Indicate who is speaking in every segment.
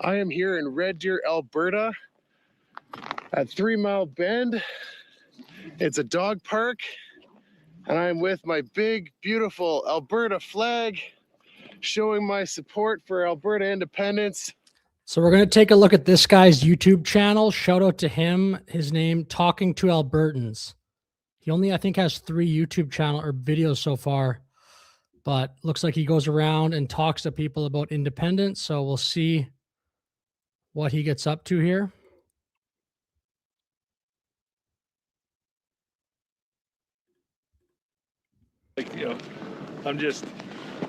Speaker 1: I am here in Red Deer, Alberta at 3 Mile Bend. It's a dog park, and I'm with my big, beautiful Alberta flag, showing my support for Alberta independence.
Speaker 2: So we're going to take a look at this guy's YouTube channel. Shout out to him. His name, Talking to Albertans. He only, I think, has 3 YouTube channel or videos so far, but looks like he goes around and talks to people about independence. So we'll see what he gets up to here.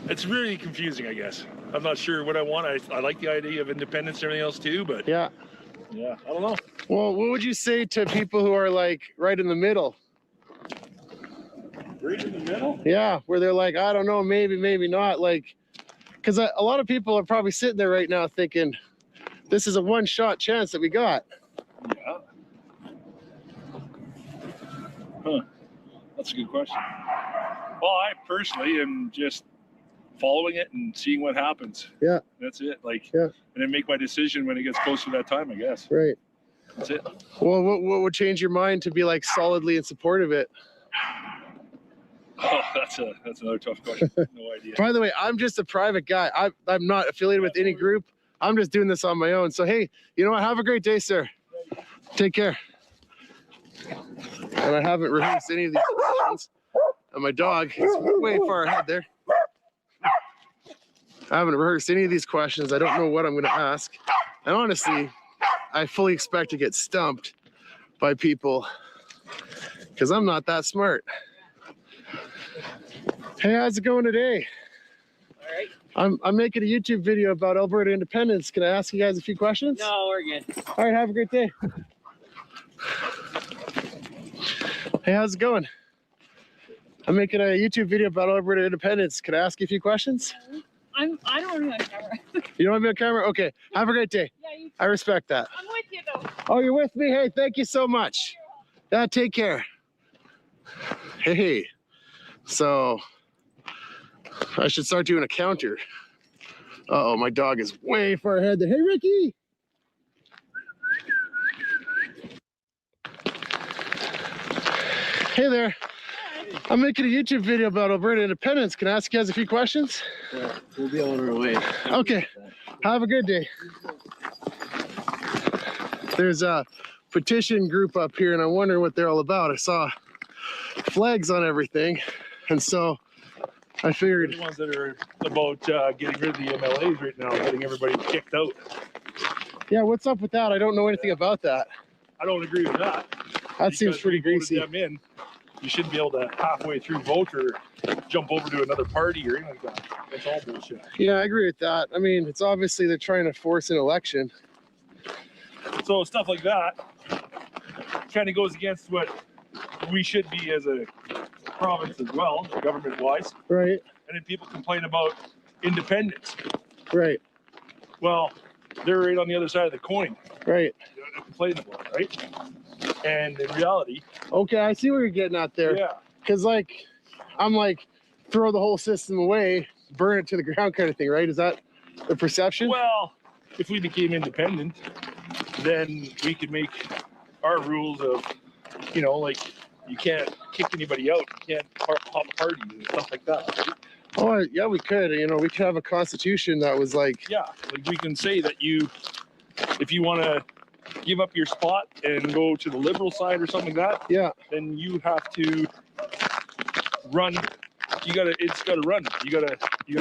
Speaker 3: It's really confusing, I guess. I'm not sure what I want. I like the idea of independence and everything else too, but
Speaker 1: yeah,
Speaker 3: I don't know.
Speaker 1: Well, what would you say to people who are like right in the middle?
Speaker 3: Right in the middle?
Speaker 1: Yeah, where they're like, I don't know, maybe, maybe not. Like, because a lot of people are probably sitting there right now thinking, this is a one-shot chance that we got.
Speaker 3: Yeah. Huh. That's a good question. Well, I personally am just following it and seeing what happens.
Speaker 1: Yeah.
Speaker 3: That's it. Like,
Speaker 1: yeah.
Speaker 3: And then make my decision when it gets close to that time, I guess.
Speaker 1: Right.
Speaker 3: That's it.
Speaker 1: Well, what would change your mind to be like solidly in support of it?
Speaker 3: Oh, that's another tough question. No idea.
Speaker 1: By the way, I'm just a private guy. I'm not affiliated with any group. I'm just doing this on my own. So, hey, you know what? Have a great day, sir. Take care. And I haven't rehearsed any of these questions. And my dog is way far ahead there. I haven't rehearsed any of these questions. I don't know what I'm going to ask. And honestly, I fully expect to get stumped by people because I'm not that smart. Hey, how's it going today? All right. I'm making a YouTube video about Alberta independence. Can I ask you guys a few questions?
Speaker 4: No, we're good.
Speaker 1: All right, have a great day. Hey, how's it going? I'm making a YouTube video about Alberta independence. Can I ask you a few questions?
Speaker 4: I don't want to be on camera.
Speaker 1: You don't want to be on camera? Okay. Have a great day.
Speaker 4: Yeah, you too.
Speaker 1: I respect that.
Speaker 4: I'm with you though.
Speaker 1: Oh, you're with me? Hey, thank you so much. Yeah, take care. Hey, so I should start doing a counter. Uh-oh, my dog is way far ahead there. Hey, Ricky. Hey there. I'm making a YouTube video about Alberta independence. Can I ask you guys a few questions?
Speaker 5: Yeah, we'll be on our way.
Speaker 1: Okay. Have a good day. There's a petition group up here, and I'm wondering what they're all about. I saw flags on everything, and so I figured...
Speaker 3: The ones that are about getting rid of the MLAs right now, getting everybody kicked out.
Speaker 1: Yeah, what's up with that? I don't know anything about that.
Speaker 3: I don't agree with that.
Speaker 1: That seems pretty greasy.
Speaker 3: Them in, you shouldn't be able to halfway through vote or jump over to another party or anything like that. That's all bullshit.
Speaker 1: Yeah, I agree with that. I mean, it's obviously they're trying to force an election.
Speaker 3: So stuff like that kind of goes against what we should be as a province as well, government-wise.
Speaker 1: Right.
Speaker 3: And then people complain about independence.
Speaker 1: Right.
Speaker 3: Well, they're right on the other side of the coin.
Speaker 1: Right.
Speaker 3: They're complaining about it, right? And in reality...
Speaker 1: Okay, I see what you're getting at there.
Speaker 3: Yeah.
Speaker 1: Because, like, I'm like, throw the whole system away, burn it to the ground kind of thing, right? Is that the perception?
Speaker 3: Well, if we became independent, then we could make our rules of, you know, like, you can't kick anybody out, you can't hop parties and stuff like that. Right?
Speaker 1: Oh, yeah, we could. You know, we could have a constitution that was like...
Speaker 3: Yeah, like we can say that you, if you want to give up your spot and go to the liberal side or something like that,
Speaker 1: yeah,
Speaker 3: then you have to run. It's gotta run. You gotta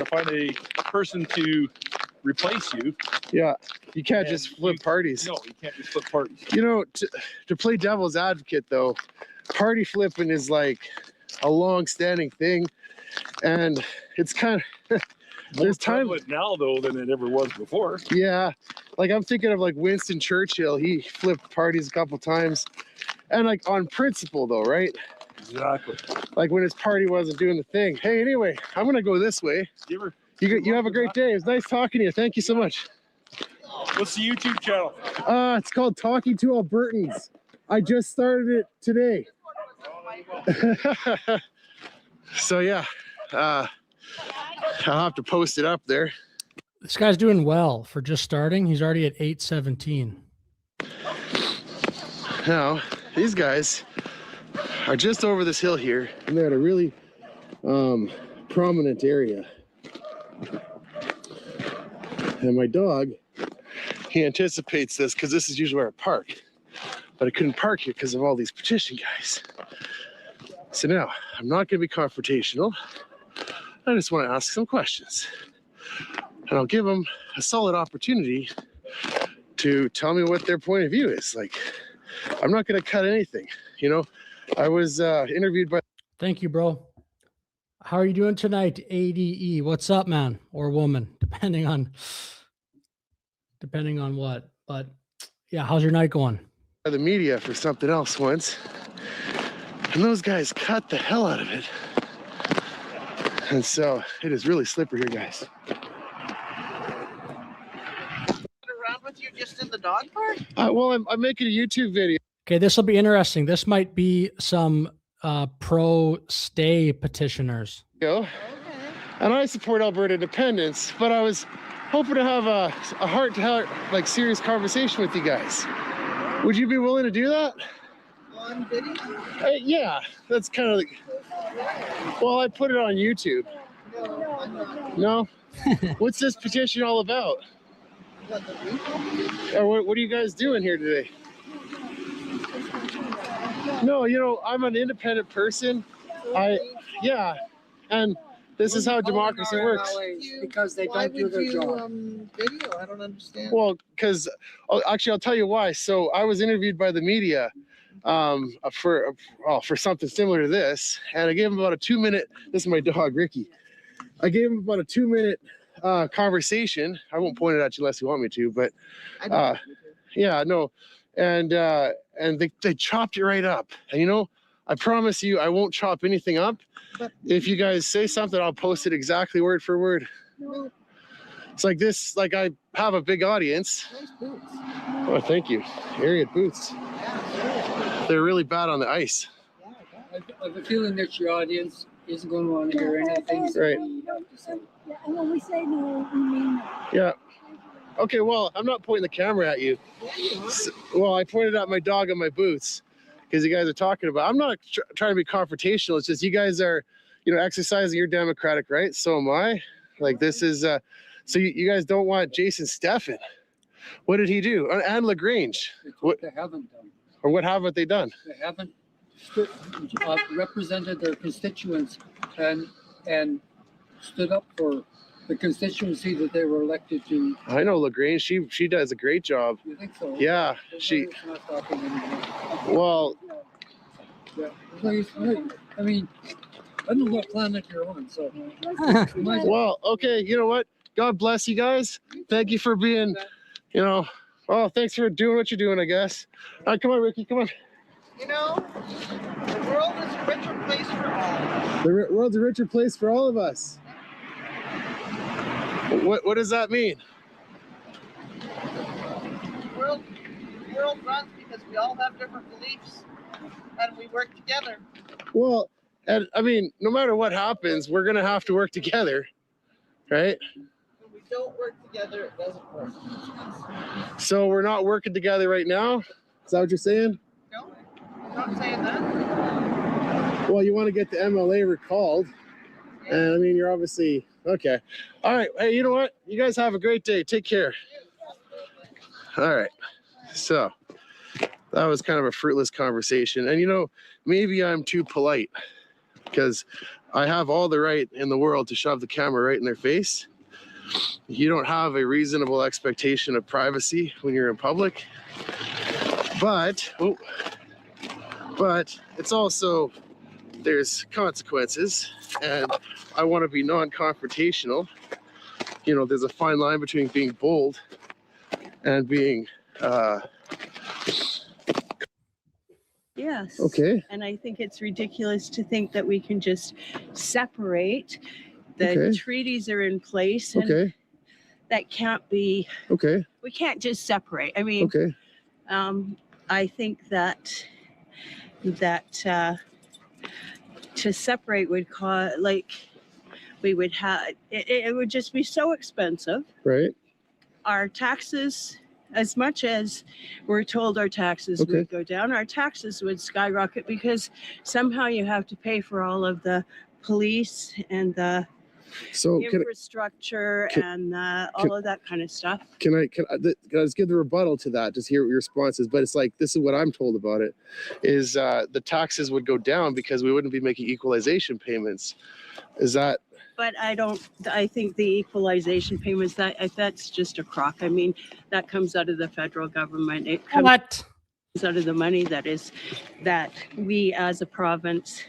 Speaker 3: find a person to replace you.
Speaker 1: Yeah, you can't just flip parties.
Speaker 3: No, you can't just flip parties.
Speaker 1: You know, to play devil's advocate though, party flipping is like a long-standing thing, and it's kind of there's time
Speaker 3: now though than it ever was before.
Speaker 1: Yeah, like I'm thinking of like Winston Churchill. He flipped parties a couple times, and like on principle though, right?
Speaker 3: Exactly.
Speaker 1: Like when his party wasn't doing the thing. Hey, anyway, I'm gonna go this way. You have a great day. It was nice talking to you. Thank you so much.
Speaker 3: What's the YouTube channel?
Speaker 1: It's called Talking to Albertans. I just started it today. So yeah, I'll have to post it up there.
Speaker 2: This guy's doing well for just starting. He's already at 817.
Speaker 1: Now, these guys are just over this hill here, and they're at a really prominent area. And my dog, he anticipates this because this is usually where I park. But I couldn't park here because of all these petition guys. So now, I'm not going to be confrontational. I just want to ask some questions. And I'll give them a solid opportunity to tell me what their point of view is. Like, I'm not going to cut anything. You know, I was interviewed by...
Speaker 2: Thank you, bro. How are you doing tonight, ADE? What's up, man? Or woman, depending on what. But yeah, how's your night going?
Speaker 1: the media for something else once, and those guys cut the hell out of it. And so it is really slippery here, guys.
Speaker 6: Around with you just in the dog park?
Speaker 1: Well, I'm making a YouTube video.
Speaker 2: Okay, this will be interesting. This might be some pro stay petitioners.
Speaker 1: And I support Alberta independence, but I was hoping to have a heart-to-heart, like, serious conversation with you guys. Would you be willing to do that?
Speaker 6: On video?
Speaker 1: Yeah, that's kind of like, well, I put it on YouTube.
Speaker 6: No, I'm not.
Speaker 1: No? What's this petition all about?
Speaker 6: What, the weekend?
Speaker 1: Or what are you guys doing here today? No, you know, I'm an independent person. Yeah, and this is how democracy works.
Speaker 7: Because they
Speaker 6: Why
Speaker 7: don't do
Speaker 6: would
Speaker 7: their
Speaker 6: you,
Speaker 7: job.
Speaker 6: video? I don't understand.
Speaker 1: Well, because actually, I'll tell you why. So I was interviewed by the media for something similar to this, and I gave him about a 2-minute. This is my dog, Ricky. I gave him about a 2-minute conversation. I won't point it at you unless you want me to, but yeah, no, and they chopped it right up. And you know, I promise you, I won't chop anything up.
Speaker 6: But
Speaker 1: if you guys say something, I'll post it exactly word for word.
Speaker 6: no,
Speaker 1: It's like this, like I have a big audience.
Speaker 6: nice boots.
Speaker 1: Oh, thank you. Ariat boots.
Speaker 6: Yeah,
Speaker 1: They're really bad on the ice.
Speaker 6: yeah.
Speaker 7: I have a feeling that your audience isn't going to want to hear anything that
Speaker 1: Right.
Speaker 7: we have to say.
Speaker 8: And when we say no, we mean no.
Speaker 1: Yeah. Okay, well, I'm not pointing the camera at you. Well, I pointed at my dog and my boots because you guys are talking about. I'm not trying to be confrontational. It's just you guys are, you know, exercising your democratic right. So am I. Like, this is, so you guys don't want Jason Steffen. What did he do? And LaGrange.
Speaker 7: It's
Speaker 1: What,
Speaker 7: what they haven't done.
Speaker 1: or what haven't they done?
Speaker 7: They haven't represented their constituents and stood up for the constituency that they were elected to.
Speaker 1: I know LaGrange. She does a great job.
Speaker 7: You think so?
Speaker 1: Yeah,
Speaker 7: Everybody's not talking anymore.
Speaker 1: well,
Speaker 7: Yeah. I mean, I don't know what planet you're on, so. you might as well-
Speaker 1: well, okay. You know what? God bless you guys. Thank you for being, you know, oh, thanks for doing what you're doing, I guess. All right, come on, Ricky, come on.
Speaker 6: You know, the world is a richer place for all.
Speaker 1: The world's a richer place for all of us. What does that mean?
Speaker 6: The world runs because we all have different beliefs and we work together.
Speaker 1: Well, and I mean, no matter what happens, we're gonna have to work together, right?
Speaker 6: When we don't work together, it doesn't work.
Speaker 1: So we're not working together right now. Is that what you're saying?
Speaker 6: No, I'm not saying that.
Speaker 1: Well, you want to get the MLA recalled, and I mean, you're obviously okay. All right. Hey, you know what? You guys have a great day. Take care. All right. So that was kind of a fruitless conversation. And you know, maybe I'm too polite because I have all the right in the world to shove the camera right in their face. You don't have a reasonable expectation of privacy when you're in public. But it's also, there's consequences, and I want to be non-confrontational. You know, there's a fine line between being bold and being
Speaker 9: Yes.
Speaker 1: okay.
Speaker 9: And I think it's ridiculous to think that we can just separate. The
Speaker 1: Okay.
Speaker 9: treaties are in place, and
Speaker 1: Okay.
Speaker 9: that can't be,
Speaker 1: Okay.
Speaker 9: we can't just separate. I mean,
Speaker 1: Okay.
Speaker 9: I think that to separate would cause, like, we would have, it would just be so expensive.
Speaker 1: Right.
Speaker 9: Our taxes, as much as we're told our taxes would go down, our taxes would skyrocket because somehow you have to pay for all of the police and the infrastructure and all of that kind of stuff.
Speaker 1: Can I just give the rebuttal to that? Just hear what your response is. But it's like, this is what I'm told about it, is the taxes would go down because we wouldn't be making equalization payments. Is that?
Speaker 9: But I think the equalization payments, that's just a crock. I mean, that comes out of the federal government. It comes out of the money that we as a province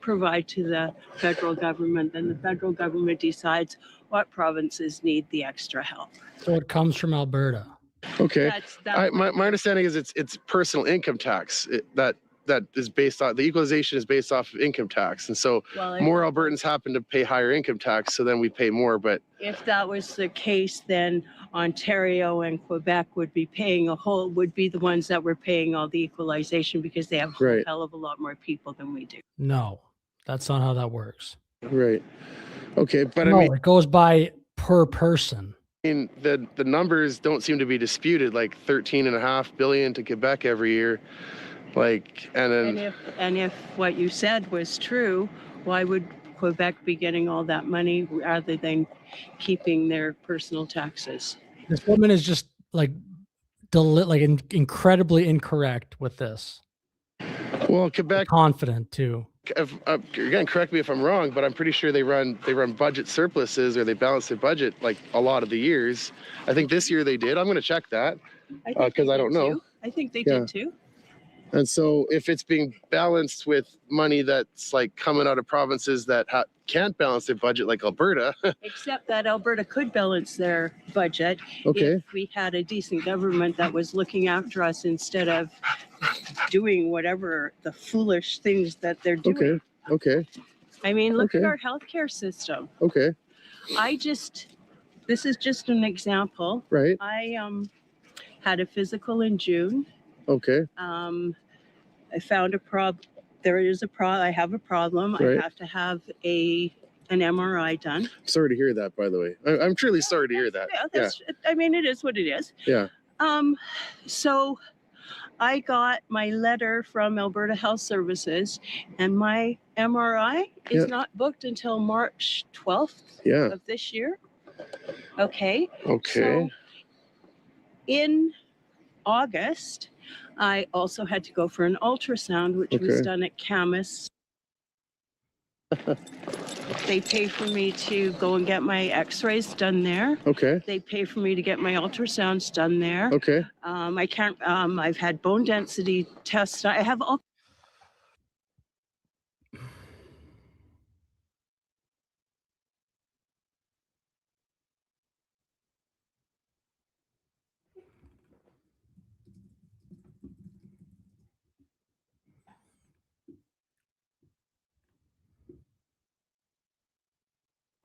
Speaker 9: provide to the federal government. Then the federal government decides what provinces need the extra help.
Speaker 2: So it comes from Alberta.
Speaker 1: Okay. My understanding is it's personal income tax that is based on, the equalization is based off of income tax. And so more Albertans happen to pay higher income tax, so then we pay more. But
Speaker 9: if that was the case, then Ontario and Quebec would be the ones that were paying all the equalization because they have a hell of a lot more people than we do.
Speaker 2: No, that's not how that works.
Speaker 1: Right. Okay. But
Speaker 2: no, I mean, it goes by per person.
Speaker 1: I mean, the numbers don't seem to be disputed, like 13.5 billion to Quebec every year. Like, and
Speaker 9: if what you said was true, why would Quebec be getting all that money rather than keeping their personal taxes?
Speaker 2: This woman is just like incredibly incorrect with this.
Speaker 1: Well, Quebec
Speaker 2: confident too.
Speaker 1: Again, correct me if I'm wrong, but I'm pretty sure they run budget surpluses, or they balance their budget like a lot of the years. I think this year they did. I'm going to check that because I don't know.
Speaker 9: I think they did too.
Speaker 1: And so if it's being balanced with money that's like coming out of provinces that can't balance their budget, like Alberta.
Speaker 9: Except that Alberta could balance their budget if we had a decent government that was looking after us instead of doing whatever the foolish things that they're doing.
Speaker 1: Okay.
Speaker 9: I mean, look at our healthcare system.
Speaker 1: Okay.
Speaker 9: This is just an example.
Speaker 1: Right.
Speaker 9: I had a physical in June.
Speaker 1: Okay.
Speaker 9: I found a problem. I have a problem.
Speaker 1: Right.
Speaker 9: I have to have an MRI done.
Speaker 1: Sorry to hear that, by the way. I'm truly sorry to hear that.
Speaker 9: I mean, it is what it is.
Speaker 1: Yeah.
Speaker 9: So I got my letter from Alberta Health Services, and my MRI is not booked until March 12th of this year. Okay. So in August, I also had to go for an ultrasound, which was done at Camas. They pay for me to go and get my x-rays done there.
Speaker 1: Okay.
Speaker 9: They pay for me to get my ultrasounds done there.
Speaker 1: Okay.
Speaker 9: I've had bone density tests. I have all.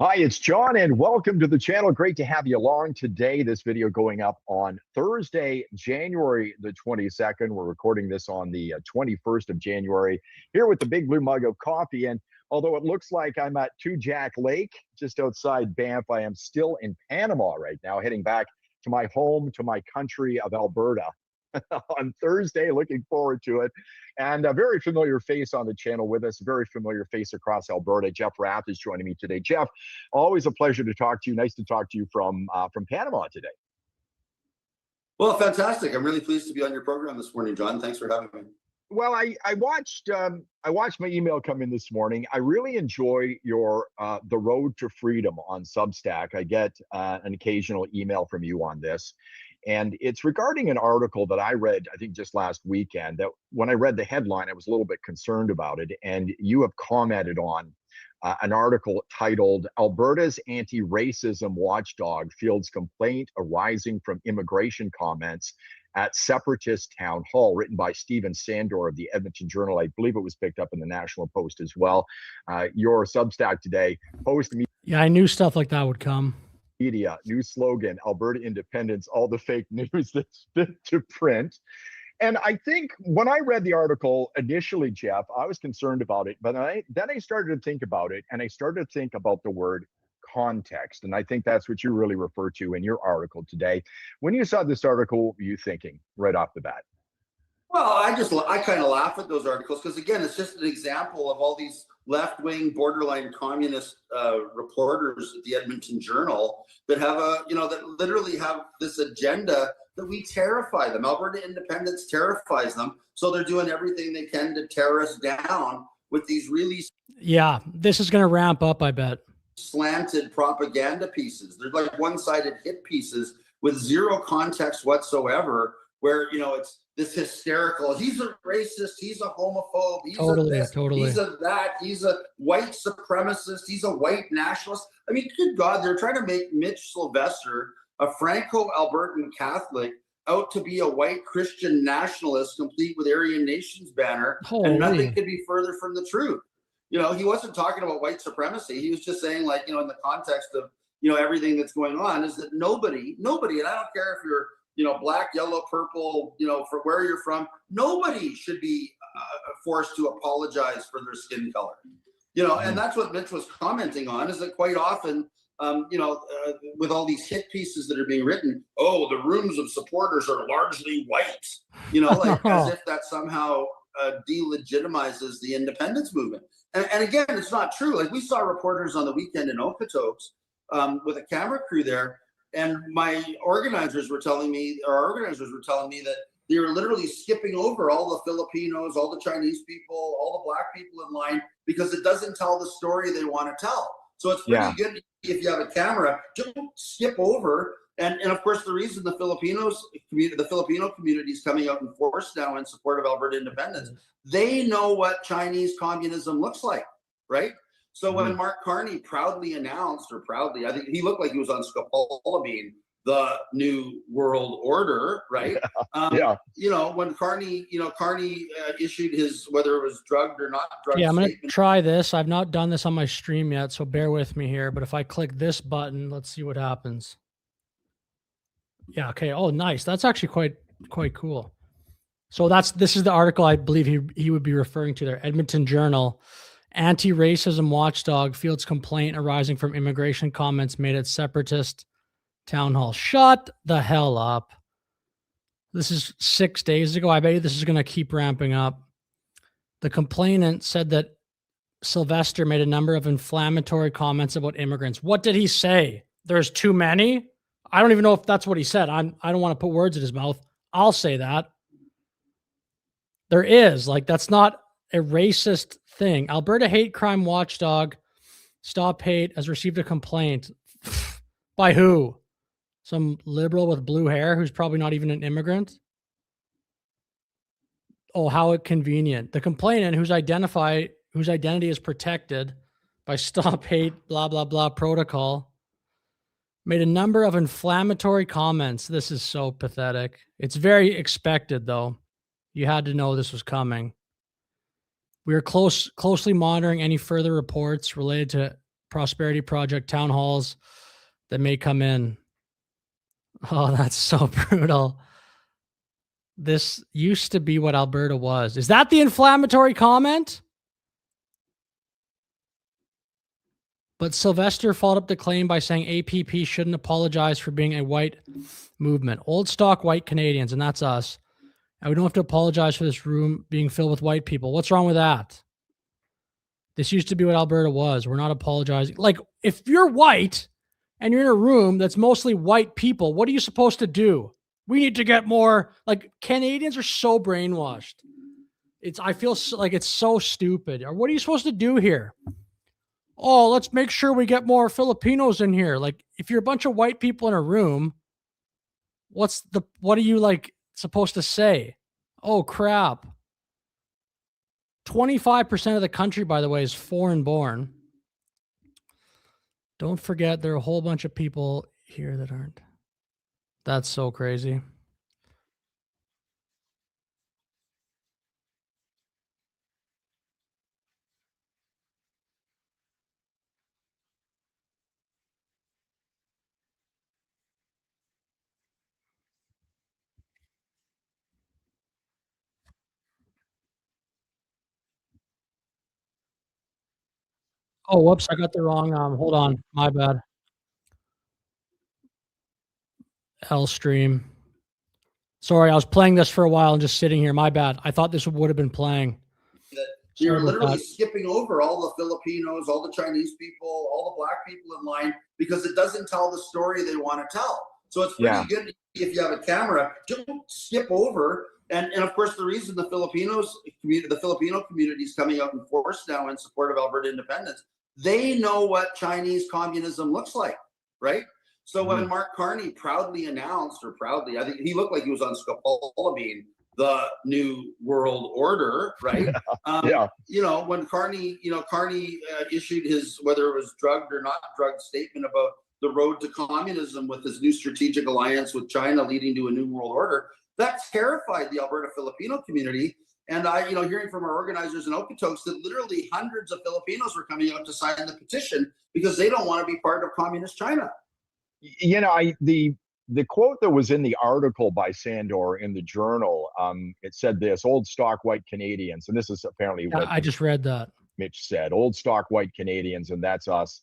Speaker 10: Hi, it's John, and welcome to the channel. Great to have you along today. This video going up on Thursday, January the 22nd. We're recording this on the 21st of January here with the big blue mug of coffee. And although it looks like I'm at Two Jack Lake, just outside Banff, I am still in Panama right now, heading back to my home, to my country of Alberta on Thursday. Looking forward to it. And a very familiar face on the channel with us, a very familiar face across Alberta. Jeff Rath is joining me today. Jeff, always a pleasure to talk to you. Nice to talk to you from Panama today.
Speaker 11: Well, fantastic. I'm really pleased to be on your program this morning, John. Thanks for having me.
Speaker 10: Well, I watched my email come in this morning. I really enjoy your The Road to Freedom on Substack. I get an occasional email from you on this. And it's regarding an article that I read, I think just last weekend, that when I read the headline, I was a little bit concerned about it. And you have commented on an article titled "Alberta's Anti-Racism Watchdog Fields Complaint Arising from Immigration Comments at Separatist Town Hall," written by Stephen Sandor of the Edmonton Journal. I believe it was picked up in the National Post as well. Your Substack today, post me.
Speaker 2: Yeah, I knew stuff like that would come.
Speaker 10: Media, new slogan, Alberta Independence, all the fake news that's fit to print. And I think when I read the article initially, Jeff, I was concerned about it, but then I started to think about it, and I started to think about the word context. And I think that's what you really refer to in your article today. When you saw this article, what were you thinking right off the bat?
Speaker 11: Well, I kind of laugh at those articles because again, it's just an example of all these left-wing, borderline communist reporters at the Edmonton Journal that have that literally have this agenda that we terrify them. Alberta independence terrifies them, so they're doing everything they can to tear us down with these really
Speaker 2: this is going to ramp up, I bet.
Speaker 11: Slanted propaganda pieces. They're like one-sided hit pieces with zero context whatsoever, where it's this hysterical, he's a racist, he's a homophobe, he's
Speaker 2: totally,
Speaker 11: a this, he's a that, he's a white supremacist, he's a white nationalist. I mean, good God, they're trying to make Mitch Sylvester, a Franco-Albertan Catholic, out to be a white Christian nationalist, complete with Aryan Nations banner, and nothing could be further from the truth. He wasn't talking about white supremacy. He was just saying, like, in the context of, everything that's going on, is that nobody, and I don't care if you're, black, yellow, purple, for where you're from, nobody should be forced to apologize for their skin color. And that's what Mitch was commenting on, is that quite often, with all these hit pieces that are being written, the rooms of supporters are largely white, like as if that somehow delegitimizes the independence movement. And again, it's not true. Like, we saw reporters on the weekend in Okotoks with a camera crew there, and our organizers were telling me that they were literally skipping over all the Filipinos, all the Chinese people, all the black people in line, because it doesn't tell the story they want to tell. So it's pretty good if you have a camera, don't skip over. And of course, the reason the Filipino community is coming out in force now in support of Alberta independence, they know what Chinese communism looks like, right? So when Mark Carney proudly announced, I think he looked like he was on scopolamine, the new world order, right? When Carney issued his, whether it was drugged or not drugged.
Speaker 2: I'm going to try this. I've not done this on my stream yet, so bear with me here. But if I click this button, let's see what happens. Yeah. Okay. Oh, nice. That's actually quite cool. So this is the article I believe he would be referring to there. Edmonton Journal. Anti-racism watchdog fields complaint arising from immigration comments made at separatist town hall. Shut the hell up. This is 6 days ago. I bet you this is going to keep ramping up. The complainant said that Sylvester made a number of inflammatory comments about immigrants. What did he say? There's too many? I don't even know if that's what he said. I don't want to put words in his mouth. I'll say that. There is. Like, that's not a racist thing. Alberta Hate Crime Watchdog Stop Hate has received a complaint. By who? Some liberal with blue hair who's probably not even an immigrant? Oh, how convenient. The complainant, whose identity is protected by Stop Hate blah blah blah protocol, made a number of inflammatory comments. This is so pathetic. It's very expected, though. You had to know this was coming. We are closely monitoring any further reports related to Prosperity Project town halls that may come in. Oh, that's so brutal. This used to be what Alberta was. Is that the inflammatory comment? But Sylvester followed up the claim by saying APP shouldn't apologize for being a white movement. Old stock white Canadians, and that's us. And we don't have to apologize for this room being filled with white people. What's wrong with that? This used to be what Alberta was. We're not apologizing. Like, if you're white and you're in a room that's mostly white people, what are you supposed to do? We need to get more. Like, Canadians are so brainwashed. I feel like it's so stupid. Or what are you supposed to do here? Oh, let's make sure we get more Filipinos in here. Like, if you're a bunch of white people in a room, what are you like supposed to say? Oh, crap. 25% of the country, by the way, is foreign born. Don't forget, there are a whole bunch of people here that aren't. That's so crazy. Oh, whoops! I got the wrong. Hold on, my bad. L stream. Sorry, I was playing this for a while and just sitting here. My bad. I thought this would have been playing.
Speaker 11: You're literally skipping over all the Filipinos, all the Chinese people, all the black people in line because it doesn't tell the story they want to tell. So it's pretty good if you have a camera, don't skip over. And of course, the reason the Filipino community is coming out in force now in support of Alberta independence, they know what Chinese communism looks like, right? So when Mark Carney proudly announced, I think he looked like he was on scopolamine, the new world order, right? You know, when Carney issued his, whether it was drugged or not drugged, statement about the road to communism with his new strategic alliance with China leading to a new world order, that terrified the Alberta Filipino community. And hearing from our organizers in Okotoks that literally hundreds of Filipinos were coming out to sign the petition because they don't want to be part of communist China.
Speaker 10: You know, the quote that was in the article by Sandor in the Journal, it said this: old stock white Canadians, and this is apparently what
Speaker 2: I just read that.
Speaker 10: Mitch said, old stock white Canadians, and that's us.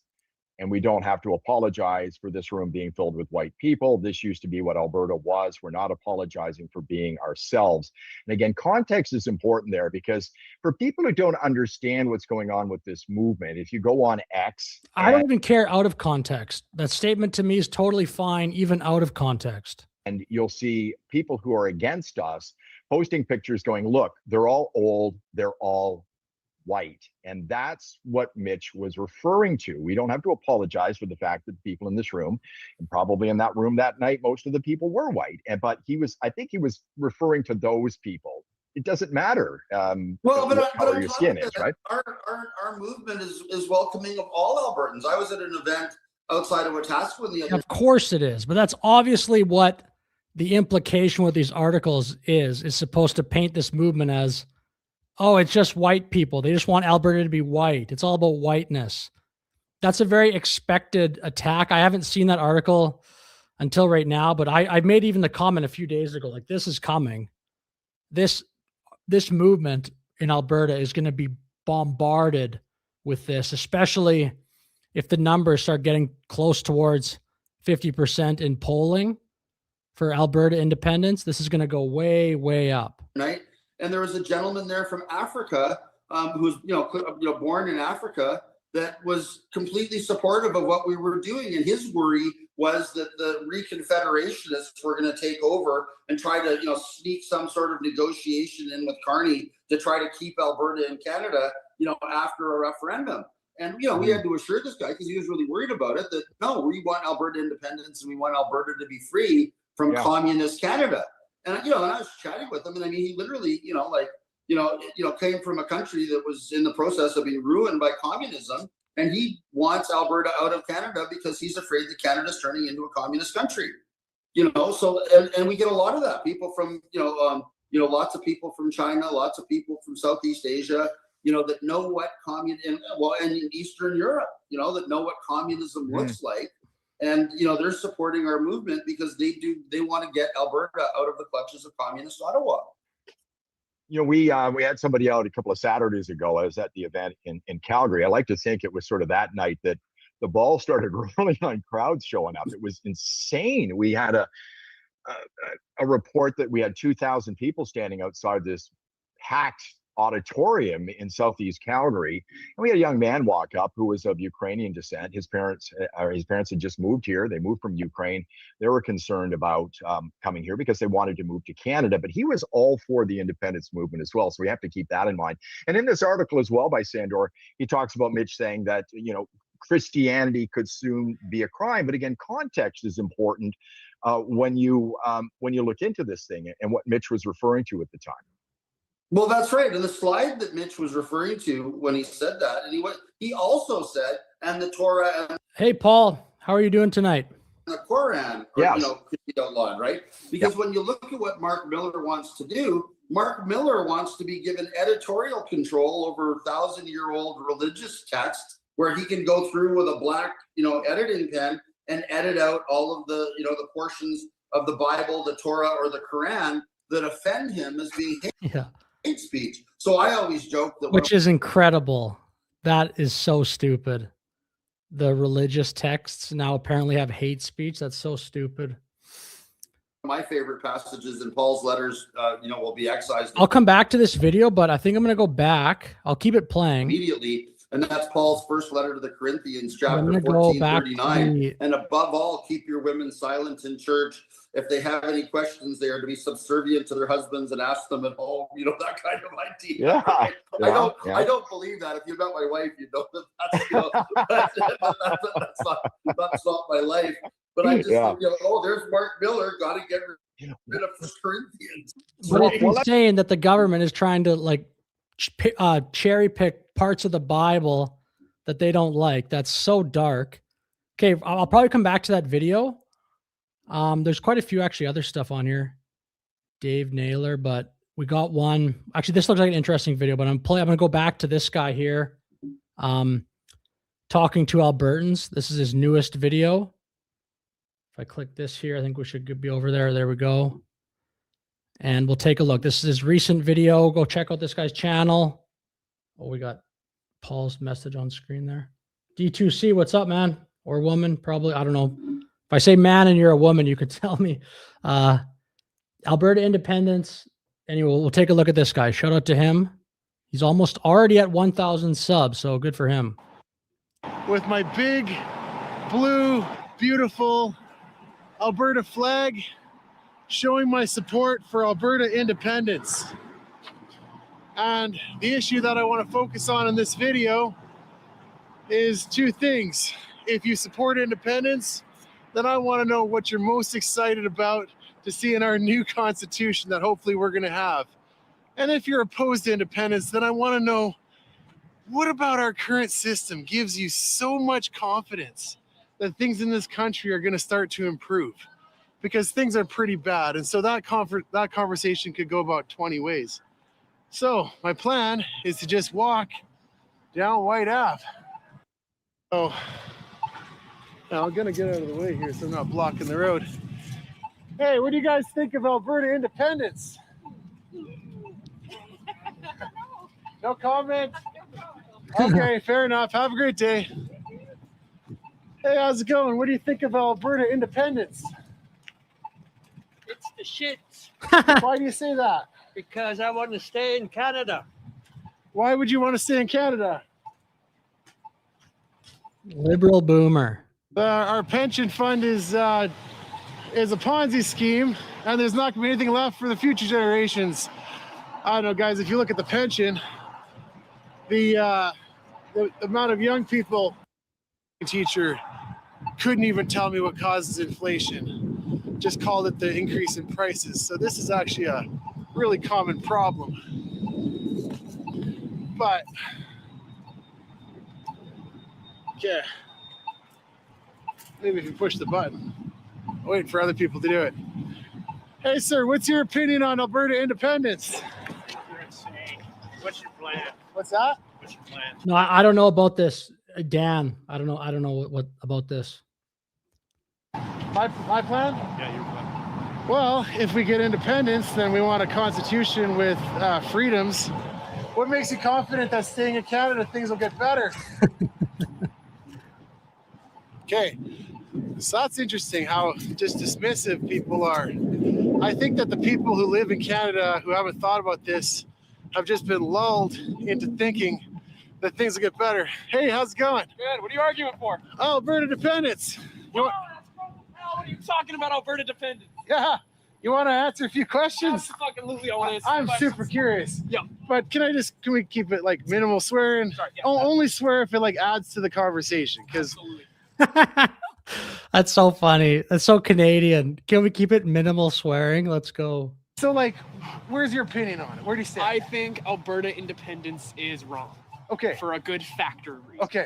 Speaker 10: And we don't have to apologize for this room being filled with white people. This used to be what Alberta was. We're not apologizing for being ourselves. And again, context is important there because for people who don't understand what's going on with this movement, if you go on X.
Speaker 2: I don't even care out of context. That statement to me is totally fine, even out of context.
Speaker 10: And you'll see people who are against us posting pictures going, look, they're all old, they're all white. And that's what Mitch was referring to. We don't have to apologize for the fact that people in this room, and probably in that room that night, most of the people were white. But I think he was referring to those people. It doesn't matter what color your skin is, right?
Speaker 11: Our movement is welcoming of all Albertans. I was at an event outside of Wetaskiwin the other day.
Speaker 2: Of course it is, but that's obviously what the implication with these articles is supposed to paint this movement as, oh, it's just white people. They just want Alberta to be white. It's all about whiteness. That's a very expected attack. I haven't seen that article until right now, but I made even the comment a few days ago, like, this is coming. This movement in Alberta is going to be bombarded with this, especially if the numbers start getting close towards 50% in polling for Alberta independence. This is going to go way, way up.
Speaker 11: Right. And there was a gentleman there from Africa who was, born in Africa, that was completely supportive of what we were doing. And his worry was that the Reconfederationists were going to take over and try to, sneak some sort of negotiation in with Carney to try to keep Alberta in Canada, after a referendum. And, we had to assure this guy, because he was really worried about it, that no, we want Alberta independence and we want Alberta to be free from communist Canada. And, and I was chatting with him, and I mean, he literally, came from a country that was in the process of being ruined by communism. And he wants Alberta out of Canada because he's afraid that Canada's turning into a communist country, so, and we get a lot of that. People from, lots of people from China, lots of people from Southeast Asia, that know what communism, and in Eastern Europe, that know what communism looks like. And, they're supporting our movement because they want to get Alberta out of the clutches of communist Ottawa.
Speaker 10: We had somebody out a couple of Saturdays ago. I was at the event in Calgary. I like to think it was sort of that night that the ball started rolling on crowds showing up. It was insane. We had a report that we had 2,000 people standing outside this packed auditorium in Southeast Calgary, and we had a young man walk up who was of Ukrainian descent. His parents had just moved here. They moved from Ukraine. They were concerned about coming here because they wanted to move to Canada, but he was all for the independence movement as well. So we have to keep that in mind. And in this article as well by Sandor, he talks about Mitch saying that Christianity could soon be a crime. But again, context is important when you look into this thing and what Mitch was referring to at the time.
Speaker 11: Well, that's right. And the slide that Mitch was referring to when he said that, and he also said, and the Torah and
Speaker 2: hey, Paul, how are you doing tonight?
Speaker 11: The Quran, could be outlawed, right? Because when you look at what Mark Miller wants to do, Mark Miller wants to be given editorial control over 1,000-year-old religious texts, where he can go through with a black, editing pen and edit out all of the, the portions of the Bible, the Torah, or the Quran that offend him as being hate speech. So I always joke that,
Speaker 2: which is incredible. That is so stupid. The religious texts now apparently have hate speech. That's so stupid.
Speaker 11: My favorite passages in Paul's letters, will be excised.
Speaker 2: I'll come back to this video, but I think I'm going to go back. I'll keep it playing.
Speaker 11: Immediately. And that's Paul's first letter to the Corinthians,
Speaker 2: I'm
Speaker 11: chapter
Speaker 2: gonna go
Speaker 11: 14,
Speaker 2: back to
Speaker 11: 39.
Speaker 2: the-
Speaker 11: And above all, keep your women silent in church. If they have any questions, they are to be subservient to their husbands and ask them at home. That kind of idea.
Speaker 10: Yeah.
Speaker 11: I don't believe that. If you met my wife, you know that's not my life. But I just think, there's Mark Miller. Got to get rid of the Corinthians.
Speaker 2: But it's insane that the government is trying to like cherry pick parts of the Bible that they don't like. That's so dark. Okay, I'll probably come back to that video. There's quite a few actually other stuff on here. Dave Naylor, but we got one. Actually, this looks like an interesting video, but I'm going to go back to this guy here. Talking to Albertans. This is his newest video. If I click this here, I think we should be over there. There we go. And we'll take a look. This is his recent video. Go check out this guy's channel. Oh, we got Paul's message on screen there. D2C, what's up, man? Or woman, probably. I don't know. If I say man and you're a woman, you could tell me. Alberta Independence. Anyway, we'll take a look at this guy. Shout out to him. He's almost already at 1,000 subs, so good for him.
Speaker 1: With my big, blue, beautiful Alberta flag, showing my support for Alberta independence. And the issue that I want to focus on in this video is two things. If you support independence, then I want to know what you're most excited about to see in our new constitution that hopefully we're going to have. And if you're opposed to independence, then I want to know what about our current system gives you so much confidence that things in this country are going to start to improve, because things are pretty bad. And so that conversation could go about 20 ways. So my plan is to just walk down White Ave. Oh, now I'm going to get out of the way here so I'm not blocking the road. Hey, what do you guys think of Alberta independence? No comment? Okay, fair enough. Have a great day. Hey, how's it going? What do you think of Alberta independence?
Speaker 12: It's the shit.
Speaker 1: Why do you say that?
Speaker 12: Because I want to stay in Canada.
Speaker 1: Why would you want to stay in Canada?
Speaker 2: Liberal boomer.
Speaker 1: Our pension fund is a Ponzi scheme, and there's not going to be anything left for the future generations. I don't know, guys, if you look at the pension, the amount of young people, teacher couldn't even tell me what causes inflation, just called it the increase in prices. So this is actually a really common problem. But yeah, maybe if you push the button, I'm waiting for other people to do it. Hey sir, what's your opinion on Alberta independence?
Speaker 12: You're insane. What's your plan?
Speaker 1: What's that?
Speaker 12: What's your plan?
Speaker 2: No, I don't know about this. Dan, I don't know what about this.
Speaker 1: My plan?
Speaker 12: Yeah, your plan.
Speaker 1: Well, if we get independence, then we want a constitution with freedoms. What makes you confident that staying in Canada, things will get better? Okay, so that's interesting how just dismissive people are. I think that the people who live in Canada who haven't thought about this have just been lulled into thinking that things will get better. Hey, how's it going?
Speaker 12: Good. What are you arguing for?
Speaker 1: Oh, Alberta independence.
Speaker 12: What are you talking about, Alberta independence?
Speaker 1: Yeah. You want to answer a few questions?
Speaker 12: Absolutely, I want to answer
Speaker 1: I'm
Speaker 12: questions.
Speaker 1: super curious.
Speaker 12: Yeah.
Speaker 1: But can we keep it like minimal swearing?
Speaker 12: Sorry, yeah,
Speaker 1: Only swear if it like adds to the conversation. Because
Speaker 2: That's so funny. That's so Canadian. Can we keep it minimal swearing? Let's go.
Speaker 1: so like, where's your opinion on it? Where do you stand?
Speaker 13: I think Alberta independence is wrong
Speaker 1: Okay.
Speaker 13: for a good factor of reasons.
Speaker 1: Okay.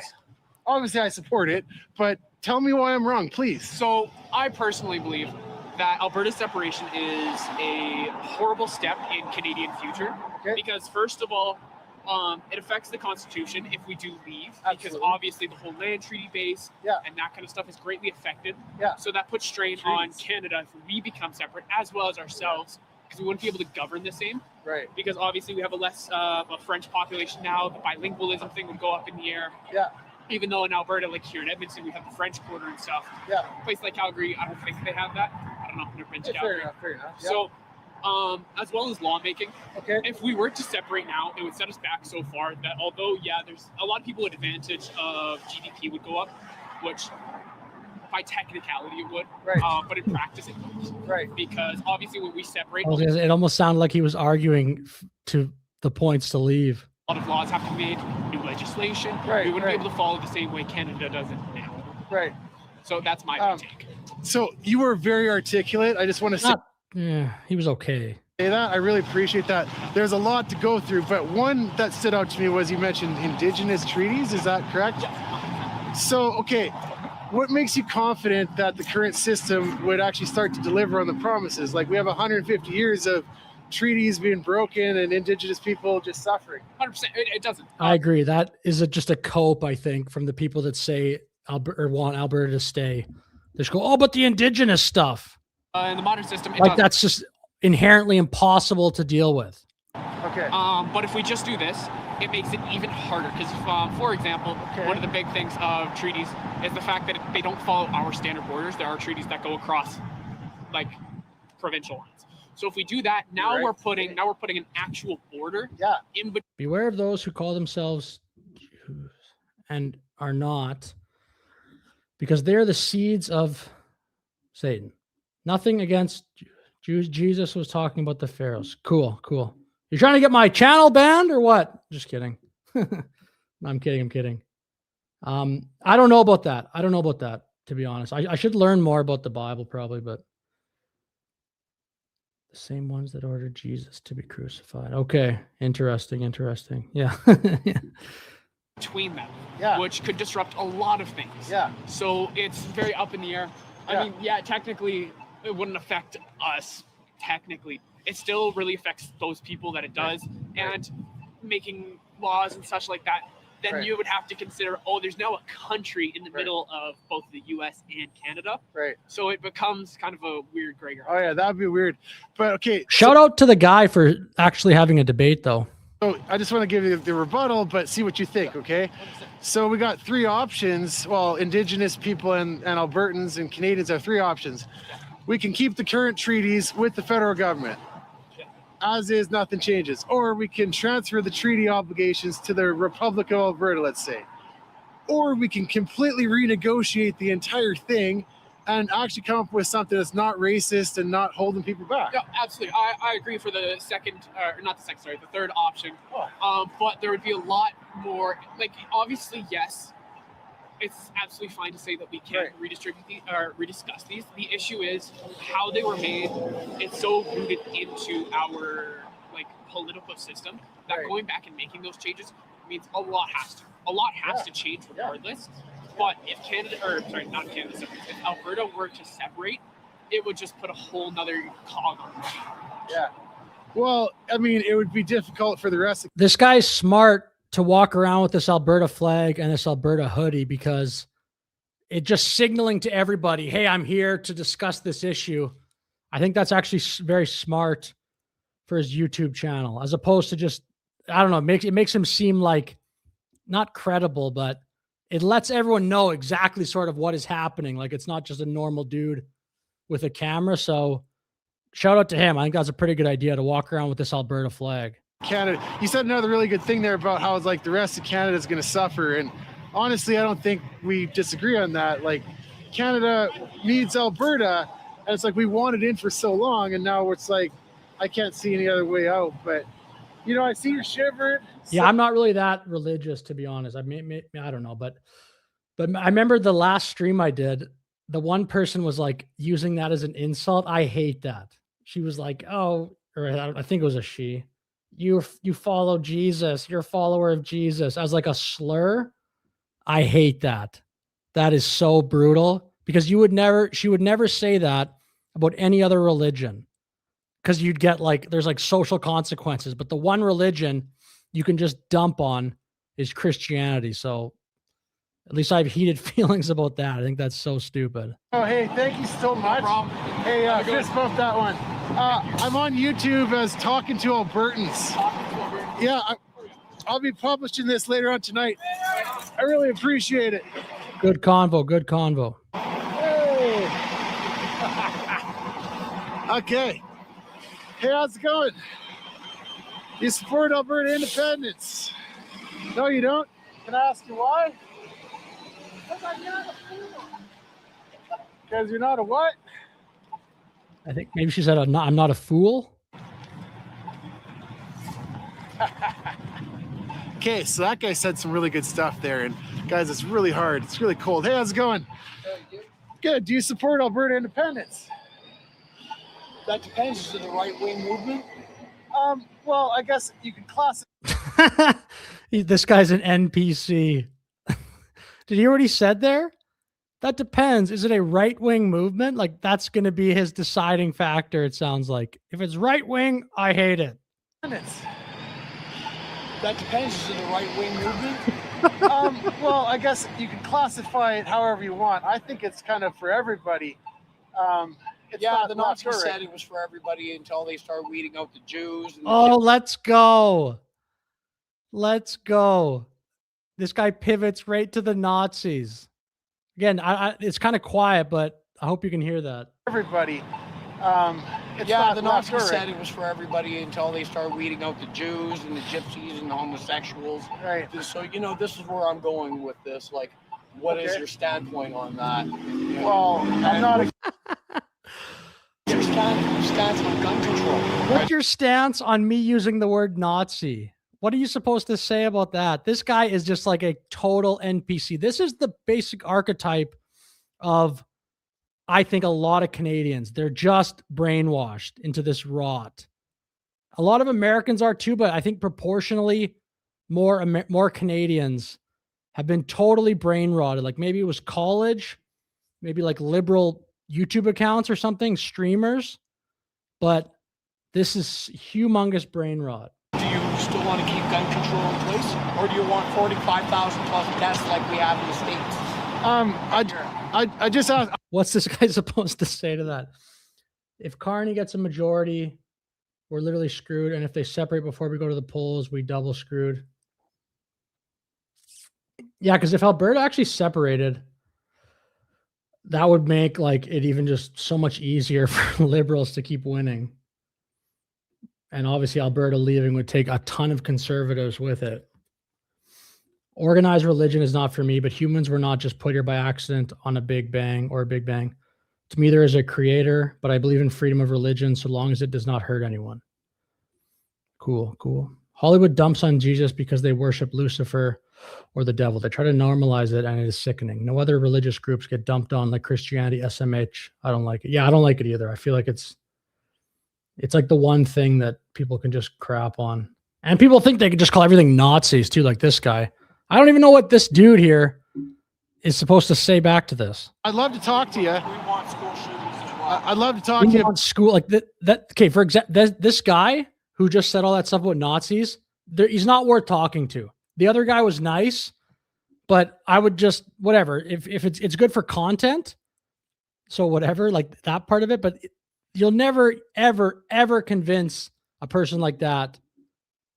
Speaker 1: Obviously, I support it, but tell me why I'm wrong, please.
Speaker 13: So I personally believe that Alberta separation is a horrible step in Canadian future.
Speaker 1: Okay.
Speaker 13: Because first of all, it affects the Constitution if we do leave, because
Speaker 1: Absolutely.
Speaker 13: obviously the whole land treaty base
Speaker 1: Yeah.
Speaker 13: and that kind of stuff is greatly affected.
Speaker 1: Yeah.
Speaker 13: So that puts strain on Canada if we become separate, as well as ourselves because we wouldn't be able to govern the same.
Speaker 12: Right.
Speaker 13: Because obviously we have a less a French population now. The bilingualism thing would go up in the air.
Speaker 12: Yeah.
Speaker 13: Even though in Alberta, like here in Edmonton, we have the French Quarter and stuff.
Speaker 12: Yeah.
Speaker 13: A place like Calgary, I don't think they have that. I don't know. I've never been to Calgary.
Speaker 12: Fair enough. Yeah.
Speaker 13: So, as well as lawmaking,
Speaker 12: okay.
Speaker 13: If we were to separate now, it would set us back so far that although, yeah, there's a lot of people at advantage of GDP would go up, which by technicality it would,
Speaker 12: right.
Speaker 13: But in practice it won't.
Speaker 12: Right.
Speaker 13: Because obviously when we separate,
Speaker 2: It almost sounded like he was arguing to the points to leave.
Speaker 13: a lot of laws have to be made, new legislation.
Speaker 12: Right,
Speaker 13: we wouldn't
Speaker 12: right.
Speaker 13: be able to follow the same way Canada does it now.
Speaker 12: Right.
Speaker 13: So that's my take.
Speaker 1: So you were very articulate. I just want to say
Speaker 2: Yeah, he was okay.
Speaker 1: that. I really appreciate that. There's a lot to go through, but one that stood out to me was you mentioned Indigenous treaties. Is that correct?
Speaker 13: Yeah.
Speaker 1: So, okay, what makes you confident that the current system would actually start to deliver on the promises? Like, we have 150 years of treaties being broken and Indigenous people just suffering.
Speaker 13: 100%. It doesn't.
Speaker 2: I agree. That is just a cope, I think, from the people that say or want Alberta to stay. They just go, oh, but the Indigenous stuff.
Speaker 13: In the modern system, it
Speaker 2: Like,
Speaker 13: doesn't.
Speaker 2: that's just inherently impossible to deal with.
Speaker 1: Okay.
Speaker 13: But if we just do this, it makes it even harder. Because, for example, one of the big things of treaties is the fact that they don't follow our standard borders. There are treaties that go across, like, provincial lines. So if we do that, now we're putting an actual border.
Speaker 1: Yeah.
Speaker 13: In between.
Speaker 2: Beware of those who call themselves Jews and are not, because they're the seeds of Satan. Nothing against Jews. Jesus was talking about the Pharaohs. Cool. You're trying to get my channel banned or what? Just kidding. I'm kidding. I don't know about that. To be honest. I should learn more about the Bible probably, but the same ones that ordered Jesus to be crucified. Okay. Interesting. Yeah.
Speaker 13: Between them,
Speaker 1: Yeah.
Speaker 13: which could disrupt a lot of things.
Speaker 1: Yeah.
Speaker 13: So it's very up in the air. I mean, yeah, technically it wouldn't affect us. Technically, it still really affects those people that it does, and making laws and such like that. Then you would have to consider, there's now a country in the middle of both the U.S. and Canada.
Speaker 1: Right.
Speaker 13: So it becomes kind of a weird gray area.
Speaker 1: Oh yeah, that'd be weird. But okay.
Speaker 2: Shout out to the guy for actually having a debate though.
Speaker 1: So I just want to give you the rebuttal, but see what you think, okay? So we got three options. Well, Indigenous people and Albertans and Canadians have three options. We can keep the current treaties with the federal government. As is, nothing changes. Or we can transfer the treaty obligations to the Republic of Alberta, let's say. Or we can completely renegotiate the entire thing and actually come up with something that's not racist and not holding people back.
Speaker 13: Yeah, absolutely. I agree for the the third option. But there would be a lot more, like, obviously, yes, it's absolutely fine to say that we can't redistribute these or rediscuss these. The issue is how they were made. It's so rooted into our, like, political system that going back and making those changes means a lot has to change regardless. But if if Alberta were to separate, it would just put a whole nother cog on the machine.
Speaker 1: Yeah. Well, I mean, it would be difficult for the rest of
Speaker 2: This guy's smart to walk around with this Alberta flag and this Alberta hoodie because it just signaling to everybody, hey, I'm here to discuss this issue. I think that's actually very smart for his YouTube channel, as opposed to just, I don't know, it makes him seem like not credible, but it lets everyone know exactly sort of what is happening. Like, it's not just a normal dude with a camera. So shout out to him. I think that's a pretty good idea to walk around with this Alberta flag.
Speaker 1: Canada. You said another really good thing there about how it's like the rest of Canada is going to suffer. And honestly, I don't think we disagree on that. Like, Canada needs Alberta, and it's like we wanted in for so long, and now it's like I can't see any other way out. But you know, I see you're shivering.
Speaker 2: Yeah, I'm not really that religious, to be honest. I don't know, but I remember the last stream I did, the one person was like using that as an insult. I hate that. She was like, "Oh," or I think it was a she. You follow Jesus. You're a follower of Jesus. As like a slur. I hate that. That is so brutal because she would never say that about any other religion. Because you'd get like, there's like social consequences, but the one religion you can just dump on is Christianity. So at least I have heated feelings about that. I think that's so stupid.
Speaker 1: Oh, hey, thank you so much.
Speaker 13: No problem.
Speaker 1: Hey, fist bump that one. I'm on YouTube as Talking to Albertans. Yeah, I'll be publishing this later on tonight. I really appreciate it.
Speaker 2: Good convo. Good convo.
Speaker 1: Hey. Okay. Hey, how's it going? You support Alberta independence? No, you don't? Can I ask you why? Because you're not a what?
Speaker 2: I think maybe she said, I'm not a fool.
Speaker 1: Okay, so that guy said some really good stuff there. And guys, it's really hard. It's really cold. Hey, how's it going? Good. Do you support Alberta independence?
Speaker 12: That depends. Is it a right-wing movement?
Speaker 1: Well, I guess you could classify.
Speaker 2: This guy's an NPC. Did you hear what he said there? That depends. Is it a right-wing movement? Like, that's going to be his deciding factor, it sounds like. If it's right-wing, I hate it.
Speaker 12: That depends. Is it a right-wing movement?
Speaker 1: Well, I guess you can classify it however you want. I think it's kind of for everybody.
Speaker 12: The Nazis said it was for everybody until they started weeding out the Jews. And
Speaker 2: let's go. Let's go. This guy pivots right to the Nazis. Again, it's kind of quiet, but I hope you can hear that.
Speaker 1: Everybody.
Speaker 12: The Nazis said it was for everybody until they started weeding out the Jews and the gypsies and the homosexuals.
Speaker 1: Right.
Speaker 12: So, this is where I'm going with this. Like, what is your standpoint on that?
Speaker 1: Well, I'm not a...
Speaker 12: Your stance on gun control.
Speaker 2: What's your stance on me using the word Nazi? What are you supposed to say about that? This guy is just like a total NPC. This is the basic archetype of, I think, a lot of Canadians. They're just brainwashed into this rot. A lot of Americans are too, but I think proportionally more Canadians have been totally brain rotted. Like maybe it was college, maybe like liberal YouTube accounts or something, streamers, but this is humongous brain rot.
Speaker 12: Do you still want to keep gun control in place, or do you want 45,000 plus deaths like we have in the States?
Speaker 1: I just asked.
Speaker 2: What's this guy supposed to say to that? If Carney gets a majority, we're literally screwed. And if they separate before we go to the polls, we double screwed. Yeah, because if Alberta actually separated, that would make like it even just so much easier for liberals to keep winning. And obviously Alberta leaving would take a ton of conservatives with it. Organized religion is not for me, but humans were not just put here by accident on a Big Bang or a Big Bang. To me, there is a creator, but I believe in freedom of religion so long as it does not hurt anyone. Cool, cool. Hollywood dumps on Jesus because they worship Lucifer or the devil. They try to normalize it, and it is sickening. No other religious groups get dumped on like Christianity, SMH. I don't like it. Yeah, I don't like it either. I feel like it's like the one thing that people can just crap on. And people think they can just call everything Nazis too, like this guy. I don't even know what this dude here is supposed to say back to this.
Speaker 1: I'd love to talk to you.
Speaker 12: We want school shootings as well.
Speaker 1: I'd love to talk to you.
Speaker 2: On school, like that. Okay, for example, this guy who just said all that stuff about Nazis, he's not worth talking to. The other guy was nice, but I would just, whatever. If it's good for content, so whatever, like that part of it, but you'll never, ever, ever convince a person like that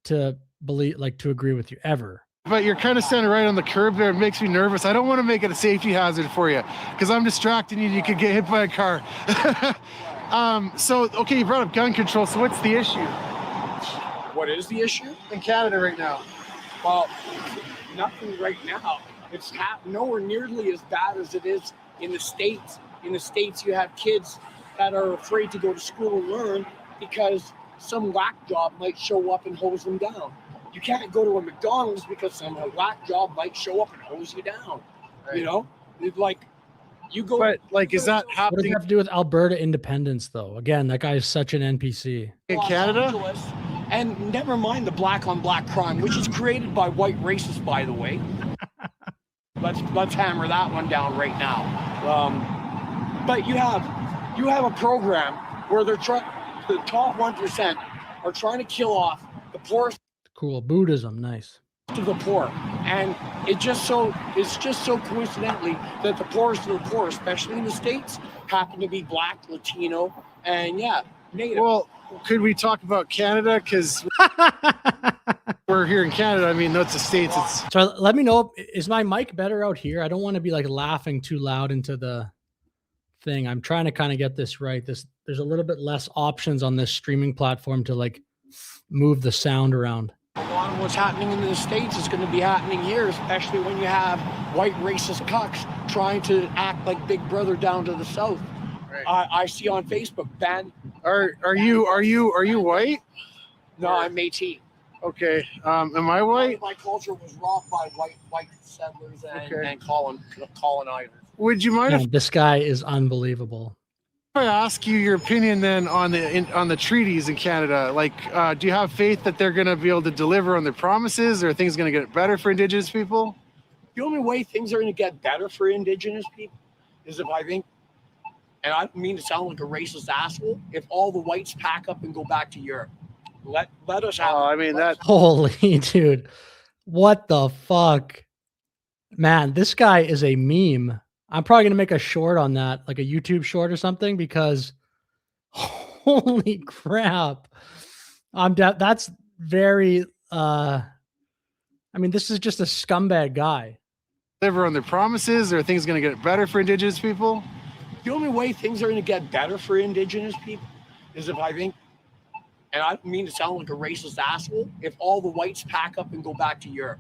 Speaker 2: to believe, like to agree with you, ever.
Speaker 1: But you're kind of standing right on the curb there. It makes me nervous. I don't want to make it a safety hazard for you because I'm distracting you and you could get hit by a car. Okay, you brought up gun control. So what's the issue?
Speaker 12: What is the issue?
Speaker 1: In Canada right now?
Speaker 12: Well, nothing right now. It's nowhere nearly as bad as it is in the States. In the States, you have kids that are afraid to go to school and learn because some whack job might show up and hose them down. You can't go to a McDonald's because some whack job might show up and hose you down. Right. You know, it's like you go.
Speaker 1: But like, is that happening?
Speaker 2: What does it have to do with Alberta independence, though? Again, that guy is such an NPC.
Speaker 1: In Canada?
Speaker 12: And never mind the black on black crime, which is created by white racists, by the way. Let's hammer that one down right now. But you have a program where the top 1% are trying to kill off the poorest.
Speaker 2: Cool. Buddhism. Nice.
Speaker 12: To the poor. And it's just so coincidentally that the poorest of the poor, especially in the States, happen to be black, Latino, and yeah, native.
Speaker 1: Well, could we talk about Canada? Because we're here in Canada. I mean, that's the States. It's
Speaker 2: So let me know, is my mic better out here? I don't want to be like laughing too loud into the thing. I'm trying to kind of get this right. There's a little bit less options on this streaming platform to like move the sound around.
Speaker 12: A lot of what's happening in the States is going to be happening here, especially when you have white racist cucks trying to act like Big Brother down to the south.
Speaker 1: Right.
Speaker 12: I see on Facebook,
Speaker 1: Are you white?
Speaker 12: No, I'm Métis.
Speaker 1: Okay. Am I white?
Speaker 12: My culture was robbed by white settlers and colonizers.
Speaker 1: Would you mind if
Speaker 2: This guy is unbelievable.
Speaker 1: I ask you your opinion then on the treaties in Canada? Like, do you have faith that they're going to be able to deliver on their promises, or are things going to get better for Indigenous people?
Speaker 12: The only way things are going to get better for Indigenous people is if I think, and I don't mean to sound like a racist asshole, if all the whites pack up and go back to Europe. Let us have.
Speaker 1: I mean that.
Speaker 2: Holy dude, what the fuck, man! This guy is a meme. I'm probably gonna make a short on that, like a YouTube short or something, because holy crap, that's very. I mean, this is just a scumbag guy.
Speaker 1: Deliver on their promises, or are things going to get better for Indigenous people?
Speaker 12: The only way things are going to get better for Indigenous people is if I think, and I don't mean to sound like a racist asshole, if all the whites pack up and go back to Europe.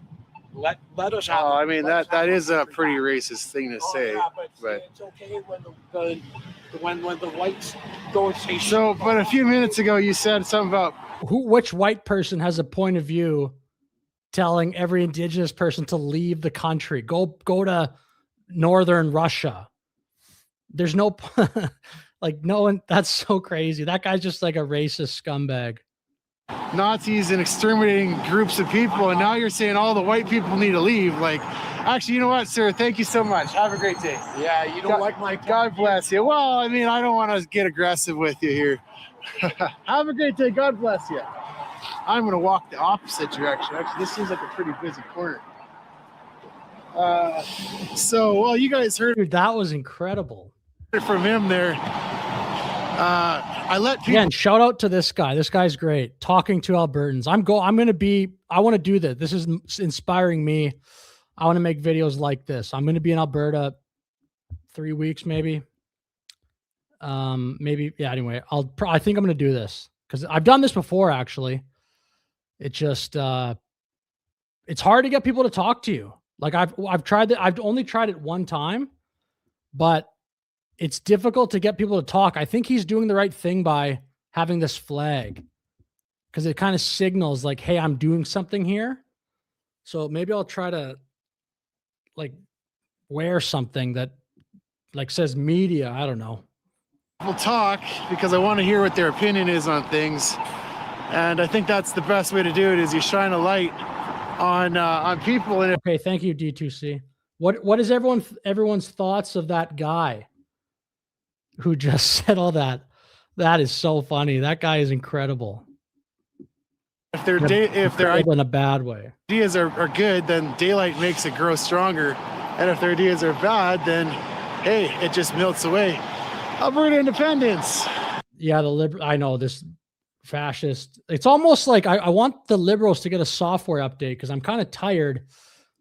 Speaker 12: Let us have.
Speaker 1: I mean that is a pretty racist thing to say.
Speaker 12: Yeah, but it's okay when the whites go and say.
Speaker 1: So, but a few minutes ago you said something about
Speaker 2: which white person has a point of view telling every Indigenous person to leave the country, go to northern Russia. There's no like no one. That's so crazy. That guy's just like a racist scumbag.
Speaker 1: Nazis and exterminating groups of people, and now you're saying all the white people need to leave. Like, actually, you know what, sir? Thank you so much. Have a great day.
Speaker 12: Yeah, you don't like my.
Speaker 1: God bless you. Well, I mean, I don't want to get aggressive with you here. Have a great day. God bless you. I'm going to walk the opposite direction. Actually, this seems like a pretty busy corner. Well, you guys heard.
Speaker 2: Dude, that was incredible.
Speaker 1: From him there. I let people.
Speaker 2: Again, shout out to this guy. This guy's great. Talking to Albertans. I want to do this. This is inspiring me. I want to make videos like this. I'm going to be in Alberta 3 weeks, maybe. Maybe. Yeah. Anyway, I think I'm going to do this because I've done this before. Actually, it just, it's hard to get people to talk to you. Like I've tried that. I've only tried it one time, but it's difficult to get people to talk. I think he's doing the right thing by having this flag because it kind of signals like, hey, I'm doing something here. So maybe I'll try to like wear something that like says media. I don't know.
Speaker 1: We'll talk because I want to hear what their opinion is on things. And I think that's the best way to do it is you shine a light on people. And
Speaker 2: okay. Thank you, D2C. What is everyone's thoughts of that guy who just said all that? That is so funny. That guy is incredible.
Speaker 1: If their
Speaker 2: in a bad way
Speaker 1: ideas are good, then daylight makes it grow stronger. And if their ideas are bad, then hey, it just melts away. Alberta independence.
Speaker 2: Yeah, I know this fascist. It's almost like I want the Liberals to get a software update because I'm kind of tired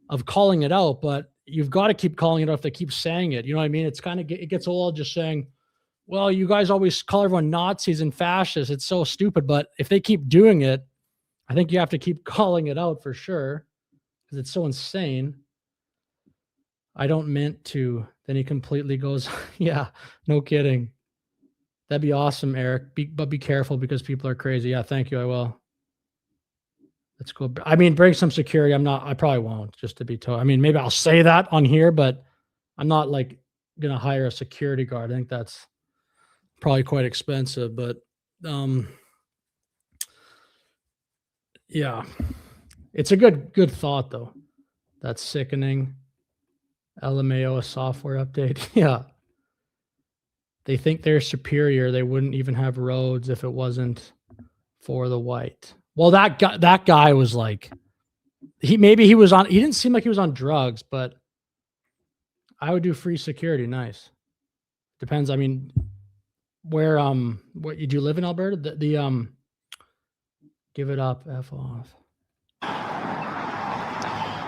Speaker 2: of calling it out, but you've got to keep calling it out if they keep saying it. You know what I mean? It's kind of, it gets old just saying, well, you guys always call everyone Nazis and fascists. It's so stupid. But if they keep doing it, I think you have to keep calling it out for sure because it's so insane. I don't meant to. Then he completely goes, yeah, no kidding. That'd be awesome, Eric. But be careful because people are crazy. Yeah, thank you. I will. Let's go. I mean, bring some security. I probably won't, just to be told. I mean, maybe I'll say that on here, but I'm not like going to hire a security guard. I think that's probably quite expensive, but yeah, it's a good thought though. That's sickening. LMAO, a software update. Yeah. They think they're superior. They wouldn't even have roads if it wasn't for the white. Well, that guy was like, he didn't seem like he was on drugs, but I would do free security. Nice. Depends. I mean, Where what you do live in Alberta? The give it up, F off.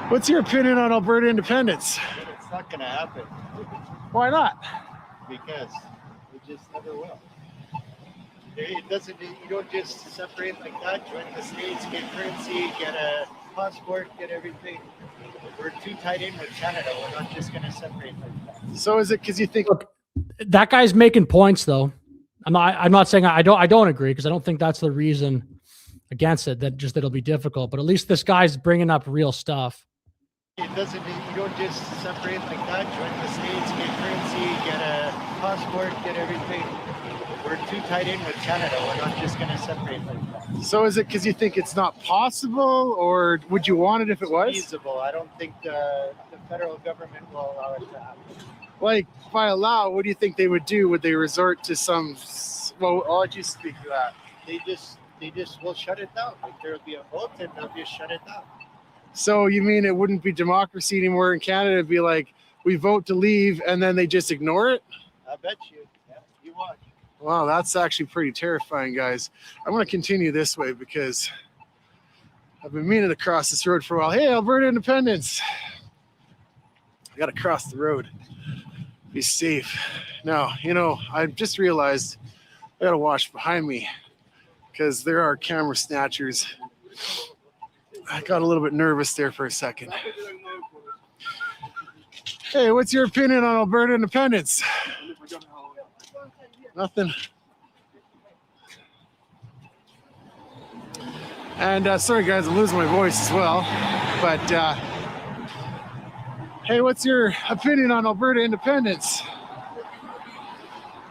Speaker 1: What's your opinion on Alberta independence?
Speaker 5: It's not going to happen
Speaker 1: Why not?
Speaker 5: because it just never will. It doesn't. You don't just separate like that. Join the states, get currency, get a passport, get everything. We're too tied in with Canada. We're not just going to separate like that.
Speaker 1: So is it because you think?
Speaker 2: Look, that guy's making points though. I'm not saying I don't agree, because I don't think that's the reason against it. That just it'll be difficult. But at least this guy's bringing up real stuff.
Speaker 5: It doesn't. You don't just separate like that. Join the states, get currency, get a passport, get everything. We're too tied in with Canada. We're not just going to separate like that.
Speaker 1: So is it because you think it's not possible, or would you want it if it was?
Speaker 5: Feasible. I don't think the federal government will allow it to happen.
Speaker 1: Like, if I allow, what do you think they would do? Would they resort to some? Well, I'll let you speak to that.
Speaker 5: They just will shut it down. Like, there'll be a vote and they'll just shut it down.
Speaker 1: So you mean it wouldn't be democracy anymore in Canada? It'd be like we vote to leave and then they just ignore it?
Speaker 5: I bet you. Yeah, you watch.
Speaker 1: Wow, that's actually pretty terrifying, guys. I'm going to continue this way because I've been meaning to cross this road for a while. Hey, Alberta independence. I got to cross the road. Be safe. Now, I just realized I got to watch behind me because there are camera snatchers. I got a little bit nervous there for a second. Hey, what's your opinion on Alberta independence? Nothing. And sorry guys, I'm losing my voice as well. But hey, what's your opinion on Alberta independence?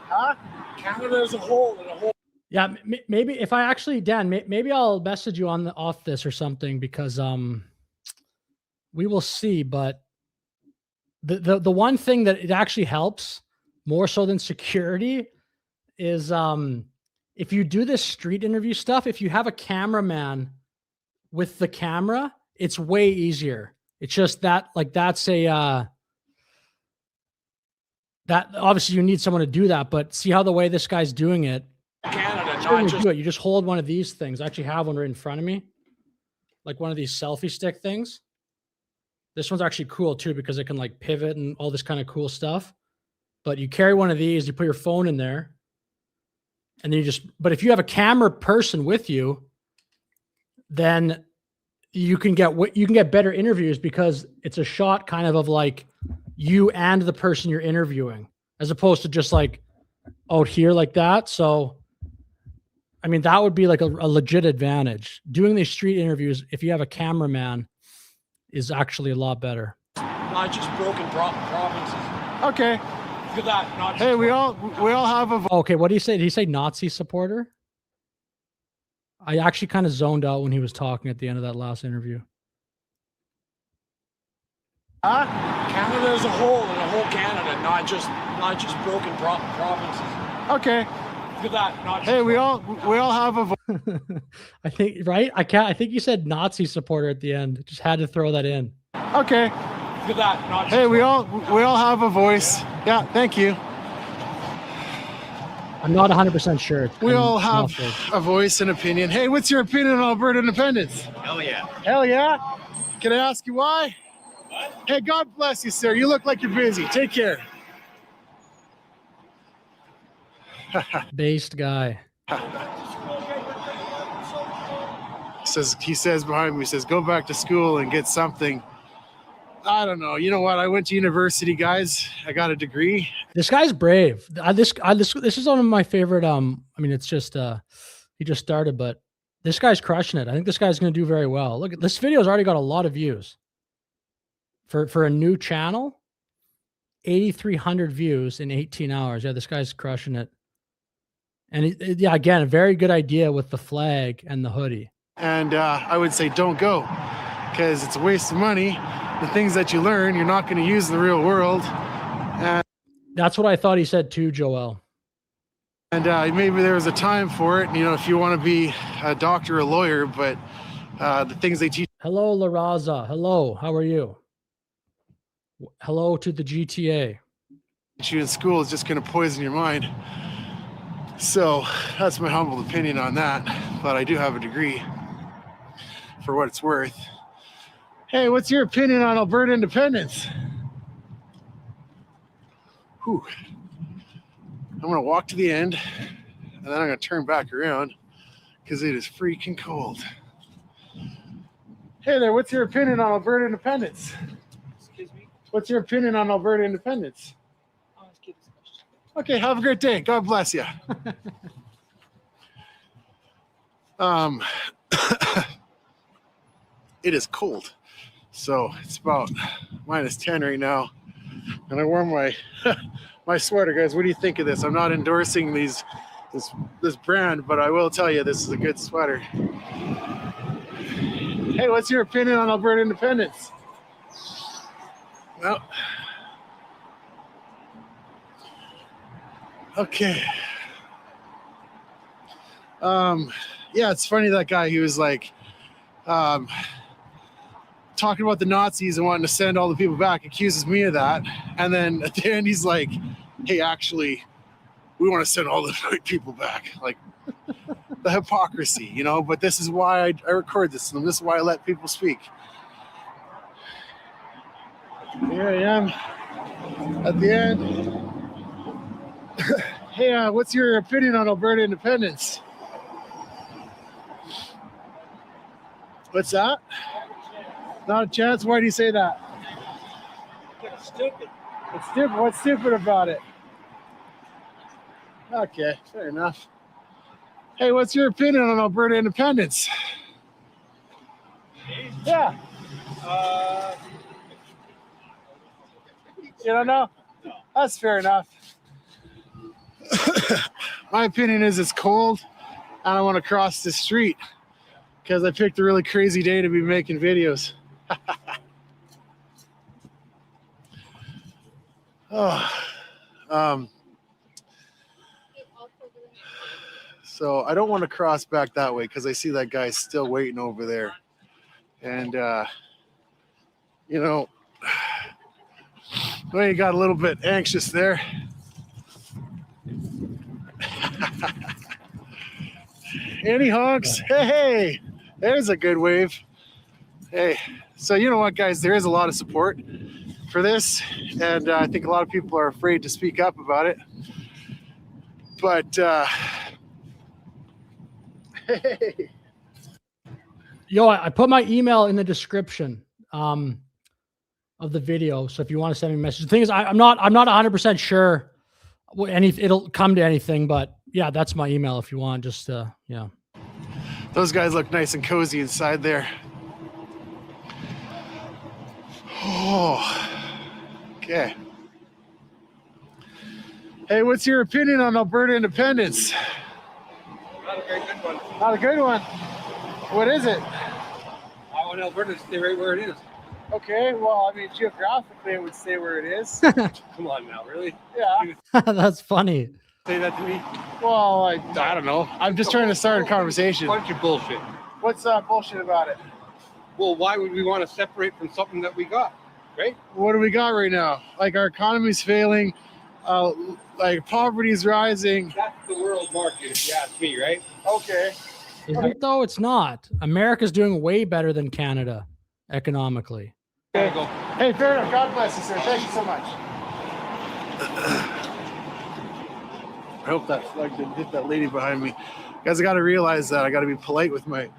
Speaker 1: Huh?
Speaker 12: Canada as a whole.
Speaker 2: Yeah, maybe if I actually, Dan, maybe I'll message you off this or something, because we will see. But the one thing that it actually helps more so than security is if you do this street interview stuff, if you have a cameraman with the camera, it's way easier. It's just that, like, that's a that obviously you need someone to do that, but see how the way this guy's doing it.
Speaker 12: Canada, not just
Speaker 2: You just hold one of these things. I actually have one right in front of me, like one of these selfie stick things. This one's actually cool too, because it can like pivot and all this kind of cool stuff. But you carry one of these, you put your phone in there, and then but if you have a camera person with you, then you can get better interviews, because it's a shot kind of like you and the person you're interviewing, as opposed to just like out here like that. So, I mean, that would be like a legit advantage. Doing these street interviews, if you have a cameraman, is actually a lot better.
Speaker 12: not just broken provinces.
Speaker 1: Okay.
Speaker 12: Look at that. Not
Speaker 1: Hey, we all have a.
Speaker 2: Okay, what did he say? Did he say Nazi supporter? I actually kind of zoned out when he was talking at the end of that last interview.
Speaker 12: Canada as a whole, and a whole Canada, not just broken provinces.
Speaker 1: Okay.
Speaker 12: Look at that. Not
Speaker 1: hey, we all have a.
Speaker 2: I think, right? I think you said Nazi supporter at the end. Just had to throw that in.
Speaker 1: Okay.
Speaker 12: Look at that. Not
Speaker 1: hey, we all have a voice. Yeah, thank you.
Speaker 2: I'm not 100% sure.
Speaker 1: We all have a voice and opinion. Hey, what's your opinion on Alberta independence?
Speaker 5: Hell yeah.
Speaker 1: Hell yeah? Can I ask you why? What? Hey, God bless you, sir. You look like you're busy. Take care.
Speaker 2: Based guy.
Speaker 1: He says behind me, he says, go back to school and get something. I don't know. You know what? I went to university, guys. I got a degree.
Speaker 2: This guy's brave. This is one of my favorite. I mean, it's just he just started, but this guy's crushing it. I think this guy's going to do very well. Look, this video's already got a lot of views for a new channel. 8,300 views in 18 hours. Yeah, this guy's crushing it. And yeah, again, a very good idea with the flag and the hoodie.
Speaker 1: And I would say don't go, because it's a waste of money. The things that you learn, you're not going to use in the real world. And
Speaker 2: that's what I thought he said too, Joel.
Speaker 1: And maybe there was a time for it, you know, if you want to be a doctor or a lawyer, but the things they teach.
Speaker 2: Hello, La Raza. Hello, how are you? Hello to the GTA.
Speaker 1: You in school is just going to poison your mind. So that's my humble opinion on that, but I do have a degree for what it's worth. Hey, what's your opinion on Alberta independence? Whew. I'm gonna walk to the end and then I'm gonna turn back around because it is freaking cold. Hey there, what's your opinion on Alberta independence?
Speaker 12: Excuse me?
Speaker 1: What's your opinion on Alberta independence?
Speaker 12: I'll ask you this question.
Speaker 1: Okay, have a great day. God bless you. It is cold. So it's about -10 right now. And I wore my my sweater, guys. What do you think of this? I'm not endorsing this brand, but I will tell you this is a good sweater. Hey, what's your opinion on Alberta independence? Well, okay. Yeah, it's funny, that guy, he was like talking about the Nazis and wanting to send all the people back, accuses me of that, and then at the end he's like, hey, actually we want to send all the white people back. Like, the hypocrisy, you know. But this is why I record this, and this is why I let people speak. Here I am at the end. Hey, what's your opinion on Alberta independence? What's that? Not a chance? Why do you say that?
Speaker 12: It's stupid.
Speaker 1: It's stupid. What's stupid about it? Okay, fair enough. Hey, what's your opinion on Alberta independence? Yeah. You don't know? No. That's fair enough. My opinion is it's cold and I want to cross the street because I picked a really crazy day to be making videos. So I don't want to cross back that way because I see that guy still waiting over there. And, you know, well, you got a little bit anxious there. Any honks? Hey, there's a good wave. Hey, so you know what, guys, there is a lot of support for this, and I think a lot of people are afraid to speak up about it. But hey,
Speaker 2: Yo, I put my email in the description of the video, so if you want to send me a message. The thing is, I'm not 100% sure it'll come to anything, but yeah, that's my email if you want. Just yeah.
Speaker 1: Those guys look nice and cozy inside there. Oh, okay. Hey, what's your opinion on Alberta independence?
Speaker 14: Not a very good one.
Speaker 1: Not a good one. What is it?
Speaker 14: I want Alberta to stay right where it is.
Speaker 1: Okay, well, I mean, geographically, it would stay where it is.
Speaker 14: Come on now, really?
Speaker 1: Yeah.
Speaker 2: That's funny.
Speaker 14: Say that to me?
Speaker 1: Well, I don't know. I'm just trying to start a conversation.
Speaker 14: Bunch of bullshit.
Speaker 1: What's bullshit about it?
Speaker 14: Well, why would we want to separate from something that we got, right?
Speaker 1: What do we got right now? Like, our economy's failing. Like, poverty's rising.
Speaker 14: That's the world market, if you ask me, right?
Speaker 1: Okay.
Speaker 2: Is it though? It's not. America's doing way better than Canada economically.
Speaker 1: Okay. Hey, fair enough. God bless you, sir. Thank you so much. I hope that flag didn't hit that lady behind me. Guys, I got to realize that I got to be polite with my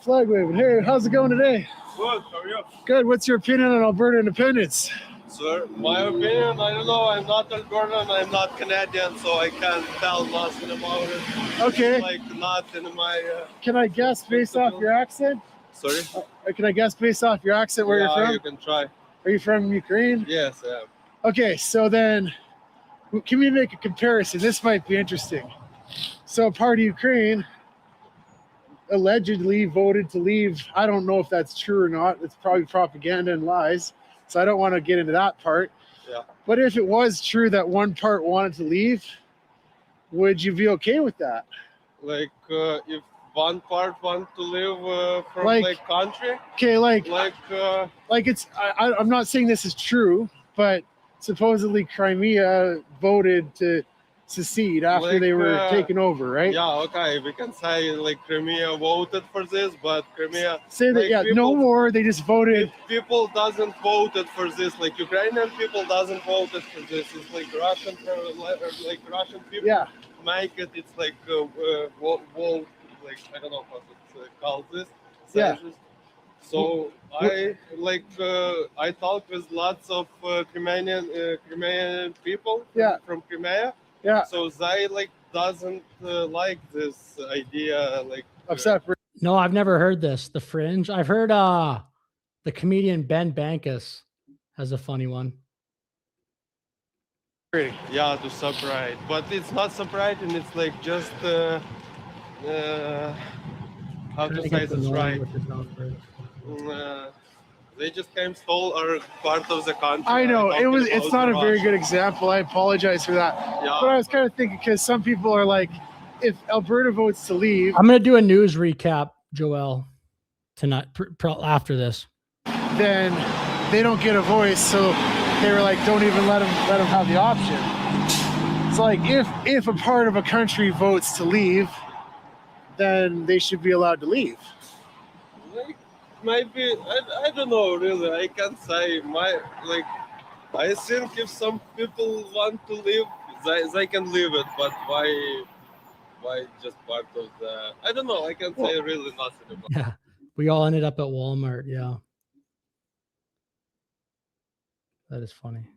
Speaker 1: flag waving. Hey, how's it going today?
Speaker 15: Good, how are you?
Speaker 1: Good. What's your opinion on Alberta independence?
Speaker 15: Sir, my opinion, I don't know. I'm not Albertan, I'm not Canadian, so I can't tell nothing about it.
Speaker 1: Okay.
Speaker 15: It's like not in my...
Speaker 1: Can I guess based off your accent?
Speaker 15: Sorry?
Speaker 1: Can I guess based off your accent where you're from?
Speaker 15: You can try.
Speaker 1: Are you from Ukraine?
Speaker 15: Yes, I am.
Speaker 1: Okay, so then can we make a comparison? This might be interesting. So part of Ukraine allegedly voted to leave. I don't know if that's true or not. It's probably propaganda and lies. So I don't want to get into that part.
Speaker 15: Yeah.
Speaker 1: But if it was true that one part wanted to leave, would you be okay with that?
Speaker 15: Like, if one part want to live from like country?
Speaker 1: Okay, like it's, I'm not saying this is true, but supposedly Crimea voted to secede after they were taken over, right?
Speaker 15: Yeah, okay, we can say like Crimea voted for this, but Crimea
Speaker 1: say that
Speaker 15: like,
Speaker 1: yeah,
Speaker 15: people,
Speaker 1: no more. They just voted.
Speaker 15: People doesn't voted for this. Like Ukrainian people doesn't voted for this. It's like Russian people make it. It's like vote. Like I don't know what it's called this.
Speaker 1: Yeah.
Speaker 15: So I I talk with lots of Crimean people from Crimea.
Speaker 1: Yeah.
Speaker 15: So they like doesn't like this idea like
Speaker 1: of separate.
Speaker 2: No, I've never heard this. The Fringe. I've heard the comedian Ben Bankus has a funny one.
Speaker 15: Yeah, to separate, but it's not separating. It's like just how to say this right. They just came stole our part of the country.
Speaker 1: I know it's not a very good example. I apologize for that.
Speaker 15: Yeah.
Speaker 1: But I was kind of thinking because some people are like, if Alberta votes to leave,
Speaker 2: I'm going to do a news recap, Joel, tonight after this.
Speaker 1: Then they don't get a voice, so they were like, don't even let them have the option. It's like if a part of a country votes to leave, then they should be allowed to leave.
Speaker 15: Like, maybe I don't know really. I can't say I think if some people want to leave, they can leave it. But why just part of the? I don't know. I can't say really nothing about.
Speaker 2: Yeah, we all ended up at Walmart. Yeah, that is funny.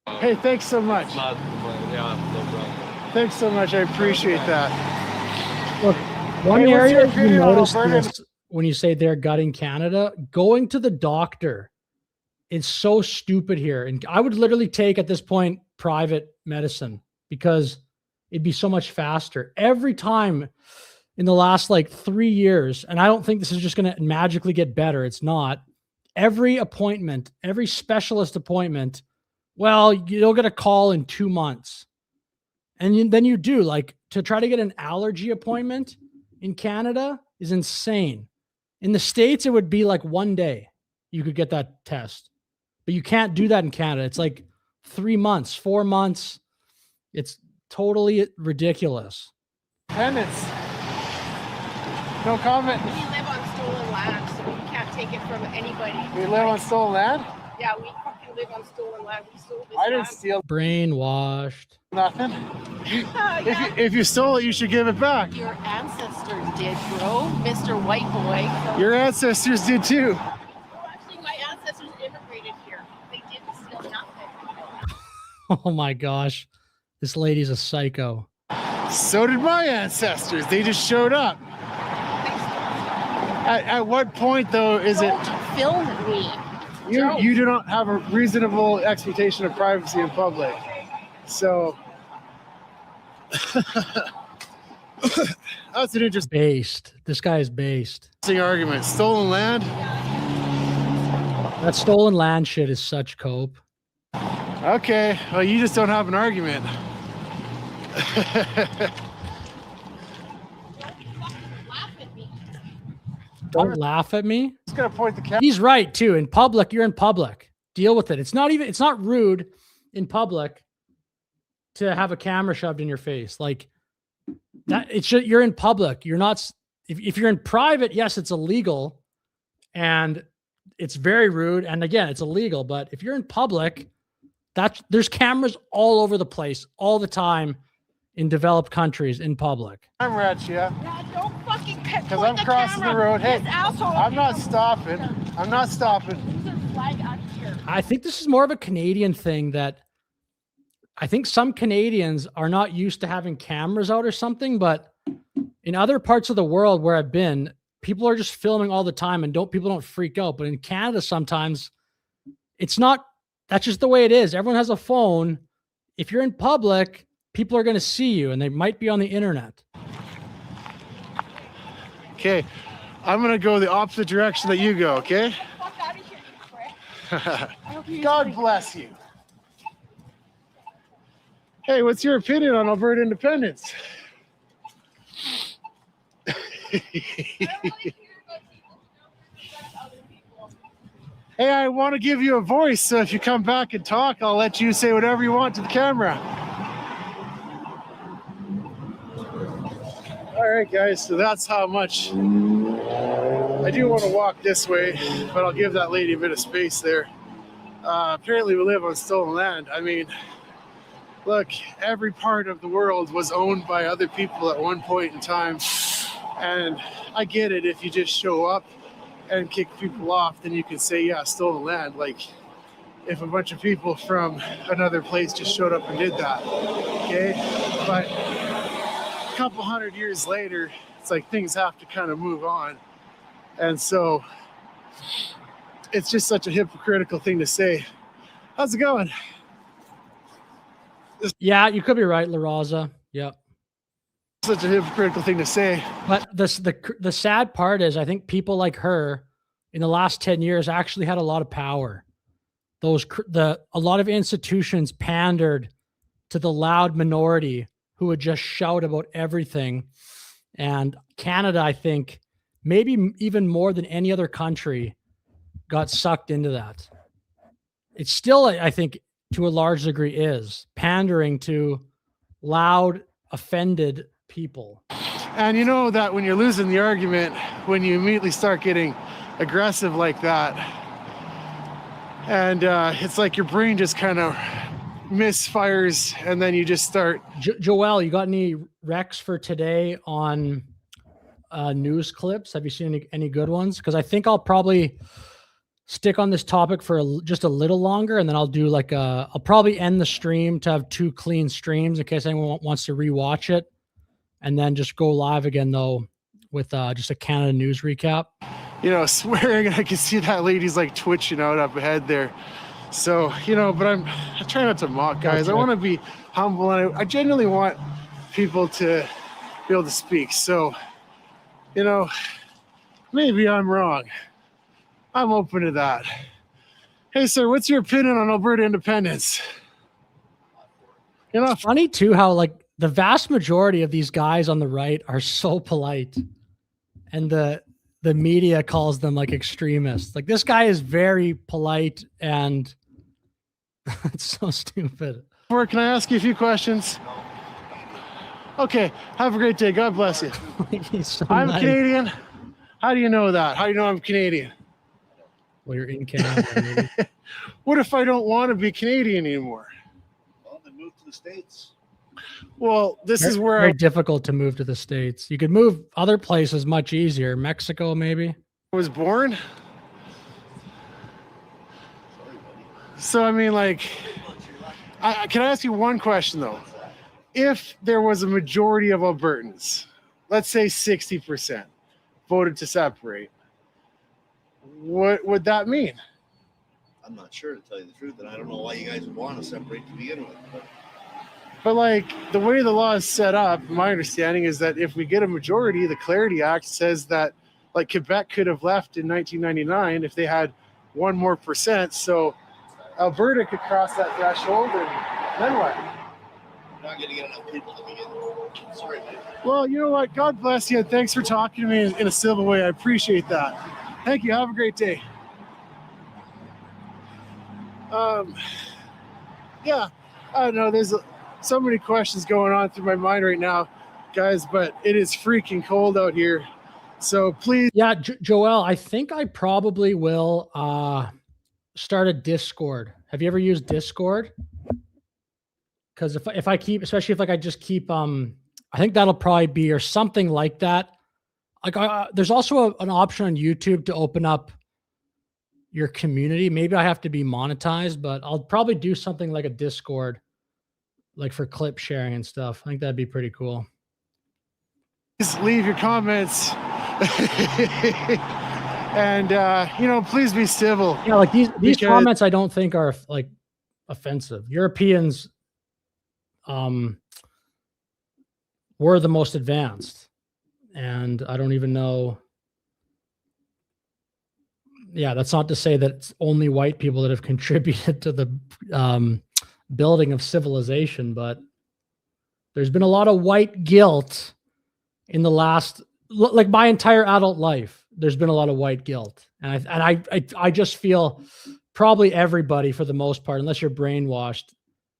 Speaker 1: Hey, thanks so much.
Speaker 15: No problem.
Speaker 1: Thanks so much. I appreciate that.
Speaker 2: Look, one area you notice this when you say they're gutting Canada, going to the doctor. It's so stupid here. And I would literally take at this point private medicine because it'd be so much faster. Every time in the last like 3 years, and I don't think this is just going to magically get better. It's not. Every appointment, every specialist appointment, well, you'll get a call in 2 months. And then you do, like, to try to get an allergy appointment in Canada is insane. In the States, it would be like 1 day you could get that test. But you can't do that in Canada. It's like 3 months, 4 months. It's totally ridiculous.
Speaker 1: Independence. No comment.
Speaker 16: We live on stolen land, so we can't take it from anybody.
Speaker 1: We live on stolen land?
Speaker 16: Yeah, we fucking live on stolen land. We stole this
Speaker 1: I didn't
Speaker 16: land.
Speaker 1: steal
Speaker 2: Brainwashed.
Speaker 1: nothing. If you stole it, you should give it back.
Speaker 16: Your ancestors did, bro. Mr. White Boy.
Speaker 1: Your ancestors did too.
Speaker 16: Well, actually, my ancestors immigrated here. They didn't steal nothing.
Speaker 2: Oh my gosh. This lady's a psycho.
Speaker 1: So did my ancestors. They just showed up. At what point, though, is it...
Speaker 16: Film me.
Speaker 1: You do not have a reasonable expectation of privacy in public. So... that's an interesting...
Speaker 2: Based. This guy is based.
Speaker 1: Argument. Stolen land?
Speaker 2: That stolen land shit is such cope.
Speaker 1: Okay. Well, you just don't have an argument.
Speaker 2: Don't laugh at me.
Speaker 1: Just gonna point the camera.
Speaker 2: He's right too. In public, you're in public. Deal with it. It's not rude in public to have a camera shoved in your face. Like that, you're in public. You're not, if you're in private, yes, it's illegal and it's very rude. And again, it's illegal, but if you're in public, there's cameras all over the place all the time in developed countries in public.
Speaker 1: I'm at you.
Speaker 16: Yeah, don't fucking
Speaker 1: because I'm crossing the road. Hey, I'm not stopping. I'm not stopping.
Speaker 2: I think this is more of a Canadian thing that I think some Canadians are not used to having cameras out or something, but in other parts of the world where I've been, people are just filming all the time and people don't freak out. But in Canada, sometimes it's not, that's just the way it is. Everyone has a phone. If you're in public, people are going to see you and they might be on the internet.
Speaker 1: Okay. I'm going to go the opposite direction that you go. Okay. God bless you. Hey, what's your opinion on Alberta independence? Hey, I want to give you a voice, so if you come back and talk, I'll let you say whatever you want to the camera. All right, guys, so that's how much I do want to walk this way, but I'll give that lady a bit of space there. Apparently we live on stolen land. I mean, look, every part of the world was owned by other people at one point in time, and I get it. If you just show up and kick people off, then you can say, yeah, stolen land. Like, if a bunch of people from another place just showed up and did that, okay? But a couple hundred years later, it's like things have to kind of move on. And so it's just such a hypocritical thing to say. How's it going?
Speaker 2: Yeah, you could be right, La Raza. Yep.
Speaker 1: Such a hypocritical thing to say.
Speaker 2: But the sad part is, I think people like her in the last 10 years actually had a lot of power. A lot of institutions pandered to the loud minority who would just shout about everything. And Canada, I think, maybe even more than any other country, got sucked into that. It's still, I think, to a large degree, is pandering to loud, offended people.
Speaker 1: And you know that when you're losing the argument, when you immediately start getting aggressive like that, and it's like your brain just kind of misfires, and then you just start.
Speaker 2: Joel, you got any recs for today on news clips? Have you seen any good ones? Because I think I'll probably stick on this topic for just a little longer, and then I'll do like I'll probably end the stream to have 2 clean streams in case anyone wants to rewatch it, and then just go live again though with just a Canada news recap.
Speaker 1: You know, swearing, and I can see that lady's like twitching out up ahead there. So, you know, but I try not to mock guys. I want to be humble, and I genuinely want people to be able to speak. So, you know, maybe I'm wrong. I'm open to that. Hey, sir, what's your opinion on Alberta independence?
Speaker 2: You know, it's funny too how like the vast majority of these guys on the right are so polite, and the media calls them like extremists. Like, this guy is very polite, and it's so stupid.
Speaker 1: Can I ask you a few questions? Okay, have a great day. God bless you.
Speaker 2: So
Speaker 1: I'm
Speaker 2: nice.
Speaker 1: Canadian. How do you know that? How do you know I'm Canadian?
Speaker 2: Well, you're in Canada.
Speaker 1: What if I don't want to be Canadian anymore?
Speaker 5: Well, then move to the States.
Speaker 1: Well, this is where
Speaker 2: very difficult to move to the States. You could move other places much easier. Mexico, maybe.
Speaker 1: I was born. So, I mean, like, can I ask you one question, though? If there was a majority of Albertans, let's say 60%, voted to separate, what would that mean?
Speaker 5: I'm not sure, to tell you the truth, and I don't know why you guys would want to separate to begin with.
Speaker 1: But like, the way the law is set up, my understanding is that if we get a majority, the Clarity Act says that, like, Quebec could have left in 1999 if they had 1% more. So Alberta could cross that threshold, and then what?
Speaker 5: You're not going to get enough people to begin with. Sorry, man.
Speaker 1: Well, you know what? God bless you, and thanks for talking to me in a civil way. I appreciate that. Thank you. Have a great day. Yeah, I don't know. There's so many questions going on through my mind right now, guys, but it is freaking cold out here. So please.
Speaker 2: Yeah, Joel, I think I probably will start a Discord. Have you ever used Discord? Because if I keep, especially if like I just keep, I think that'll probably be, or something like that. Like there's also an option on YouTube to open up your community. Maybe I have to be monetized, but I'll probably do something like a Discord, like for clip sharing and stuff. I think that'd be pretty cool.
Speaker 1: Please leave your comments. And, you know, please be civil.
Speaker 2: Yeah, like these comments I don't think are like offensive. Europeans were the most advanced. And I don't even know. Yeah, that's not to say that it's only white people that have contributed to the building of civilization, but there's been a lot of white guilt in the last, like my entire adult life. there's been a lot of white guilt. And I just feel probably everybody, for the most part, unless you're brainwashed,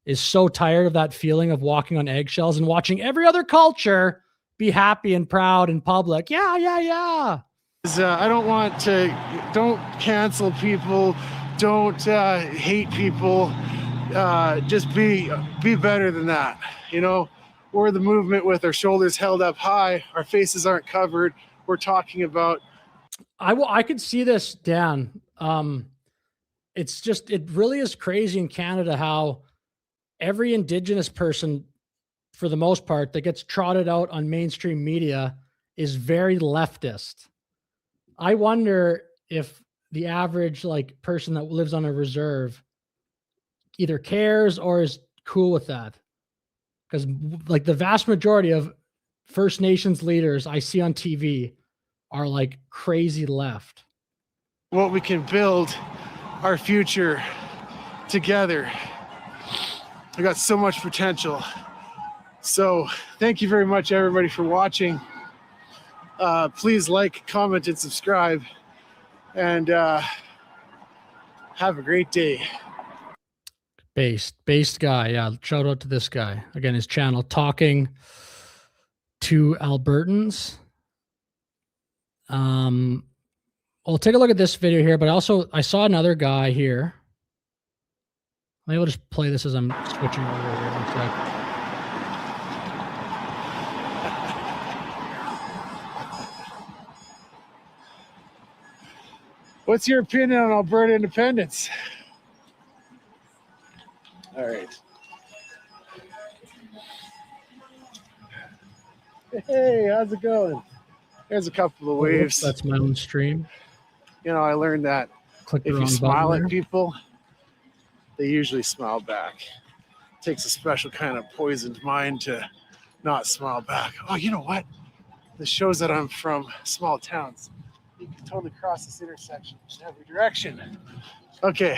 Speaker 2: is so tired of that feeling of walking on eggshells and watching every other culture be happy and proud in public. Yeah, yeah, yeah.
Speaker 1: I don't want to, don't cancel people, don't hate people, just be better than that. You know, we're the movement with our shoulders held up high, our faces aren't covered. We're talking about.
Speaker 2: I could see this, Dan. It's just, it really is crazy in Canada how every Indigenous person, for the most part, that gets trotted out on mainstream media is very leftist. I wonder if the average like person that lives on a reserve either cares or is cool with that. Because like the vast majority of First Nations leaders I see on TV are like crazy left.
Speaker 1: What we can build our future together. We got so much potential. So thank you very much, everybody, for watching. Please like, comment, and subscribe. And have a great day.
Speaker 2: Based guy. Yeah. Shout out to this guy. Again, his channel, Talking to Albertans. I'll take a look at this video here, but also I saw another guy here. Maybe I'll just play this as I'm switching over here. One sec.
Speaker 1: What's your opinion on Alberta independence? All right. Hey, how's it going? There's a couple of waves.
Speaker 2: That's my own stream.
Speaker 1: You know, I learned that
Speaker 2: Click the
Speaker 1: if you
Speaker 2: wrong
Speaker 1: smile
Speaker 2: button
Speaker 1: at
Speaker 2: there.
Speaker 1: people, they usually smile back. It takes a special kind of poisoned mind to not smile back. Oh, you know what? This shows that I'm from small towns. You can totally cross this intersection in every direction. Okay.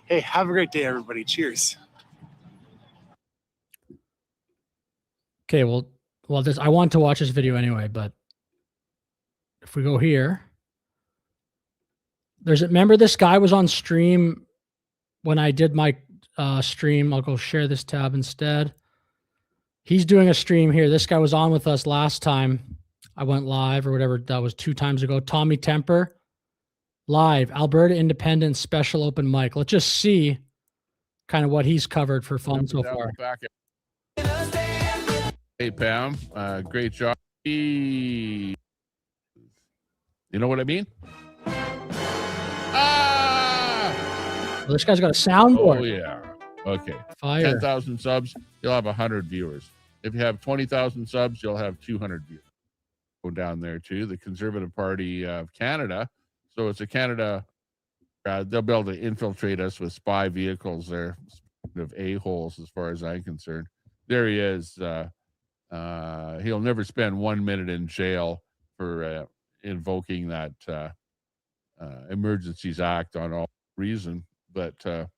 Speaker 1: Hey, have a great day, everybody. Cheers.
Speaker 2: Okay, well, this, I want to watch this video anyway, but if we go here, remember this guy was on stream when I did my stream. I'll go share this tab instead. He's doing a stream here. This guy was on with us last time I went live or whatever. That was 2 times ago. Tommy Temper, live, Alberta Independence special open mic. Let's just see kind of what he's covered for fun so far.
Speaker 17: Hey, Pam, great job. You know what I mean?
Speaker 2: Well, this guy's got a soundboard.
Speaker 17: Oh, yeah. Okay.
Speaker 2: Fire.
Speaker 17: 10,000 subs, you'll have 100 viewers. If you have 20,000 subs, you'll have 200 viewers. Go down there, too. The Conservative Party of Canada. So it's a Canada. They'll be able to infiltrate us with spy vehicles. They're of a-holes as far as I'm concerned. There he is. He'll never spend 1 minute in jail for invoking that Emergencies Act on all reason. But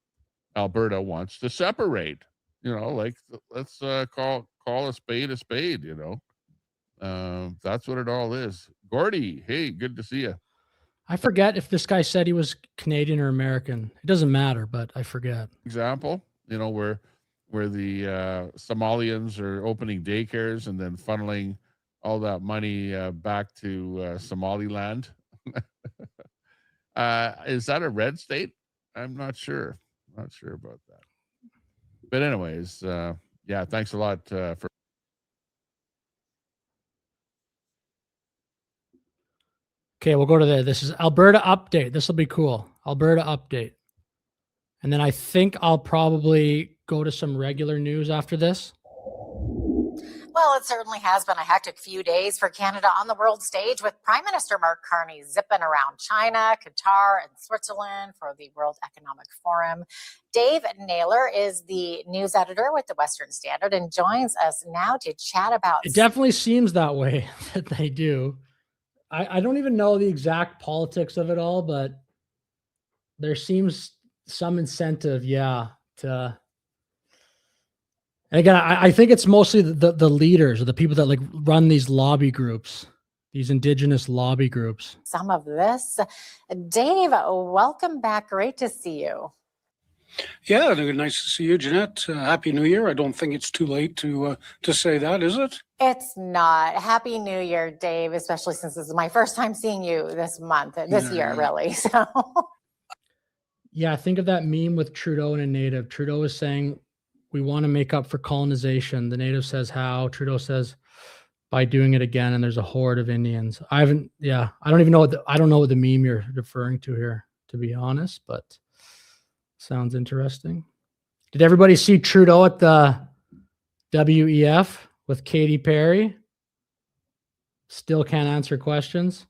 Speaker 17: Alberta wants to separate. You know, like let's call a spade, you know. That's what it all is. Gordy, hey, good to see you.
Speaker 2: I forget if this guy said he was Canadian or American. It doesn't matter, but I forget.
Speaker 17: Example, you know, where the Somalians are opening daycares and then funneling all that money back to Somaliland. Is that a red state? I'm not sure. Not sure about that. But anyways, yeah, thanks a lot for.
Speaker 2: Okay, we'll go to this is Alberta update. This will be cool. Alberta update. And then I think I'll probably go to some regular news after this.
Speaker 18: Well, it certainly has been a hectic few days for Canada on the world stage, with Prime Minister Mark Carney zipping around China, Qatar, and Switzerland for the World Economic Forum. Dave Naylor is the news editor with the Western Standard and joins us now to chat about.
Speaker 2: It definitely seems that way that they do. I don't even know the exact politics of it all, but there seems some incentive, yeah, to. And again, I think it's mostly the leaders or the people that like run these lobby groups, these indigenous lobby groups.
Speaker 18: Some of this. Dave, welcome back. Great to see you.
Speaker 19: Yeah, nice to see you, Jeanette. Happy New Year. I don't think it's too late to say that, is it?
Speaker 18: It's not. Happy New Year, Dave, especially since this is my first time seeing you this year, really. So.
Speaker 2: Yeah, think of that meme with Trudeau and a native. Trudeau is saying, we want to make up for colonization. The native says how. Trudeau says, by doing it again, and there's a horde of Indians. I don't even know I don't know what the meme you're referring to here, to be honest, but sounds interesting. Did everybody see Trudeau at the WEF with Katy Perry? Still can't answer questions.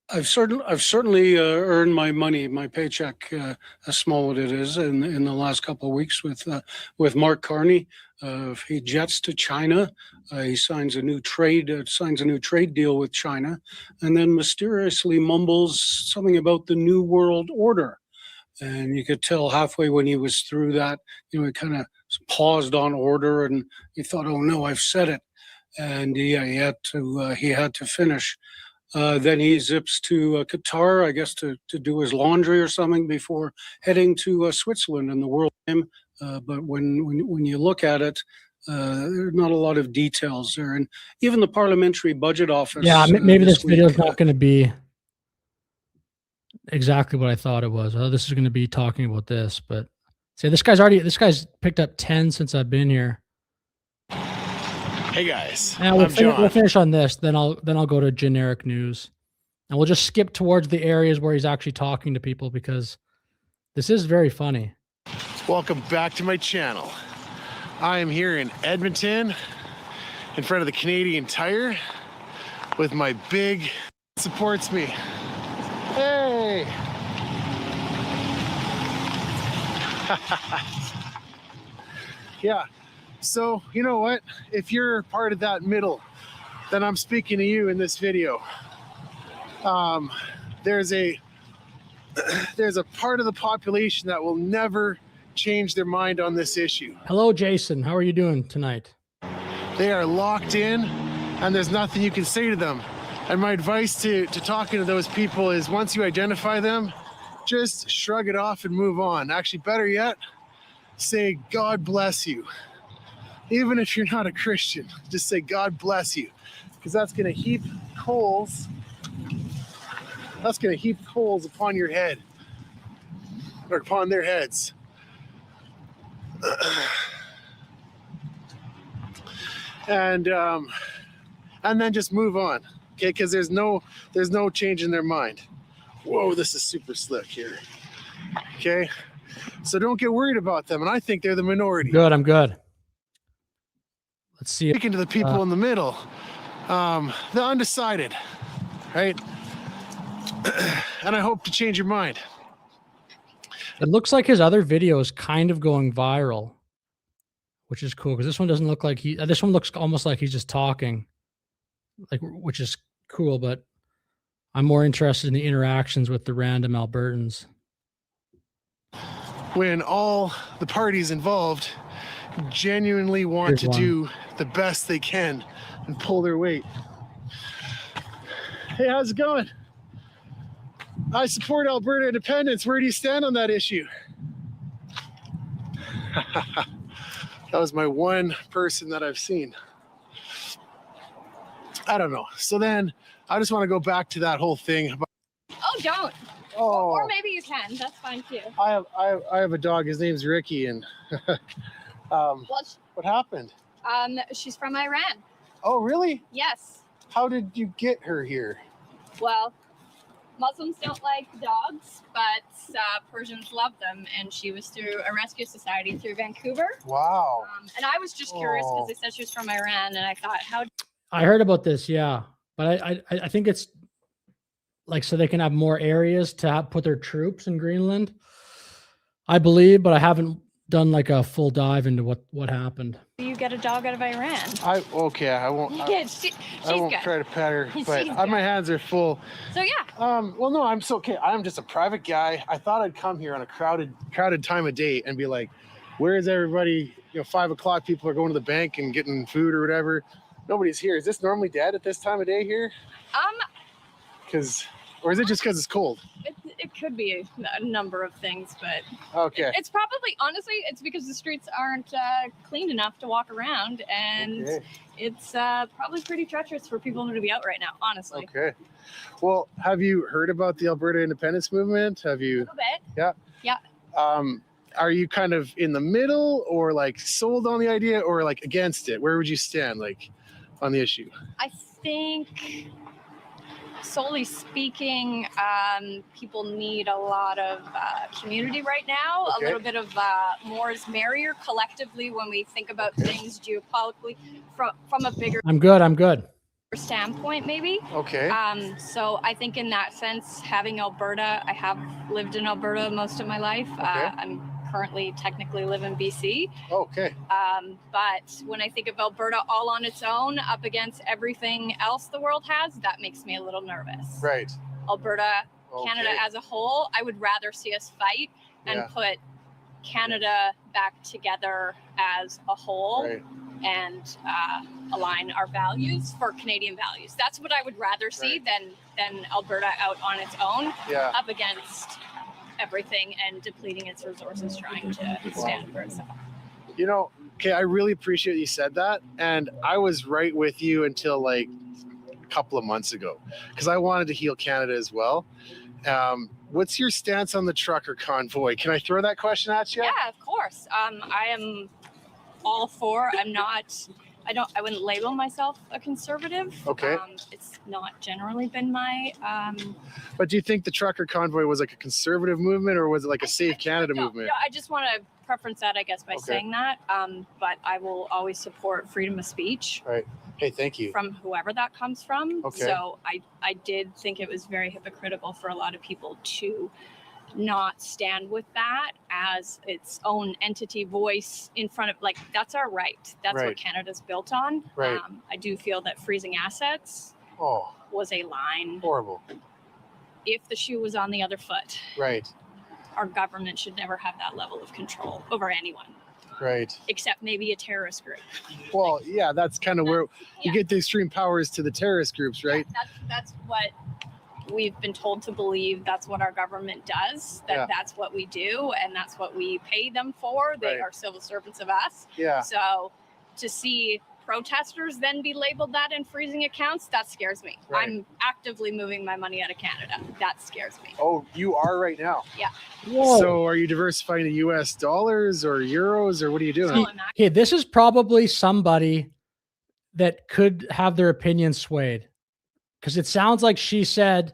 Speaker 19: I've certainly earned my money, my paycheck, as small as it is, in the last couple of weeks with Mark Carney. He jets to China. He signs a new trade deal with China, and then mysteriously mumbles something about the New World Order. And you could tell halfway when he was through that, he kind of paused on order, and he thought, "Oh no, I've said it," and he had to finish. Then he zips to Qatar, I guess, to do his laundry or something before heading to Switzerland in the World Game. But when you look at it, there's not a lot of details there. And even the Parliamentary Budget Office.
Speaker 2: Yeah, maybe this video is not going to be exactly what I thought it was. Oh, this is going to be talking about this. But see, this guy's picked up 10 since I've been here.
Speaker 1: Hey guys,
Speaker 2: we'll finish on this. Then I'll go to generic news, and we'll just skip towards the areas where he's actually talking to people because this is very funny.
Speaker 1: Welcome back to my channel. I am here in Edmonton, in front of the Canadian Tire, with my big supports me. Hey. Yeah. So, you know what? If you're part of that middle, then I'm speaking to you in this video. There's a part of the population that will never change their mind on this issue.
Speaker 2: Hello, Jason. How are you doing tonight?
Speaker 1: They are locked in, and there's nothing you can say to them. And my advice to talking to those people is once you identify them, just shrug it off and move on. Actually, better yet, say, God bless you. Even if you're not a Christian, just say, God bless you. Because that's going to heap coals. That's going to heap coals upon your head. Or upon their heads. And then just move on. Okay, because there's no change in their mind. Whoa, this is super slick here. Okay. So don't get worried about them. And I think they're the minority.
Speaker 2: Good, I'm good. Let's see.
Speaker 1: Speaking to the people in the middle, the undecided, right? And I hope to change your mind.
Speaker 2: It looks like his other video is kind of going viral, which is cool because this one doesn't look like this one looks almost like he's just talking, which is cool. But I'm more interested in the interactions with the random Albertans.
Speaker 1: When all the parties involved genuinely want to do the best they can and pull their weight. Hey, how's it going? I support Alberta independence. Where do you stand on that issue? That was my one person that I've seen. I don't know. So then I just want to go back to that whole thing about
Speaker 4: don't.
Speaker 1: Oh.
Speaker 4: Or maybe you can. That's fine too.
Speaker 1: I have a dog. His name's Ricky, and what happened?
Speaker 4: She's from Iran.
Speaker 1: Oh, really?
Speaker 4: Yes.
Speaker 1: How did you get her here?
Speaker 4: Well, Muslims don't like dogs, but Persians love them, and she was through a rescue society through Vancouver.
Speaker 1: Wow.
Speaker 4: And I was just curious because they said she was from Iran, and I thought, how?
Speaker 2: I heard about this, yeah, but I think it's like so they can have more areas to put their troops in Greenland, I believe, but I haven't done like a full dive into what happened.
Speaker 4: You get a dog out of Iran.
Speaker 1: I won't.
Speaker 4: She's
Speaker 1: I won't
Speaker 4: good.
Speaker 1: try to pet her, but
Speaker 4: She's
Speaker 1: my hands are full.
Speaker 4: So yeah.
Speaker 1: Well, no, I'm so okay. I'm just a private guy. I thought I'd come here on a crowded time of day and be like, "Where is everybody?" 5 o'clock. People are going to the bank and getting food or whatever. Nobody's here. Is this normally dead at this time of day here? Or is it just because it's cold?
Speaker 4: It could be a number of things, but
Speaker 1: Okay.
Speaker 4: it's probably, honestly, it's because the streets aren't clean enough to walk around, and it's probably pretty treacherous for people to be out right now, honestly.
Speaker 1: Okay. Well, have you heard about the Alberta independence movement? Have you?
Speaker 4: A little bit.
Speaker 1: Yeah.
Speaker 4: Yeah.
Speaker 1: Are you kind of in the middle, or like sold on the idea, or like against it? Where would you stand, like, on the issue?
Speaker 4: I think, solely speaking, people need a lot of community right now.
Speaker 1: Okay.
Speaker 4: A little bit of more is merrier collectively when we think about things geopolitically from a bigger
Speaker 2: I'm good.
Speaker 4: standpoint, maybe.
Speaker 1: Okay.
Speaker 4: So I think in that sense, having Alberta, I have lived in Alberta most of my life. I'm currently technically live in BC.
Speaker 1: Okay.
Speaker 4: But when I think of Alberta all on its own up against everything else the world has, that makes me a little nervous.
Speaker 1: Right.
Speaker 4: Alberta, Canada as a whole, I would rather see us fight and put Canada back together as a whole and align our values for Canadian values. That's what I would rather see than Alberta out on its own up against everything and depleting its resources trying to stand for itself.
Speaker 1: You know, okay, I really appreciate you said that. And I was right with you until like a couple of months ago, because I wanted to heal Canada as well. What's your stance on the trucker convoy? Can I throw that question at you?
Speaker 4: Yeah, of course. I am all for. I wouldn't label myself a conservative.
Speaker 1: Okay.
Speaker 4: It's not generally been my.
Speaker 1: But do you think the trucker convoy was like a conservative movement, or was it like a Save Canada movement?
Speaker 4: No, I just want to preference that, I guess, by saying that. But I will always support freedom of speech.
Speaker 1: Right. Hey, thank you.
Speaker 4: From whoever that comes from.
Speaker 1: Okay.
Speaker 4: So I did think it was very hypocritical for a lot of people to not stand with that as its own entity voice in front of, like, that's our right. That's what Canada's built on.
Speaker 1: Right.
Speaker 4: I do feel that freezing assets was a line.
Speaker 1: Horrible.
Speaker 4: If the shoe was on the other foot.
Speaker 1: Right.
Speaker 4: Our government should never have that level of control over anyone.
Speaker 1: Right.
Speaker 4: Except maybe a terrorist group.
Speaker 1: Well, yeah, that's kind of where you get the extreme powers to the terrorist groups, right?
Speaker 4: Yeah, that's what we've been told to believe. That's what our government does. That's what we do, and that's what we pay them for. They are civil servants of us.
Speaker 1: Yeah.
Speaker 4: So to see protesters then be labeled that in freezing accounts, that scares me.
Speaker 1: Right.
Speaker 4: I'm actively moving my money out of Canada. That scares me.
Speaker 1: Oh, you are right now?
Speaker 4: Yeah.
Speaker 2: Whoa.
Speaker 1: So are you diversifying to US dollars or euros, or what are you doing?
Speaker 2: Okay, this is probably somebody that could have their opinion swayed, because it sounds like she said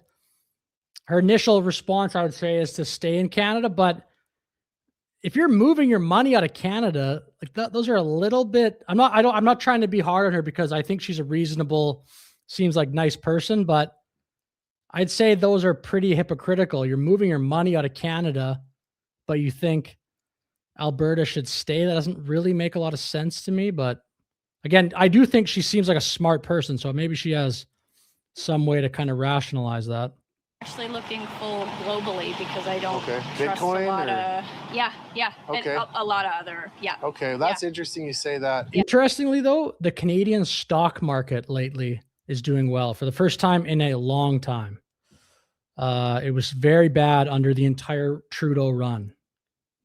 Speaker 2: her initial response, I would say, is to stay in Canada. But if you're moving your money out of Canada, like those are a little bit. I'm not trying to be hard on her, because I think she's a reasonable, seems like nice person, but I'd say those are pretty hypocritical. You're moving your money out of Canada, but you think Alberta should stay. That doesn't really make a lot of sense to me. But again, I do think she seems like a smart person, so maybe she has some way to kind of rationalize that.
Speaker 4: Actually looking full globally, because I don't trust
Speaker 1: Bitcoin
Speaker 4: a lot
Speaker 1: or?
Speaker 4: of
Speaker 1: Okay.
Speaker 4: and a lot of other
Speaker 1: Okay, that's interesting you say that.
Speaker 2: Interestingly, though, the Canadian stock market lately is doing well for the first time in a long time. It was very bad under the entire Trudeau run.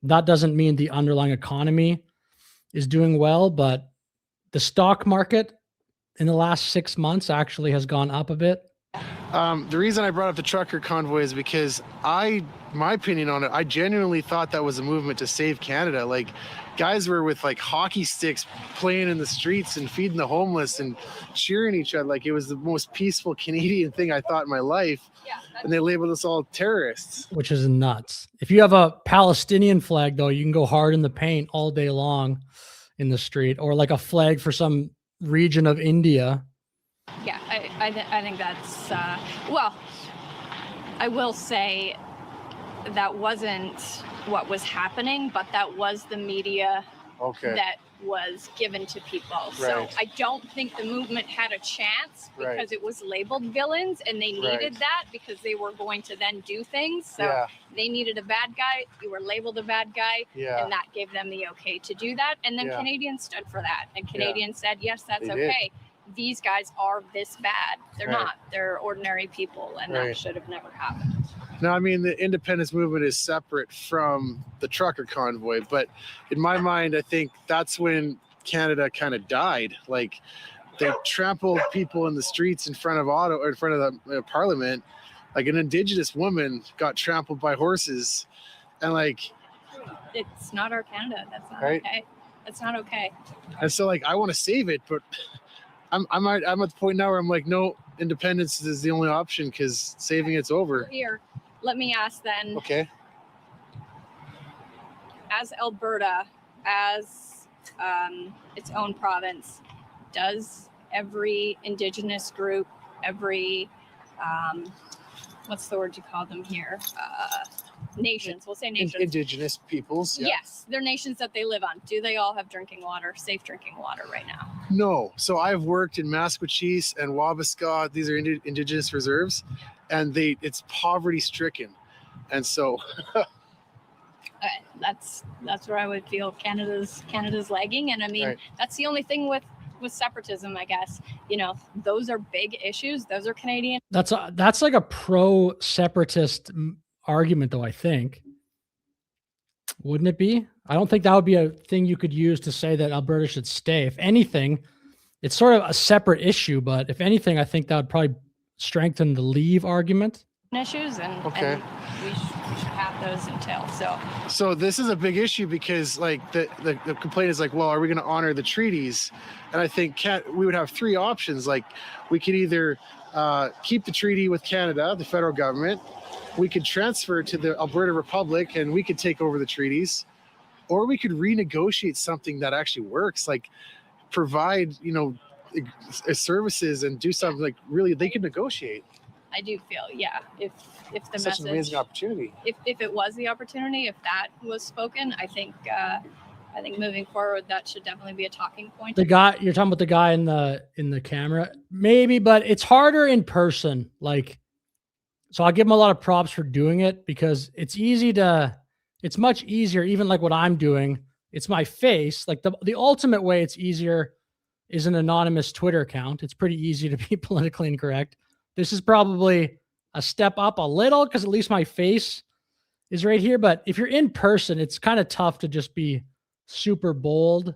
Speaker 2: That doesn't mean the underlying economy is doing well, but the stock market in the last 6 months actually has gone up a bit.
Speaker 1: The reason I brought up the trucker convoy is because my opinion on it, I genuinely thought that was a movement to save Canada. Like, guys were with like hockey sticks playing in the streets and feeding the homeless and cheering each other. Like, it was the most peaceful Canadian thing I thought in my life. And they labeled us all terrorists.
Speaker 2: Which is nuts. If you have a Palestinian flag, though, you can go hard in the paint all day long in the street, or like a flag for some region of India.
Speaker 4: Yeah, I think that's, well, I will say that wasn't what was happening, but that was the media that was given to people. So I don't think the movement had a chance, because it was labeled villains, and they needed that because they were going to then do things. So they needed a bad guy. You were labeled a bad guy, and that gave them the okay to do that. And then Canadians stood for that, and Canadians said, yes, that's okay. these guys are this bad. They're
Speaker 1: Right.
Speaker 4: not. They're ordinary people, and
Speaker 1: Right.
Speaker 4: that should have never happened.
Speaker 1: No, I mean, the independence movement is separate from the trucker convoy, but in my mind, I think that's when Canada kind of died. Like, they trampled people in the streets in front of Ottawa, or in front of the Parliament. Like, an Indigenous woman got trampled by horses, and like,
Speaker 4: It's not our Canada. That's not
Speaker 1: Right.
Speaker 4: okay. That's not okay.
Speaker 1: and so like I want to save it, but I'm at the point now where I'm like, no, independence is the only option because saving it's over.
Speaker 4: Here, let me ask then.
Speaker 1: Okay.
Speaker 4: As Alberta, as its own province, does every Indigenous group, every what's the word you call them here? Nations. We'll say nations.
Speaker 1: Indigenous peoples. Yeah.
Speaker 4: Yes, they're nations that they live on. Do they all have drinking water, safe drinking water right now?
Speaker 1: No. So I've worked in Maskwacis and Wabasca. These are Indigenous reserves, and it's poverty stricken, and so.
Speaker 4: That's where I would feel Canada's lagging, and I mean
Speaker 1: Right.
Speaker 4: that's the only thing with separatism, I guess. You know, those are big issues. Those are Canadian.
Speaker 2: That's like a pro separatist argument, though. I think, wouldn't it be? I don't think that would be a thing you could use to say that Alberta should stay. If anything, it's sort of a separate issue, but if anything, I think that would probably strengthen the leave argument.
Speaker 4: Issues, and we should have those until
Speaker 1: So this is a big issue because like the complaint is like, well, are we going to honor the treaties? And I think we would have three options. Like, we could either keep the treaty with Canada, the federal government, we could transfer to the Alberta Republic and we could take over the treaties, or we could renegotiate something that actually works, like provide, services and do something like really they could negotiate.
Speaker 4: I do feel, yeah, if the
Speaker 1: Such
Speaker 4: message,
Speaker 1: an amazing opportunity.
Speaker 4: if it was the opportunity, if that was spoken, I think moving forward that should definitely be a talking point.
Speaker 2: The guy you're talking about, the guy in the camera, maybe, but it's harder in person. Like, so I'll give him a lot of props for doing it because it's much easier, even like what I'm doing. It's my face. Like the ultimate way it's easier is an anonymous Twitter account. It's pretty easy to be politically incorrect. This is probably a step up a little because at least my face is right here. But if you're in person, it's kind of tough to just be super bold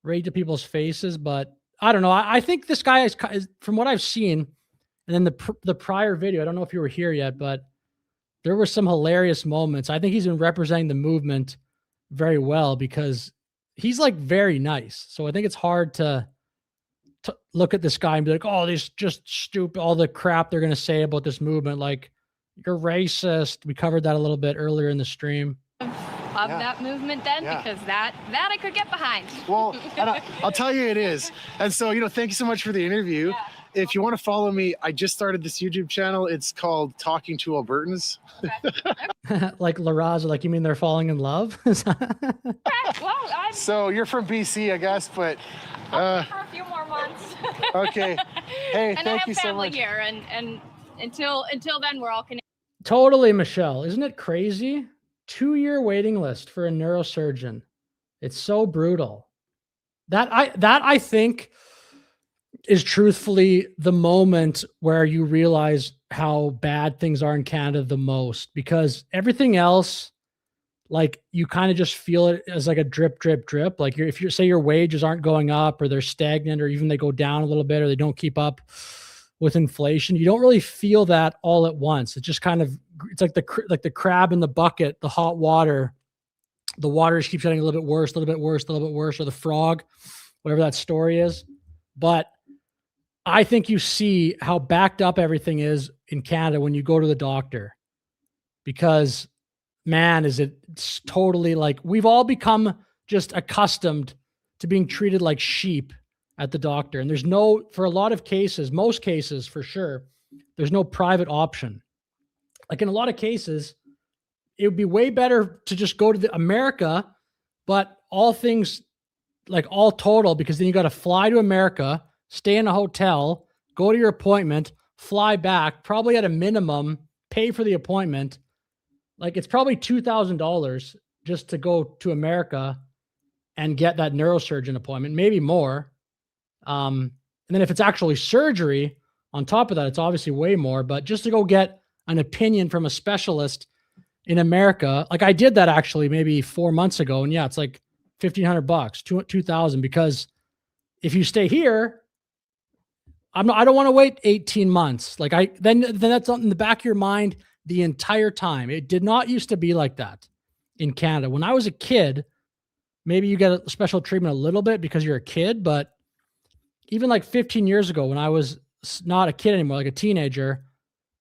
Speaker 2: right to people's faces. But I don't know. I think this guy is, from what I've seen, and then the prior video, I don't know if you were here yet, but there were some hilarious moments. I think he's been representing the movement very well because he's like very nice. So I think it's hard to look at this guy and be like, oh, this just stupid, all the crap they're going to say about this movement. Like, you're racist. We covered that a little bit earlier in the stream.
Speaker 4: Of that movement then, because that I could get behind.
Speaker 1: Well, I'll tell you it is. And so, thank you so much for the interview.
Speaker 4: Yeah.
Speaker 1: If you want to follow me, I just started this YouTube channel. It's called Talking to Albertans.
Speaker 2: Like La Raza, like, you mean they're falling in love?
Speaker 1: So you're from BC, I guess, but
Speaker 4: for a few more months.
Speaker 1: Okay. Hey,
Speaker 4: and
Speaker 1: thank
Speaker 4: I
Speaker 1: you
Speaker 4: have
Speaker 1: so
Speaker 4: family
Speaker 1: much.
Speaker 4: here, and until then, we're all connected.
Speaker 2: Totally, Michelle. Isn't it crazy? 2-year waiting list for a neurosurgeon. It's so brutal. That I think is truthfully the moment where you realize how bad things are in Canada the most, because everything else, like, you kind of just feel it as like a drip, drip, drip. Like, if you say your wages aren't going up or they're stagnant or even they go down a little bit or they don't keep up with inflation, you don't really feel that all at once. It's just kind of, it's like the crab in the bucket, the hot water. The water just keeps getting a little bit worse, a little bit worse, a little bit worse, or the frog, whatever that story is. But I think you see how backed up everything is in Canada when you go to the doctor, because, man, it's totally like we've all become just accustomed to being treated like sheep at the doctor. And there's no, for a lot of cases, most cases for sure, there's no private option. Like, in a lot of cases, it would be way better to just go to America, but all things, like, all total, because then you got to fly to America, stay in a hotel, go to your appointment, fly back, probably at a minimum, pay for the appointment. Like, it's probably $2,000 just to go to America and get that neurosurgeon appointment, maybe more. And And then if it's actually surgery on top of that, it's obviously way more. But just to go get an opinion from a specialist in America, like I did that actually maybe 4 months ago. And yeah, it's like $1,500, 2,000, because if you stay here, I don't want to wait 18 months. Like then that's in the back of your mind the entire time. It did not used to be like that in Canada. When I was a kid, maybe you get a special treatment a little bit because you're a kid, but even like 15 years ago when I was not a kid anymore, like a teenager,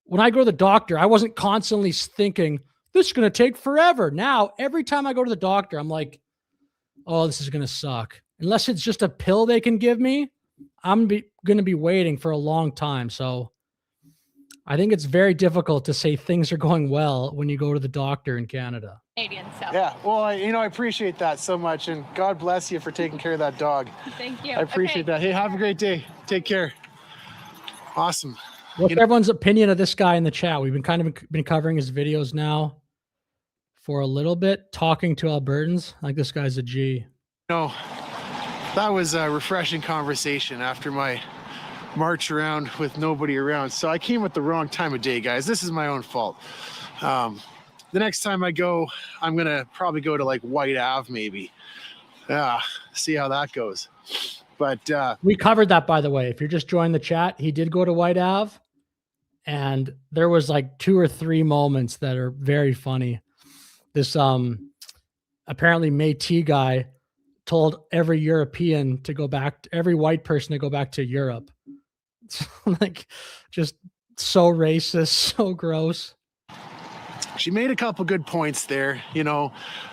Speaker 2: when I go to the doctor, I wasn't constantly thinking, this is going to take forever. Now, every time I go to the doctor, I'm like, oh, this is going to suck. Unless it's just a pill they can give me, I'm going to be waiting for a long time. So I think it's very difficult to say things are going well when you go to the doctor in Canada.
Speaker 4: Canadian, so.
Speaker 1: Yeah, well, I appreciate that so much, and God bless you for taking care of that dog.
Speaker 4: Thank you.
Speaker 1: I appreciate that. Hey, have a great day. Take care. Awesome.
Speaker 2: What's everyone's opinion of this guy in the chat? We've been covering his videos now for a little bit, talking to Albertans. Like, this guy's a G.
Speaker 1: No, that was a refreshing conversation after my march around with nobody around. So I came at the wrong time of day, guys. This is my own fault. The next time I go, I'm going to probably go to like White Ave, maybe. Yeah, see how that goes. But
Speaker 2: we covered that, by the way. If you're just joining the chat, he did go to White Ave, and there was like 2 or 3 moments that are very funny. This apparently Métis guy told every European to go back, every white person to go back to Europe. Like, just so racist, so gross.
Speaker 1: She made a couple good points there. You know,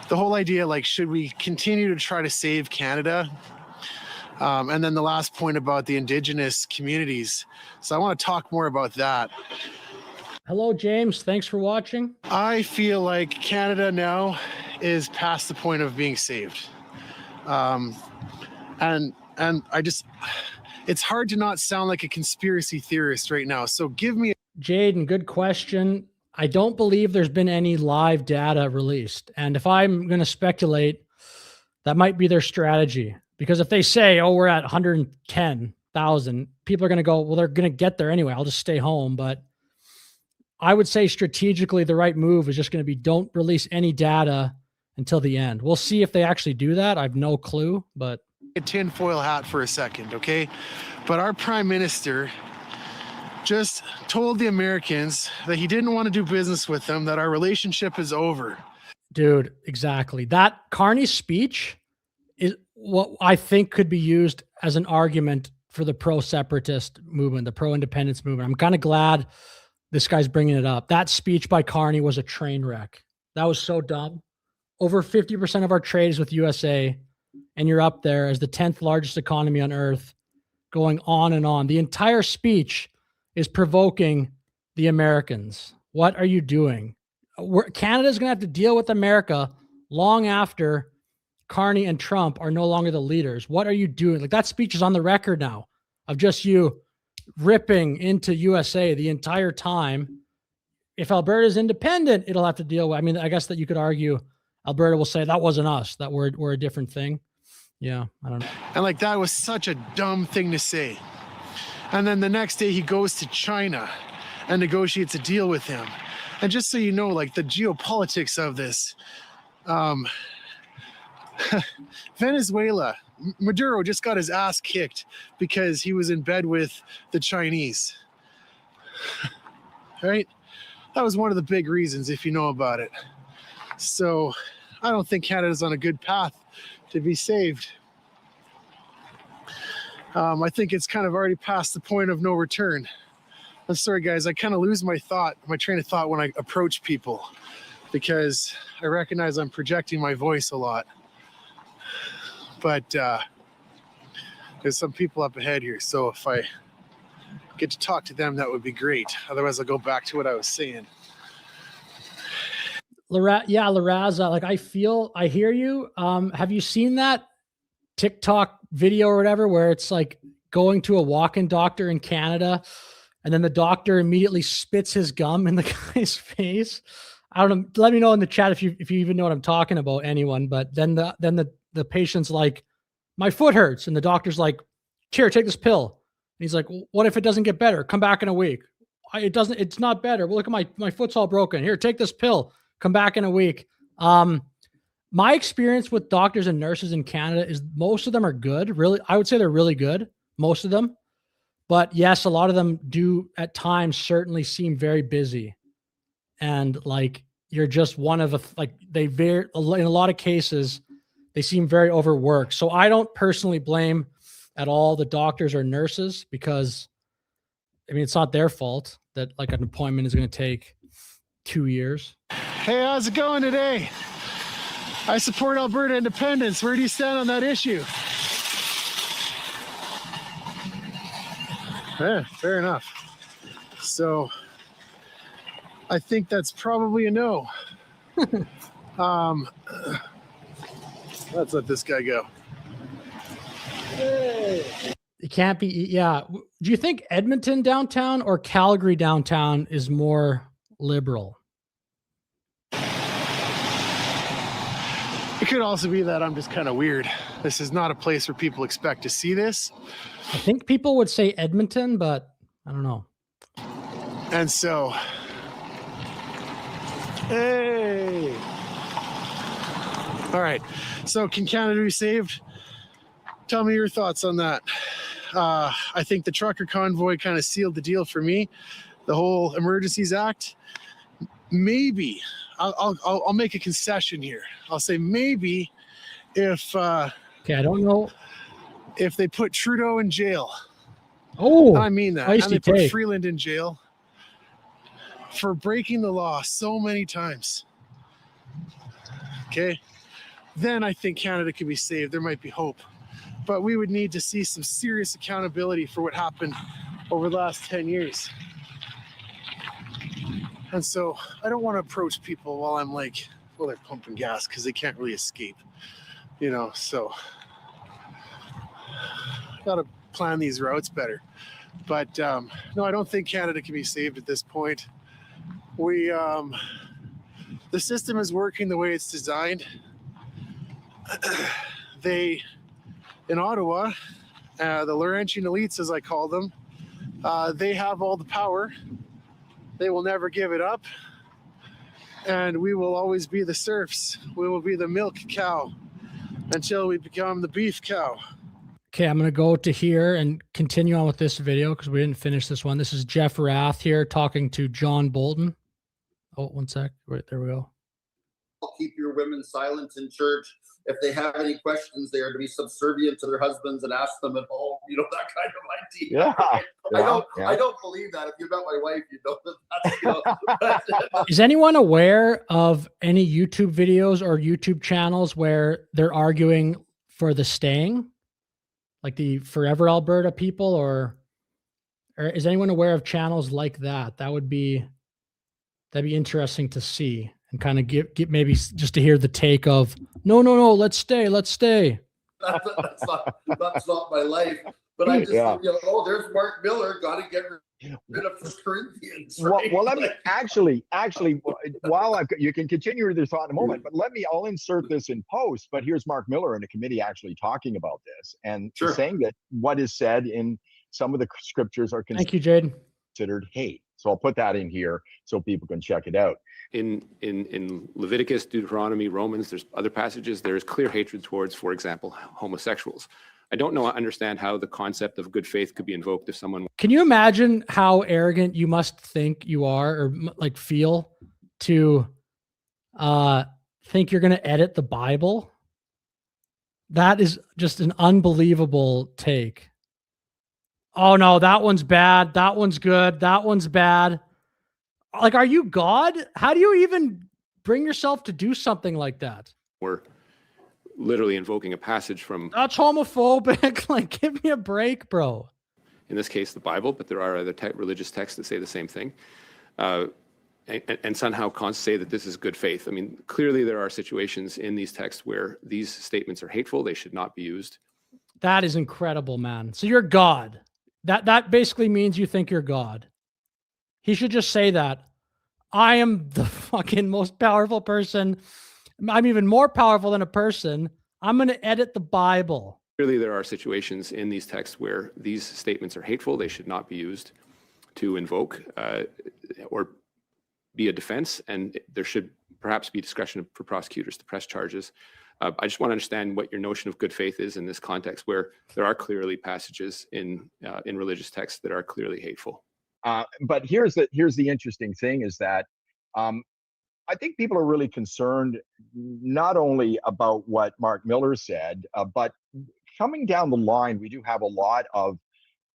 Speaker 1: the whole idea, like, should we continue to try to save Canada? And then the last point about the Indigenous communities. So I want to talk more about that.
Speaker 2: Hello, James. Thanks for watching.
Speaker 1: I feel like Canada now is past the point of being saved. And I just, it's hard to not sound like a conspiracy theorist right now. So give me
Speaker 2: Jaden, good question. I don't believe there's been any live data released. And if I'm going to speculate, that might be their strategy. Because if they say, oh, we're at 110,000, people are going to go, well, they're going to get there anyway. I'll just stay home. But I would say strategically, the right move is just going to be don't release any data until the end. We'll see if they actually do that. I have no clue, but
Speaker 1: a tinfoil hat for a second, okay? But our prime minister just told the Americans that he didn't want to do business with them, that our relationship is over.
Speaker 2: Dude, exactly. That Carney's speech is what I think could be used as an argument for the pro-separatist movement, the pro-independence movement. I'm kind of glad this guy's bringing it up. That speech by Carney was a train wreck. That was so dumb. Over 50% of our trade is with USA, and you're up there as the 10th largest economy on earth, going on and on. The entire speech is provoking the Americans. What are you doing? Canada's going to have to deal with America long after Carney and Trump are no longer the leaders. What are you doing? Like, that speech is on the record now of just you ripping into USA the entire time. If Alberta is independent, it'll have to deal with, I mean, I guess that you could argue Alberta will say that wasn't us, that we're a different thing. Yeah, I don't know.
Speaker 1: And like, that was such a dumb thing to say. And then the next day he goes to China and negotiates a deal with him. And just so you know, like, the geopolitics of this, Venezuela, Maduro just got his ass kicked because he was in bed with the Chinese. Right? That was one of the big reasons, if you know about it. So I don't think Canada's on a good path to be saved. I think it's kind of already past the point of no return. I'm sorry, guys, I kind of lose my train of thought when I approach people, because I recognize I'm projecting my voice a lot. But there's some people up ahead here, so if I get to talk to them, that would be great. Otherwise, I'll go back to what I was saying.
Speaker 2: Laraza, like, I hear you. Have you seen that TikTok video or whatever, where it's like going to a walk-in doctor in Canada, and then the doctor immediately spits his gum in the guy's face? I don't know. Let me know in the chat if you even know what I'm talking about, anyone. But then the patient's like, my foot hurts, and the doctor's like, here, take this pill. he's like, what if it doesn't get better? Come back in a week. It's not better. Well, look at my foot's all broken. Here, take this pill. Come back in a week. My experience with doctors and nurses in Canada is most of them are good. Really, I would say they're really good. Most of them. But yes, a lot of them do at times certainly seem very busy. And like, you're just one of in a lot of cases, they seem very overworked. So I don't personally blame at all the doctors or nurses, because I mean, it's not their fault that like an appointment is going to take 2 years.
Speaker 1: Hey, how's it going today? I support Alberta independence. Where do you stand on that issue? Yeah, fair enough. So I think that's probably a no. Let's let this guy go. Hey.
Speaker 2: It can't be. Yeah. Do you think Edmonton downtown or Calgary downtown is more liberal?
Speaker 1: It could also be that I'm just kind of weird. This is not a place where people expect to see this.
Speaker 2: I think people would say Edmonton, but I don't know.
Speaker 1: And so, hey. All right. So can Canada be saved? Tell me your thoughts on that. I think the trucker convoy kind of sealed the deal for me. The whole Emergencies Act. Maybe I'll make a concession here. I'll say maybe if
Speaker 2: okay, I don't know
Speaker 1: if they put Trudeau in jail.
Speaker 2: Oh,
Speaker 1: I mean that. And they put Freeland in jail for breaking the law so many times. Okay, then I think Canada could be saved. There might be hope, but we would need to see some serious accountability for what happened over the last 10 years. And so I don't want to approach people while I'm like, well, they're pumping gas because they can't really escape, you know, so got to plan these routes better. But no, I don't think Canada can be saved at this point. The system is working the way it's designed. In Ottawa, the Laurentian elites, as I call them, they have all the power. They will never give it up. And we will always be the serfs. We will be the milk cow until we become the beef cow.
Speaker 2: Okay, I'm going to go to here and continue on with this video because we didn't finish this one. This is Jeff Rath here talking to John Bolton. Oh, one sec. Right, there we go.
Speaker 11: Keep your women silent in church. If they have any questions, they are to be subservient to their husbands and ask them at home. You know, that kind of idea. I don't believe that. If you met my wife, you know that that's.
Speaker 2: Is anyone aware of any YouTube videos or YouTube channels where they're arguing for the staying, like the Forever Alberta people, or is anyone aware of channels like that? That'd be interesting to see. And kind of get maybe just to hear the take of no, let's stay.
Speaker 11: That's not my life. But I just think, you know, oh, there's Mark Miller. Got to get rid of First Corinthians. Right?
Speaker 10: Well, let me actually, while you can continue with your thought in a moment, but I'll insert this in post. But here's Mark Miller in the committee actually talking about this and saying that what is said in some of the scriptures are
Speaker 2: Thank you, Jaden.
Speaker 10: considered hate. So I'll put that in here so people can check it out.
Speaker 20: In Leviticus, Deuteronomy, Romans, there's other passages, there is clear hatred towards, for example, homosexuals. I don't understand how the concept of good faith could be invoked if someone...
Speaker 2: Can you imagine how arrogant you must think you are or like feel to think you're going to edit the Bible? That is just an unbelievable take. Oh no, that one's bad. That one's good. That one's bad. Like, are you God? How do you even bring yourself to do something like that?
Speaker 20: We're literally invoking a passage from...
Speaker 2: That's homophobic. Like, give me a break, bro.
Speaker 20: In this case, the Bible, but there are other religious texts that say the same thing. And somehow say that this is good faith. I mean, clearly there are situations in these texts where these statements are hateful. They should not be used.
Speaker 2: That is incredible, man. So you're God. That basically means you think you're God. He should just say that. I am the fucking most powerful person. I'm even more powerful than a person. I'm going to edit the Bible.
Speaker 20: Clearly, there are situations in these texts where these statements are hateful. They should not be used to invoke or be a defense, and there should perhaps be discretion for prosecutors to press charges. I just want to understand what your notion of good faith is in this context, where there are clearly passages in religious texts that are clearly hateful.
Speaker 10: But here's the interesting thing is that I think people are really concerned not only about what Mark Miller said, but coming down the line, we do have a lot of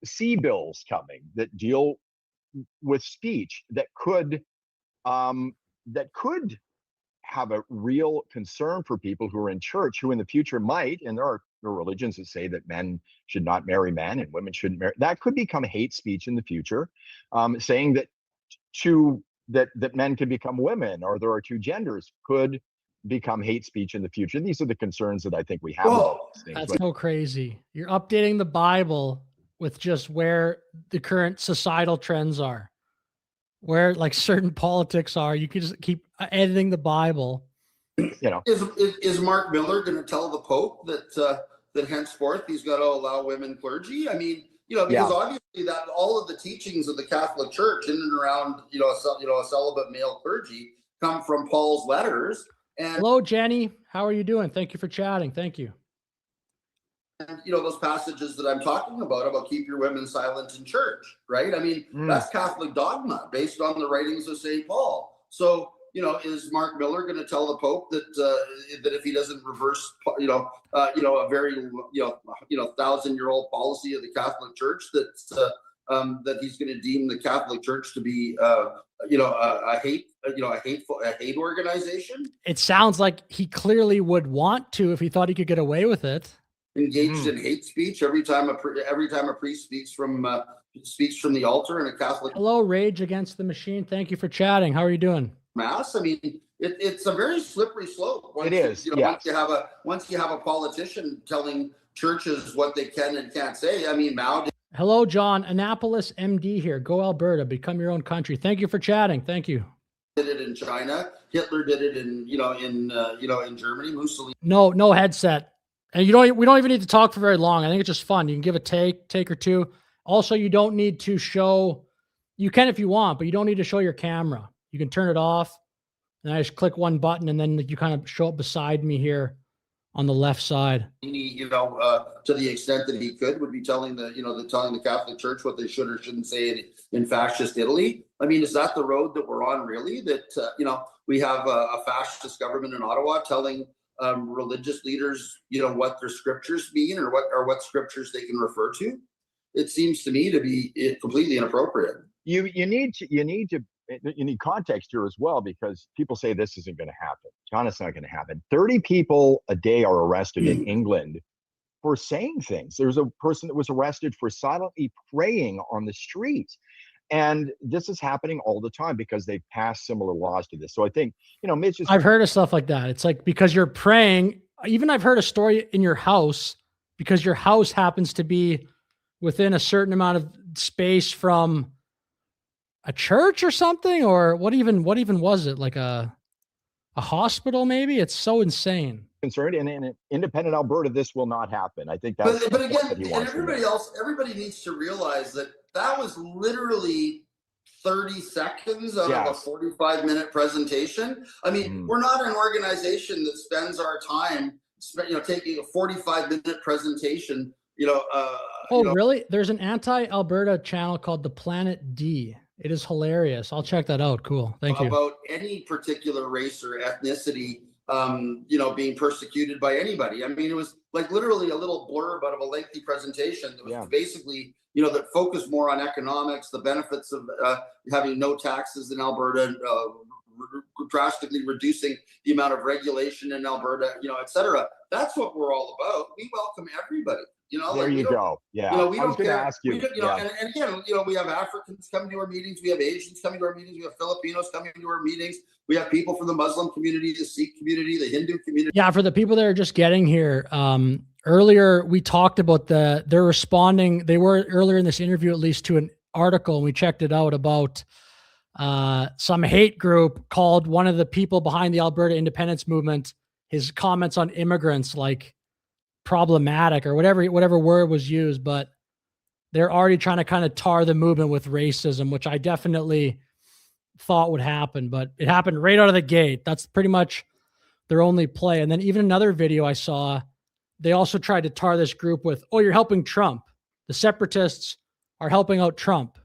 Speaker 10: C bills coming that deal with speech that could have a real concern for people who are in church, who in the future might, and there are religions that say that men should not marry men and women shouldn't marry. That could become hate speech in the future, saying that that men can become women, or there are two genders, could become hate speech in the future. These are the concerns that I think we have about these things.
Speaker 2: That's so crazy. You're updating the Bible with just where the current societal trends are, where like certain politics are. You could just keep editing the Bible.
Speaker 11: Is Mark Miller going to tell the Pope that henceforth he's got to allow women clergy? I mean, because obviously that all of the teachings of the Catholic Church in and around a celibate male clergy come from Paul's letters. And
Speaker 2: hello, Jenny. How are you doing? Thank you for chatting. Thank you.
Speaker 11: And those passages that I'm talking about keep your women silent in church, right? I mean, that's Catholic dogma based on the writings of St. Paul. So, is Mark Miller going to tell the Pope that if he doesn't reverse, a very 1,000-year-old policy of the Catholic Church, that he's going to deem the Catholic Church to be a hate organization?
Speaker 2: It sounds like he clearly would want to if he thought he could get away with it.
Speaker 11: Engaged in hate speech every time a priest speaks from the altar in a Catholic.
Speaker 2: Hello, Rage Against the Machine. Thank you for chatting. How are you doing?
Speaker 11: Mass. I mean, it's a very slippery slope.
Speaker 10: It is.
Speaker 11: Once you have a politician telling churches what they can and can't say. I mean, Mao.
Speaker 2: Hello, John. Annapolis MD here. Go Alberta. Become your own country. Thank you for chatting. Thank you.
Speaker 11: Did it in China. Hitler did it in Germany. Mussolini.
Speaker 2: No headset. And we don't even need to talk for very long. I think it's just fun. You can give a take or two. Also, you don't need to show, you can if you want, but you don't need to show your camera. You can turn it off. And I just click one button and then you kind of show up beside me here on the left side.
Speaker 11: To the extent that he could, would be telling the Catholic Church what they should or shouldn't say in fascist Italy. I mean, is that the road that we're on, really? That we have a fascist government in Ottawa telling religious leaders, what their scriptures mean or what scriptures they can refer to? It seems to me to be completely inappropriate.
Speaker 10: You need context here as well, because people say this isn't going to happen. John, it's not going to happen. 30 people a day are arrested in England for saying things. There's a person that was arrested for silently praying on the street. And this is happening all the time because they've passed similar laws to this. So I think, Mitch is.
Speaker 2: I've heard of stuff like that. It's like because you're praying. Even I've heard a story in your house because your house happens to be within a certain amount of space from a church or something, or what even was it? Like a hospital, maybe? It's so insane.
Speaker 10: Concerned, and in independent Alberta, this will not happen. I think that's.
Speaker 11: But again, and everybody needs to realize that was literally 30 seconds out of a 45-minute presentation. I mean, we're not an organization that spends our time, taking a 45-minute presentation.
Speaker 2: Really? There's an anti-Alberta channel called The Planet D. It is hilarious. I'll check that out. Cool. Thank you.
Speaker 11: About any particular race or ethnicity, being persecuted by anybody. I mean, it was like literally a little blurb out of a lengthy presentation that was basically, that focused more on economics, the benefits of having no taxes in Alberta, drastically reducing the amount of regulation in Alberta, et cetera. That's what we're all about. We welcome everybody.
Speaker 10: There you go. Yeah.
Speaker 11: We don't care. Ask you. And again, we have Africans coming to our meetings. We have Asians coming to our meetings. We have Filipinos coming to our meetings. We have people from the Muslim community, the Sikh community, the Hindu community.
Speaker 2: Yeah. For the people that are just getting here, earlier we talked about they're responding. They were earlier in this interview, at least, to an article, and we checked it out about some hate group called one of the people behind the Alberta independence movement, his comments on immigrants, like problematic or whatever word was used, but they're already trying to kind of tar the movement with racism, which I definitely thought would happen, but it happened right out of the gate. That's pretty much their only play. And then even another video I saw, they also tried to tar this group with, oh, you're helping Trump. The separatists are helping out Trump.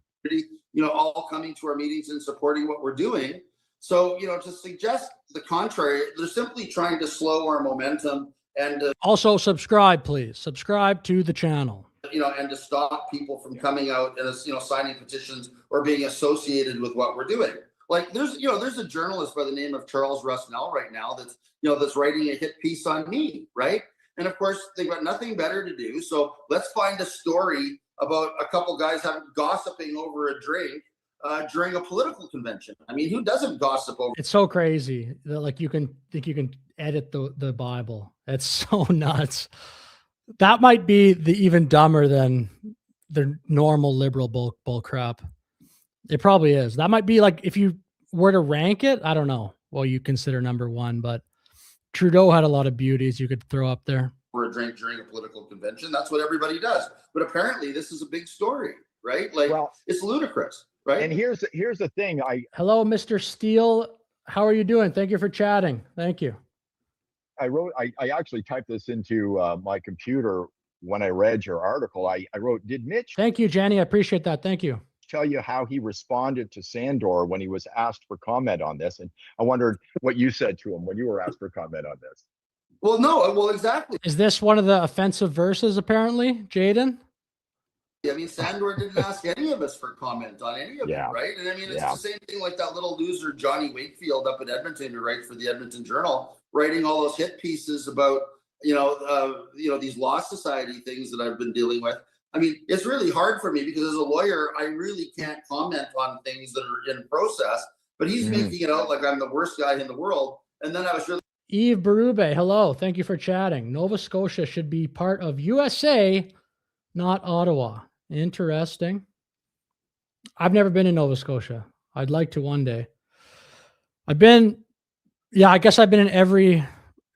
Speaker 11: All coming to our meetings and supporting what we're doing. So, to suggest the contrary, they're simply trying to slow our momentum and
Speaker 2: also subscribe, please. Subscribe to the channel.
Speaker 11: And to stop people from coming out and signing petitions or being associated with what we're doing. Like there's a journalist by the name of Charles Rusnell right now that's writing a hit piece on me, right? And of course they've got nothing better to do. So let's find a story about a couple guys gossiping over a drink during a political convention. I mean, who doesn't gossip over?
Speaker 2: It's so crazy that you can edit the Bible. It's so nuts. That might be even dumber than the normal liberal bull crap. It probably is. That might be like, if you were to rank it, I don't know. Well, you consider number one, but Trudeau had a lot of beauties you could throw up there.
Speaker 11: For a drink during a political convention. That's what everybody does. But apparently this is a big story, right? Like, it's ludicrous, right?
Speaker 10: And here's the thing.
Speaker 2: Hello, Mr. Steele. How are you doing? Thank you for chatting. Thank you.
Speaker 10: I actually typed this into my computer when I read your article. I wrote, did Mitch?
Speaker 2: Thank you, Jenny. I appreciate that. Thank you.
Speaker 10: Tell you how he responded to Sandor when he was asked for comment on this. And I wondered what you said to him when you were asked for comment on this.
Speaker 11: Well, no, well, exactly.
Speaker 2: Is this one of the offensive verses, apparently, Jaden?
Speaker 11: I mean, Sandor didn't ask any of us for comment on any of it, right? And I mean, it's the same thing like that little loser, Johnny Wakefield up in Edmonton, who writes for the Edmonton Journal, writing all those hit pieces about, these Law Society things that I've been dealing with. I mean, it's really hard for me because as a lawyer, I really can't comment on things that are in process, but he's making it out like I'm the worst guy in the world. And then I was really...
Speaker 2: Eve Berube, hello. Thank you for chatting. Nova Scotia should be part of USA, not Ottawa. Interesting. I've never been in Nova Scotia. I'd like to one day. I guess I've been in every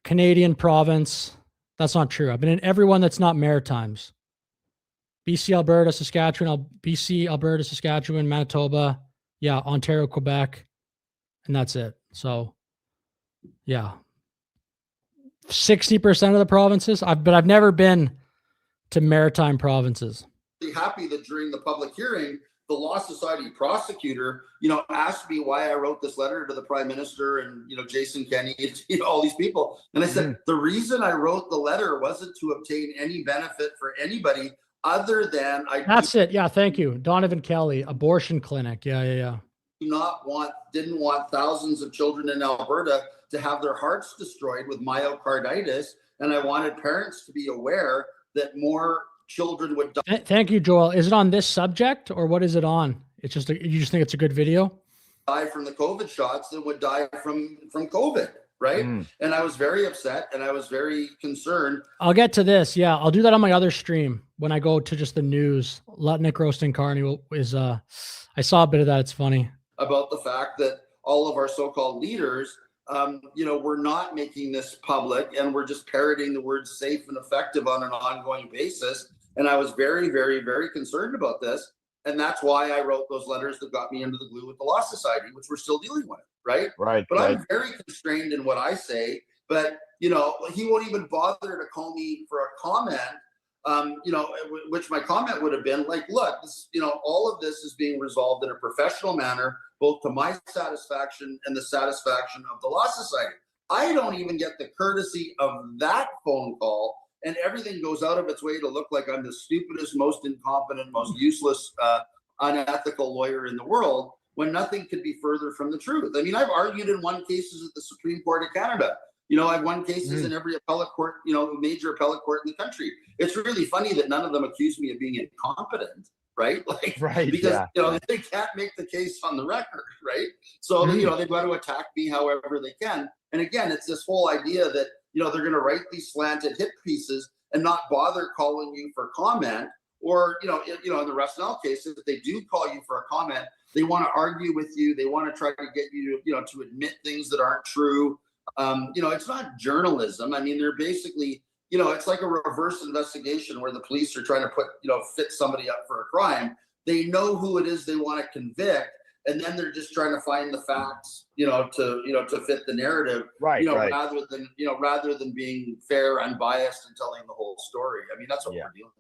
Speaker 2: Canadian province. That's not true. I've been in every one that's not Maritimes. BC, Alberta, Saskatchewan, Manitoba, Ontario, Quebec, and that's it. So, 60% of the provinces. But I've never been to maritime provinces.
Speaker 11: Happy that during the public hearing, the Law Society prosecutor, asked me why I wrote this letter to the Prime Minister and, Jason Kenney, all these people. And I said, the reason I wrote the letter wasn't to obtain any benefit for anybody other than
Speaker 2: That's it. Yeah. Thank you. Donovan Kelly, abortion clinic. Yeah.
Speaker 11: Didn't want thousands of children in Alberta to have their hearts destroyed with myocarditis. And I wanted parents to be aware that more children would die.
Speaker 2: Thank you, Joel. Is it on this subject or what is it on? It's just, you just think it's a good video?
Speaker 11: Die from the COVID shots than would die from COVID. Right. And I was very upset and I was very concerned.
Speaker 2: I'll get to this. Yeah. I'll do that on my other stream when I go to just the news. Lutnick Roasting Carney is, I saw a bit of that. It's funny.
Speaker 11: About the fact that all of our so-called leaders, we're not making this public and we're just parroting the words safe and effective on an ongoing basis. And I was very, very, very concerned about this. And that's why I wrote those letters that got me into the glue with the Law Society, which we're still dealing with, right?
Speaker 10: Right.
Speaker 11: But I'm very constrained in what I say. But, he won't even bother to call me for a comment, which my comment would have been like, look, this, all of this is being resolved in a professional manner, both to my satisfaction and the satisfaction of the Law Society. I don't even get the courtesy of that phone call. And everything goes out of its way to look like I'm the stupidest, most incompetent, most useless, unethical lawyer in the world, when nothing could be further from the truth. I mean, I've argued and won cases at the Supreme Court of Canada. I've won cases in every appellate court, major appellate court in the country. It's really funny that none of them accuse me of being incompetent, right? Because they can't make the case on the record, right? So they've got to attack me however they can. And again, it's this whole idea that they're going to write these slanted hit pieces and not bother calling you for comment. Or in the Rusnell case, if they do call you for a comment, they want to argue with you. They want to try to get you to admit things that aren't true. It's not journalism. I mean, they're basically it's like a reverse investigation where the police are trying to fit somebody up for a crime. They know who it is they want to convict, and then they're just trying to find the facts, to fit the narrative,
Speaker 10: right.
Speaker 11: rather than being fair, unbiased, and telling the whole story. I mean, that's what we're dealing with.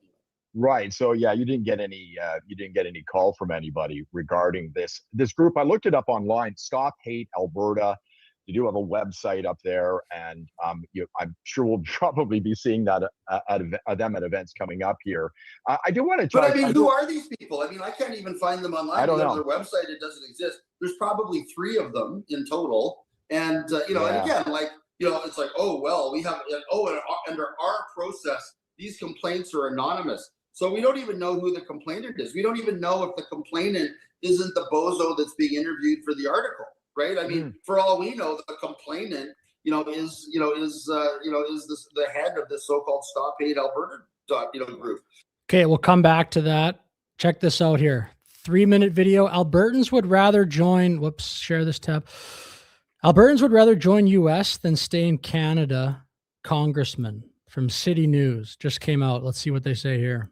Speaker 10: Right. So yeah, you didn't get any call from anybody regarding this group. I looked it up online. Stop Hate Alberta. They do have a website up there, and I'm sure we'll probably be seeing that at them at events coming up here. I do want to try.
Speaker 11: But I mean, who are these people? I mean, I can't even find them online.
Speaker 10: I don't know.
Speaker 11: On their website, it doesn't exist. There's probably 3 of them in total, and and again, it's like, oh well, we have and under our process, these complaints are anonymous. So we don't even know who the complainant is. We don't even know if the complainant isn't the bozo that's being interviewed for the article, right? I mean, for all we know, the complainant, is the head of this so-called Stop Hate Alberta, group.
Speaker 2: Okay, we'll come back to that. Check this out here. 3-minute video. Albertans would rather join. Whoops, share this tab. Albertans would rather join U.S. than stay in Canada. Congressman from City News just came out. Let's see what they say here.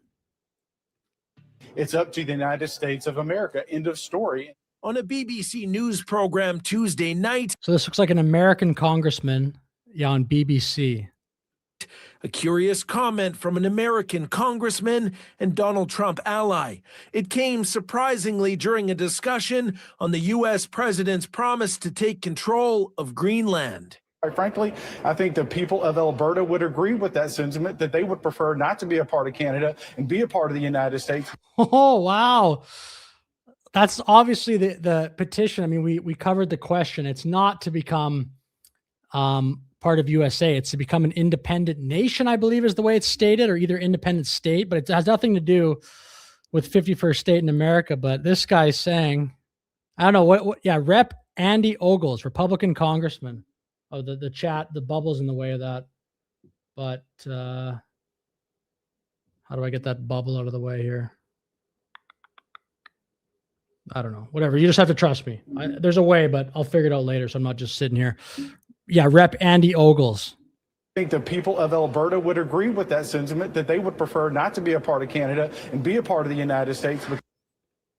Speaker 21: It's up to the United States of America. End of story.
Speaker 22: On a BBC News program Tuesday night.
Speaker 2: So this looks like an American congressman, on BBC.
Speaker 22: A curious comment from an American congressman and Donald Trump ally. It came surprisingly during a discussion on the U.S. president's promise to take control of Greenland.
Speaker 21: Quite frankly, I think the people of Alberta would agree with that sentiment, that they would prefer not to be a part of Canada and be a part of the United States.
Speaker 2: Oh, wow. That's obviously the petition. I mean, we covered the question. It's not to become part of USA. It's to become an independent nation, I believe is the way it's stated, or either independent state, but it has nothing to do with 51st state in America. But this guy's saying, I don't know what Rep. Andy Ogles, Republican congressman. Oh, the chat, the bubble's in the way of that. But how do I get that bubble out of the way here? I don't know. Whatever. You just have to trust me. There's a way, but I'll figure it out later. So I'm not just sitting here. Yeah, Rep. Andy Ogles.
Speaker 21: I think the people of Alberta would agree with that sentiment, that they would prefer not to be a part of Canada and be a part of the United States,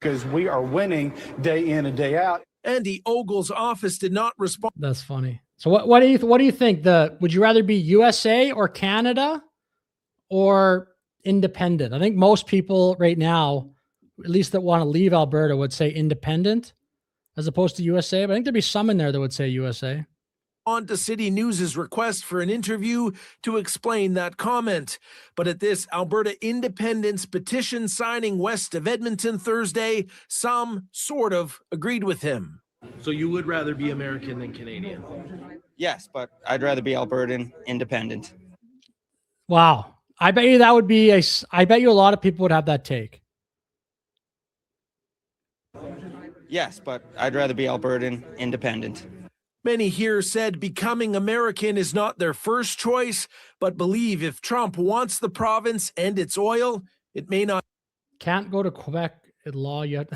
Speaker 21: because we are winning day in and day out.
Speaker 22: Andy Ogles' office did not respond.
Speaker 2: That's funny. So what do you think? Would you rather be USA or Canada or independent? I think most people right now, at least that want to leave Alberta, would say independent as opposed to USA. But I think there'd be some in there that would say USA.
Speaker 22: On to City News' request for an interview to explain that comment. But at this Alberta independence petition signing west of Edmonton Thursday, some sort of agreed with him.
Speaker 23: So you would rather be American than Canadian?
Speaker 24: Yes, but I'd rather be Albertan independent.
Speaker 2: Wow. I bet you that would be I bet you a lot of people would have that take.
Speaker 24: Yes, but I'd rather be Albertan independent.
Speaker 22: Many here said becoming American is not their first choice, but believe if Trump wants the province and its oil, it may not.
Speaker 2: Can't go to Quebec at law yet.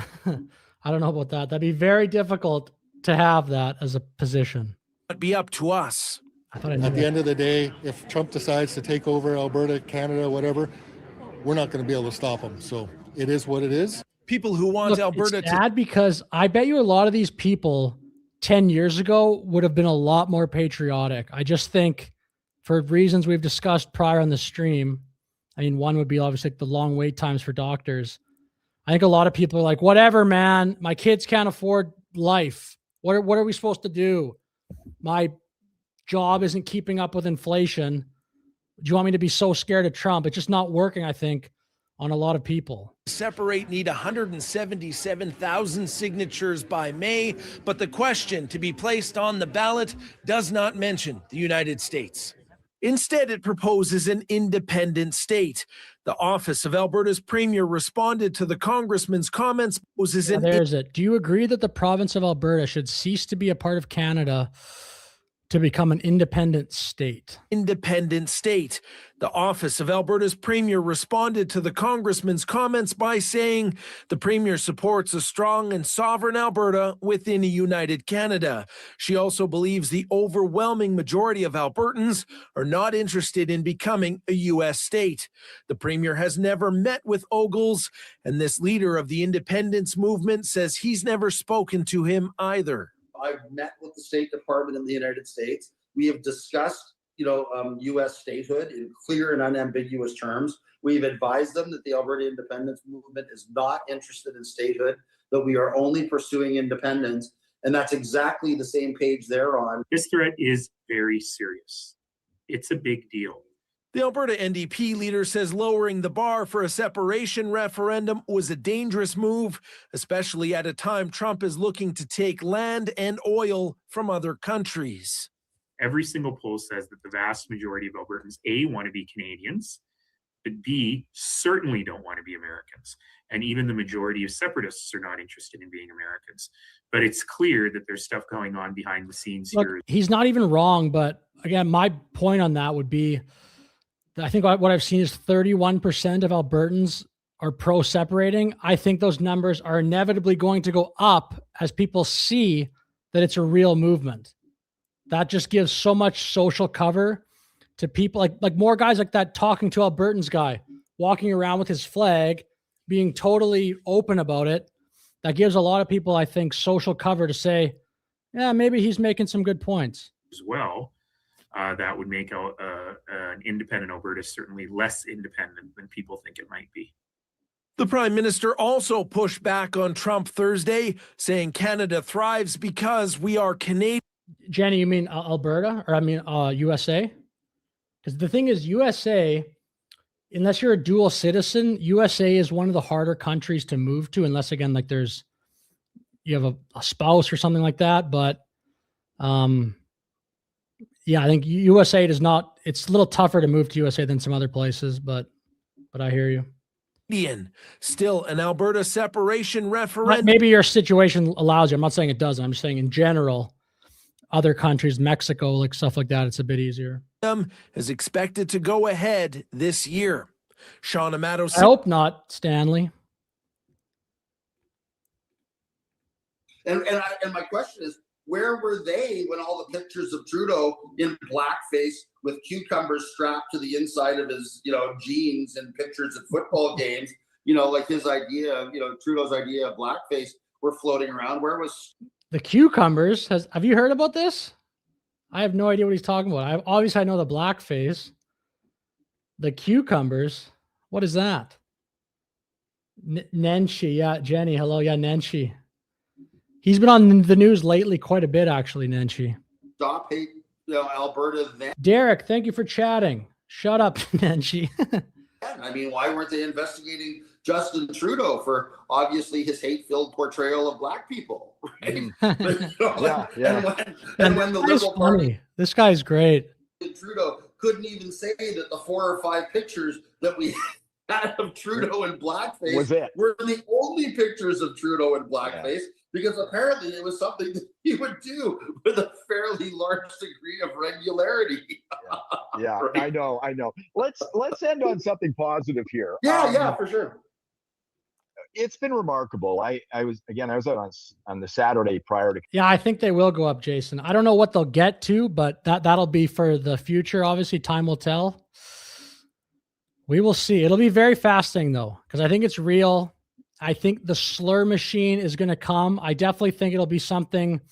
Speaker 2: I don't know about that. That'd be very difficult to have that as a position.
Speaker 22: It'd be up to us.
Speaker 2: I thought
Speaker 25: at the end of the day, if Trump decides to take over Alberta, Canada, whatever, we're not going to be able to stop him. So it is what it is.
Speaker 22: People who want Alberta
Speaker 2: it's sad because I bet you a lot of these people 10 years ago would have been a lot more patriotic. I just think for reasons we've discussed prior on the stream, I mean, one would be obviously like the long wait times for doctors. I think a lot of people are like, whatever, man, my kids can't afford life. What are we supposed to do? My job isn't keeping up with inflation. Do you want me to be so scared of Trump? It's just not working, I think, on a lot of people.
Speaker 22: Separate need 177,000 signatures by May, but the question to be placed on the ballot does not mention the United States. Instead, it proposes an independent state. The office of Alberta's premier responded to the congressman's comments.
Speaker 2: There's it. Do you agree that the province of Alberta should cease to be a part of Canada to become an independent state.
Speaker 22: Independent state. The office of Alberta's premier responded to the congressman's comments by saying the premier supports a strong and sovereign Alberta within a united Canada. She also believes the overwhelming majority of Albertans are not interested in becoming a U.S. state. The premier has never met with Ogles, and this leader of the independence movement says he's never spoken to him either.
Speaker 11: I've met with the State Department in the United States. We have discussed, U.S. statehood in clear and unambiguous terms. We've advised them that the Alberta independence movement is not interested in statehood, that we are only pursuing independence, and that's exactly the same page they're on.
Speaker 3: This threat is very serious. It's a big deal.
Speaker 22: The Alberta NDP leader says lowering the bar for a separation referendum was a dangerous move, especially at a time Trump is looking to take land and oil from other countries.
Speaker 3: Every single poll says that the vast majority of Albertans, A, want to be Canadians, but B, certainly don't want to be Americans. And even the majority of separatists are not interested in being Americans. But it's clear that there's stuff going on behind the scenes here.
Speaker 2: He's not even wrong, but again, my point on that would be, I think what I've seen is 31% of Albertans are pro-separating. I think those numbers are inevitably going to go up as people see that it's a real movement. That just gives so much social cover to people, like more guys like that talking to Albertans guy, walking around with his flag, being totally open about it. That gives a lot of people, I think, social cover to say, yeah, maybe he's making some good points.
Speaker 3: As well. That would make an independent Alberta certainly less independent than people think it might be.
Speaker 22: The Prime Minister also pushed back on Trump Thursday, saying Canada thrives because we are Canadian.
Speaker 2: Jenny, you mean Alberta? Or I mean USA? Because the thing is, USA, unless you're a dual citizen, USA is one of the harder countries to move to, unless, again, like you have a spouse or something like that. But yeah, I think USA does not, it's a little tougher to move to USA than some other places, but I hear you.
Speaker 22: Still an Alberta separation referendum.
Speaker 2: Maybe your situation allows you. I'm not saying it doesn't. I'm just saying in general, other countries, Mexico, like stuff like that, it's a bit easier.
Speaker 22: Is expected to go ahead this year. Sean Amato.
Speaker 2: I hope not, Stanley.
Speaker 11: And my question is, where were they when all the pictures of Trudeau in blackface with cucumbers strapped to the inside of his, jeans and pictures at football games, like his idea, Trudeau's idea of blackface were floating around? Where was
Speaker 2: the cucumbers? Have you heard about this? I have no idea what he's talking about. I know the blackface. The cucumbers. What is that? Nenshi. Yeah, Jenny. Hello. Yeah, Nenshi. He's been on the news lately quite a bit, actually, Nenshi.
Speaker 11: Stop hate, Alberta then.
Speaker 2: Derek, thank you for chatting. Shut up, Nenshi.
Speaker 11: I mean, why weren't they investigating Justin Trudeau for obviously his hate-filled portrayal of black people? Right? And when the Liberal Party,
Speaker 2: this guy's great.
Speaker 11: Trudeau couldn't even say that the 4 or 5 pictures that we had of Trudeau in blackface were the only pictures of Trudeau in blackface. Because apparently it was something that he would do with a fairly large degree of regularity.
Speaker 10: Yeah, right? I know. Let's end on something positive here.
Speaker 11: Yeah, for sure.
Speaker 10: It's been remarkable. I was out on the Saturday prior to.
Speaker 2: Yeah, I think they will go up, Jason. I don't know what they'll get to, but that'll be for the future. Obviously, time will tell. We will see. It'll be very fascinating though, because I think it's real. I think the slur machine is going to come. I definitely think it'll be something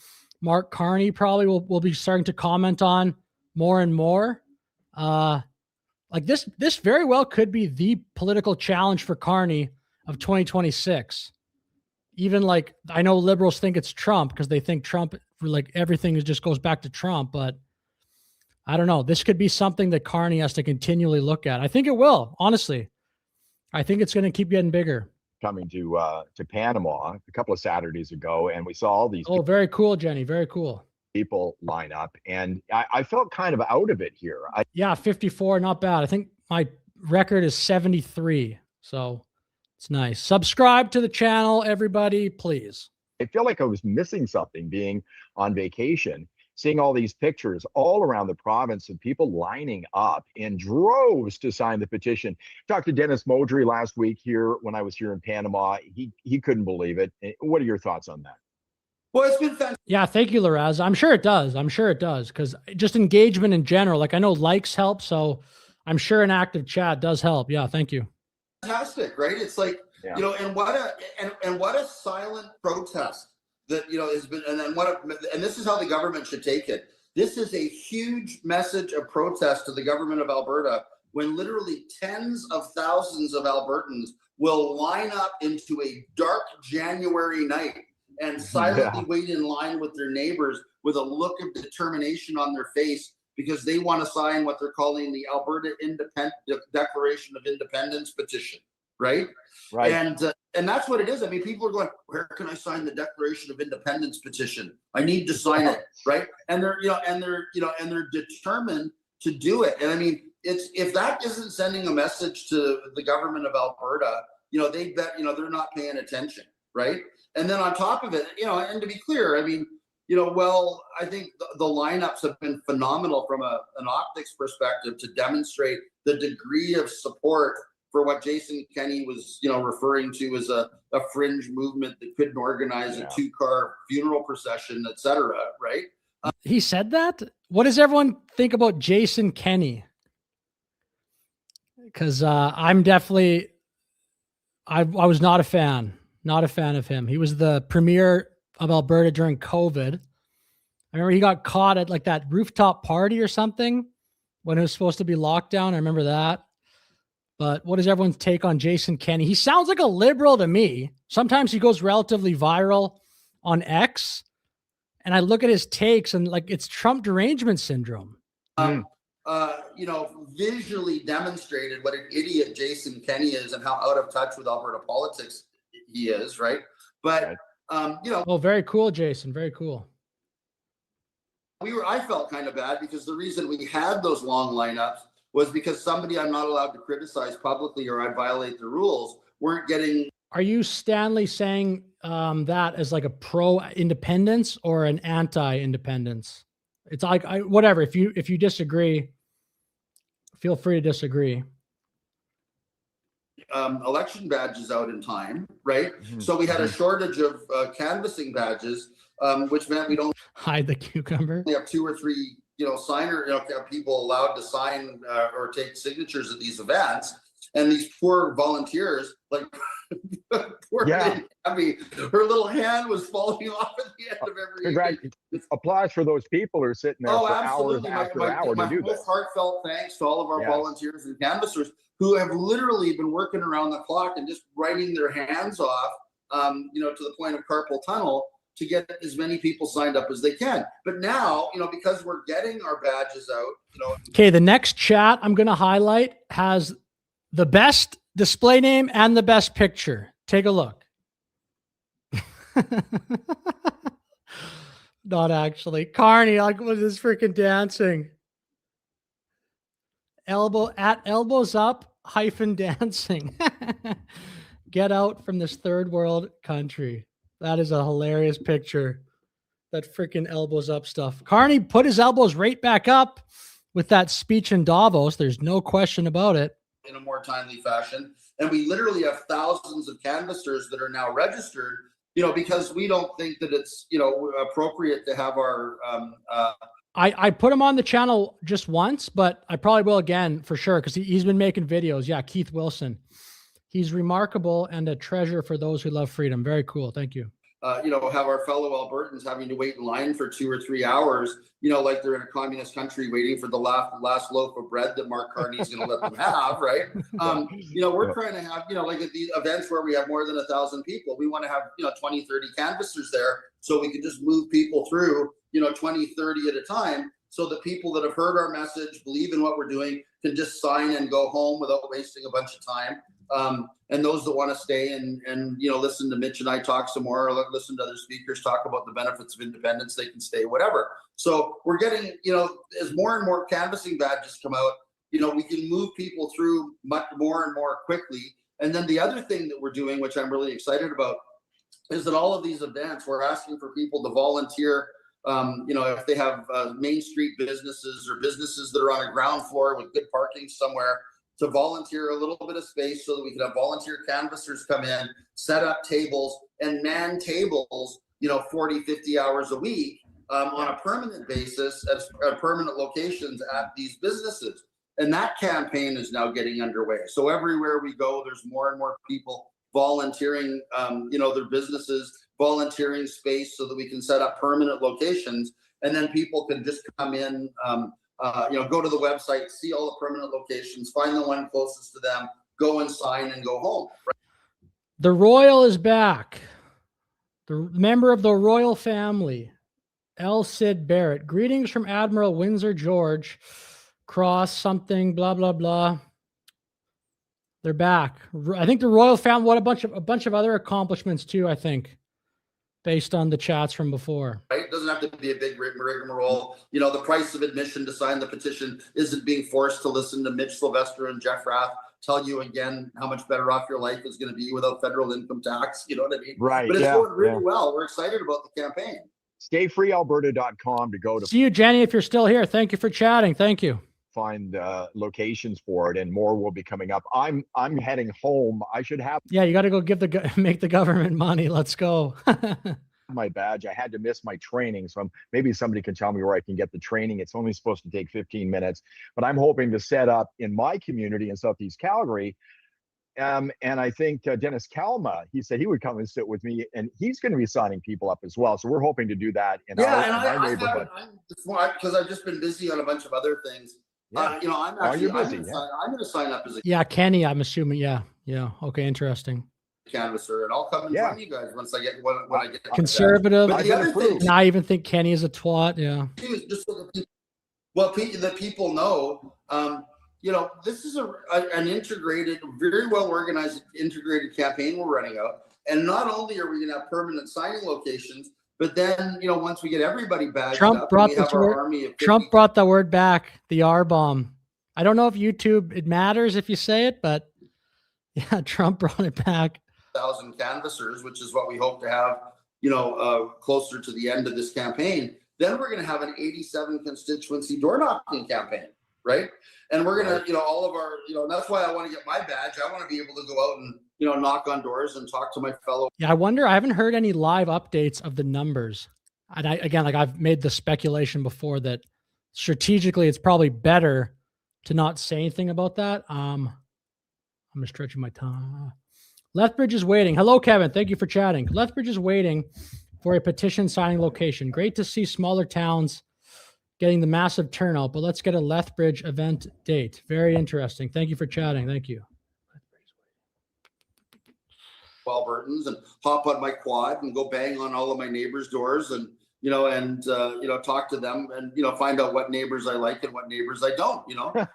Speaker 2: Mark Carney probably will be starting to comment on more and more. Like this very well could be the political challenge for Carney of 2026. Even like, I know liberals think it's Trump because they think Trump, like everything just goes back to Trump, but I don't know. This could be something that Carney has to continually look at. I think it will, honestly. I think it's going to keep getting bigger.
Speaker 10: Coming to Panama a couple of Saturdays ago, and we saw all these.
Speaker 2: Oh, very cool, Jenny. Very cool.
Speaker 10: People line up, and I felt kind of out of it here.
Speaker 2: 54, not bad. I think my record is 73, so it's nice. Subscribe to the channel, everybody, please.
Speaker 10: I feel like I was missing something being on vacation. seeing all these pictures all around the province of people lining up in droves to sign the petition. Talked to Dennis Modry last week here when I was here in Panama. He couldn't believe it. What are your thoughts on that?
Speaker 11: Well, it's been fantastic.
Speaker 2: Yeah, thank you, Laraz. I'm sure it does. I'm sure it does, because just engagement in general. Like I know likes help, so I'm sure an active chat does help. Yeah, thank you.
Speaker 11: Fantastic, right? It's like and what a silent protest that has been, and this is how the government should take it. This is a huge message of protest to the government of Alberta when literally tens of thousands of Albertans will line up into a dark January night and silently wait in line with their neighbors with a look of determination on their face because they want to sign what they're calling the Alberta Declaration of Independence petition, right?
Speaker 10: Right.
Speaker 11: And that's what it is. I mean, people are going, where can I sign the Declaration of Independence petition? I need to sign it, right? And they're determined to do it. And I mean, if that isn't sending a message to the government of Alberta, they bet they're not paying attention, right? And then on top of it, and to be clear, I mean, I think the lineups have been phenomenal from an optics perspective to demonstrate the degree of support for what Jason Kenney was, referring to as a fringe movement that couldn't organize a 2-car funeral procession, et cetera, right?
Speaker 2: He said that? What does everyone think about Jason Kenney? Because I'm definitely, I was not a fan of him. He was the premier of Alberta during COVID. I remember he got caught at like that rooftop party or something when it was supposed to be lockdown. I remember that. But what is everyone's take on Jason Kenney? He sounds like a liberal to me. Sometimes he goes relatively viral on X, and I look at his takes and like it's Trump derangement syndrome.
Speaker 11: Visually demonstrated what an idiot Jason Kenney is and how out of touch with Alberta politics he is, right? But
Speaker 2: oh, very cool, Jason. Very cool.
Speaker 11: I felt kind of bad because the reason we had those long lineups was because somebody I'm not allowed to criticize publicly or I violate the rules weren't getting.
Speaker 2: Are you, Stanley, saying that as like a pro-independence or an anti-independence? It's like whatever. If you disagree, feel free to disagree.
Speaker 11: Election badges out in time, right? So we had a shortage of canvassing badges, which meant we don't
Speaker 2: hide the cucumber.
Speaker 11: We have 2 or 3, people allowed to sign or take signatures at these events, and these poor volunteers, like poor lady Abby, her little hand was falling off at the end of every.
Speaker 10: Applause for those people who are sitting there for
Speaker 11: absolutely.
Speaker 10: hours after hour to do this.
Speaker 11: Heartfelt thanks to all of our volunteers and canvassers who have literally been working around the clock and just writing their hands off, to the point of carpal tunnel to get as many people signed up as they can. But now, because we're getting our badges out,
Speaker 2: Okay, the next chat I'm going to highlight has the best display name and the best picture. Take a look. Not actually. Carney, like, what is freaking dancing? Elbows up -dancing. Get out from this third world country. That is a hilarious picture. That freaking elbows up stuff. Carney put his elbows right back up with that speech in Davos. There's no question about it.
Speaker 11: In a more timely fashion. And we literally have thousands of canvassers that are now registered, because we don't think that it's, appropriate to have our.
Speaker 2: I put him on the channel just once, but I probably will again for sure because he's been making videos. Yeah, Keith Wilson. He's remarkable and a treasure for those who love freedom. Very cool. Thank you.
Speaker 11: Have our fellow Albertans having to wait in line for 2 or 3 hours, like they're in a communist country waiting for the last loaf of bread that Mark Carney's going to let them have, right? We're trying to have, like at these events where we have more than 1,000 people, we want to have, 20, 30 canvassers there so we can just move people through, 20, 30 at a time so that people that have heard our message, believe in what we're doing, can just sign and go home without wasting a bunch of time. And those that want to stay and listen to Mitch and I talk some more, or listen to other speakers talk about the benefits of independence, they can stay, whatever. So we're getting, as more and more canvassing badges come out, we can move people through much more and more quickly. And then the other thing that we're doing, which I'm really excited about, is that all of these events, we're asking for people to volunteer if they have Main Street businesses or businesses that are on a ground floor with good parking somewhere, to volunteer a little bit of space so that we can have volunteer canvassers come in, set up tables and man tables, 40, 50 hours a week on a permanent basis at permanent locations at these businesses. And that campaign is now getting underway. So everywhere we go, there's more and more people volunteering, their businesses, volunteering space so that we can set up permanent locations. And then people can just come in, go to the website, see all the permanent locations, find the one closest to them, go and sign and go home. Right?
Speaker 2: The Royal is back. The member of the royal family, L. Sid Barrett. Greetings from Admiral Windsor George. Cross something, blah, blah, blah. They're back. I think the royal family, what a bunch of other accomplishments too, I think, based on the chats from before.
Speaker 11: Right? It doesn't have to be a big rigmarole. The price of admission to sign the petition isn't being forced to listen to Mitch Sylvester and Jeff Rath tell you again how much better off your life is going to be without federal income tax. You know what I mean?
Speaker 10: Right.
Speaker 11: But it's going really well. We're excited about the campaign.
Speaker 10: StayFreeAlberta.com to go to.
Speaker 2: See you, Jenny, if you're still here. Thank you for chatting. Thank you.
Speaker 10: Find locations for it, and more will be coming up. I'm heading home. I should have.
Speaker 2: Yeah, you got to go make the government money. Let's go.
Speaker 10: My badge. I had to miss my training, so maybe somebody can tell me where I can get the training. It's only supposed to take 15 minutes, but I'm hoping to set up in my community in Southeast Calgary. And I think Dennis Kalma, he said he would come and sit with me, and he's going to be signing people up as well. So we're hoping to do that in our neighborhood.
Speaker 11: Because I've just been busy on a bunch of other things. I'm going to sign up as a
Speaker 2: Kenny, I'm assuming. Yeah. Okay, interesting.
Speaker 11: Canvasser, and I'll come and join you guys once I get when I get
Speaker 2: conservative.
Speaker 11: But the other thing,
Speaker 2: and I even think Kenny is a twat. Yeah.
Speaker 11: Just so the people know, this is an integrated, very well organized, integrated campaign we're running out. And not only are we going to have permanent signing locations, but then once we get everybody badged
Speaker 2: Trump
Speaker 11: up,
Speaker 2: brought
Speaker 11: we have our army of 50,
Speaker 2: Trump brought the word back, the R bomb. I don't know if YouTube it matters if you say it, but yeah, Trump brought it back.
Speaker 11: 1,000 canvassers, which is what we hope to have, closer to the end of this campaign. Then we're going to have an 87 constituency door knocking campaign, right? And we're going to, all of our, that's why I want to get my badge. I want to be able to go out and, knock on doors and talk to my fellow.
Speaker 2: Yeah, I wonder. I haven't heard any live updates of the numbers. And I've made the speculation before that strategically, it's probably better to not say anything about that. I'm stretching my tongue. Lethbridge is waiting. Hello, Kevin. Thank you for chatting. Lethbridge is waiting for a petition signing location. Great to see smaller towns getting the massive turnout, but let's get a Lethbridge event date. Very interesting. Thank you for chatting. Thank you.
Speaker 11: Albertans and hop on my quad and go bang on all of my neighbors' doors and talk to them and find out what neighbors I like and what neighbors I don't.
Speaker 10: Yeah.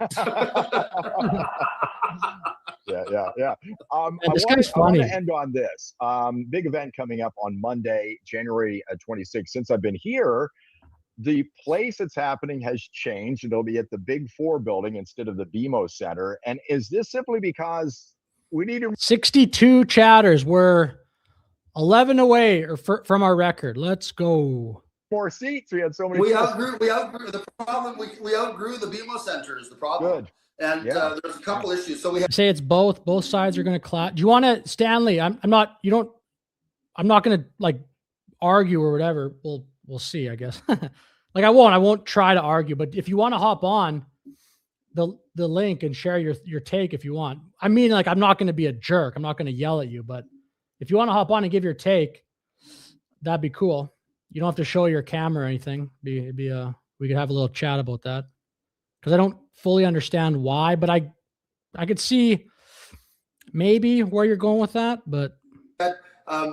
Speaker 10: I want to end on this big event coming up on Monday, January 26th. Since I've been here, the place it's happening has changed. It'll be at the Big Four building instead of the BMO Center. And is this simply because we need
Speaker 2: 62 chatters? We're 11 away from our record. Let's go.
Speaker 10: More seats. We had so many.
Speaker 11: We outgrew the problem. We outgrew the BMO Center is the problem.
Speaker 10: Good.
Speaker 11: And there's a couple issues. So we have
Speaker 2: say it's both. Both sides are going to clash. Do you want to, Stanley? I'm not going to like argue or whatever. We'll see, I guess. Like I won't try to argue, but if you want to hop on the link and share your take if you want. I mean, like, I'm not going to be a jerk. I'm not going to yell at you, but if you want to hop on and give your take, that'd be cool. You don't have to show your camera or anything. We could have a little chat about that. Because I don't fully understand why, but I could see maybe where you're going with that. But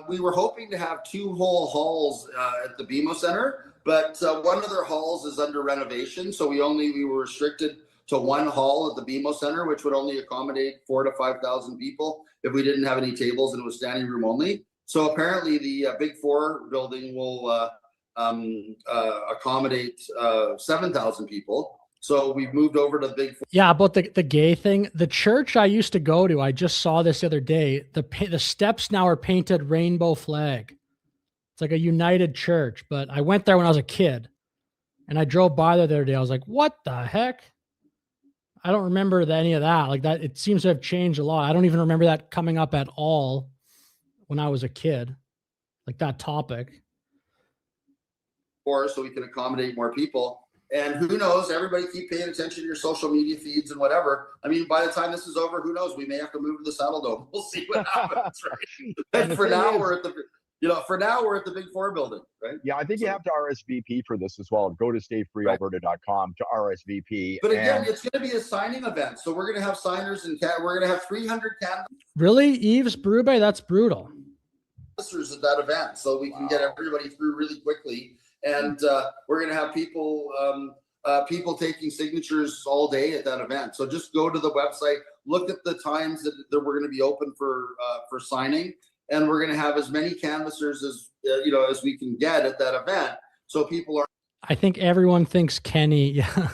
Speaker 11: we were hoping to have 2 whole halls at the BMO Center, but one of their halls is under renovation, so we were restricted to 1 hall at the BMO Center, which would only accommodate 4,000 to 5,000 people if we didn't have any tables and it was standing room only. So apparently the Big Four building will accommodate 7,000 people. So we've moved over to the Big Four.
Speaker 2: Yeah, about the gay thing. The church I used to go to, I just saw this the other day. The steps now are painted rainbow flag. It's like a United Church, but I went there when I was a kid, and I drove by there the other day. I was like, what the heck? I don't remember any of that. Like that, it seems to have changed a lot. I don't even remember that coming up at all when I was a kid, like that topic.
Speaker 11: Or so we can accommodate more people. And who knows? Everybody keep paying attention to your social media feeds and whatever. I mean, by the time this is over, who knows? We may have to move to the Saddle Dome. We'll see what happens, right? And for now, we're at the Big Four building, right?
Speaker 10: Yeah, I think you have to RSVP for this as well. Go to stayfreealberta.com to RSVP.
Speaker 11: But again, it's going to be a signing event, so we're going to have signers and we're going to have 300 canvassers
Speaker 2: Really, Yves Berube? That's brutal.
Speaker 11: at that event, so we can get everybody through really quickly. And we're going to have people taking signatures all day at that event. So just go to the website, look at the times that we're going to be open for signing, and we're going to have as many canvassers as as we can get at that event. So people are.
Speaker 2: I think everyone thinks Kenny. Yeah. Okay,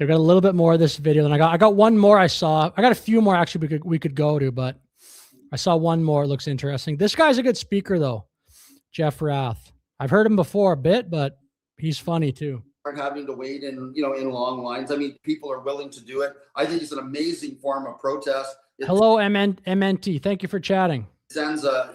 Speaker 2: I've got a little bit more of this video than I got. I got one more I saw. I got a few more actually we could go to, but I saw one more. It looks interesting. This guy's a good speaker though, Jeff Rath. I've heard him before a bit, but he's funny too.
Speaker 11: Aren't having to wait in long lines. I mean, people are willing to do it. I think it's an amazing form of protest.
Speaker 2: Hello, MNT. Thank you for chatting.
Speaker 11: It sends a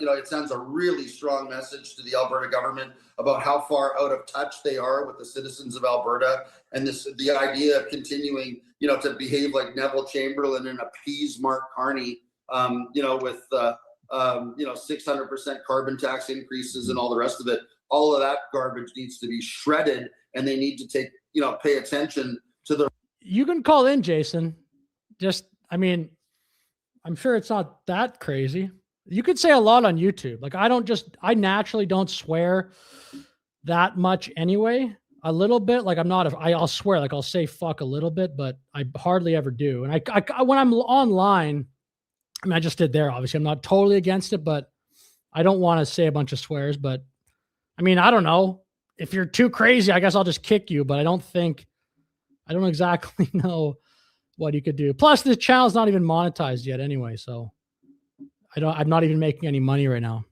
Speaker 11: really strong message to the Alberta government about how far out of touch they are with the citizens of Alberta, and the idea of continuing to behave like Neville Chamberlain and appease Mark Carney with 600% carbon tax increases and all the rest of it. All of that garbage needs to be shredded, and they need to pay attention to the.
Speaker 2: You can call in, Jason. I'm sure it's not that crazy. You could say a lot on YouTube. Like I naturally don't swear that much anyway. A little bit, like I'll swear, like I'll say fuck a little bit, but I hardly ever do. And I when I'm online, I just did there. Obviously, I'm not totally against it, but I don't want to say a bunch of swears. But I don't know. If you're too crazy, I guess I'll just kick you. But I don't exactly know what you could do. Plus, this channel's not even monetized yet anyway, so I'm not even making any money right now.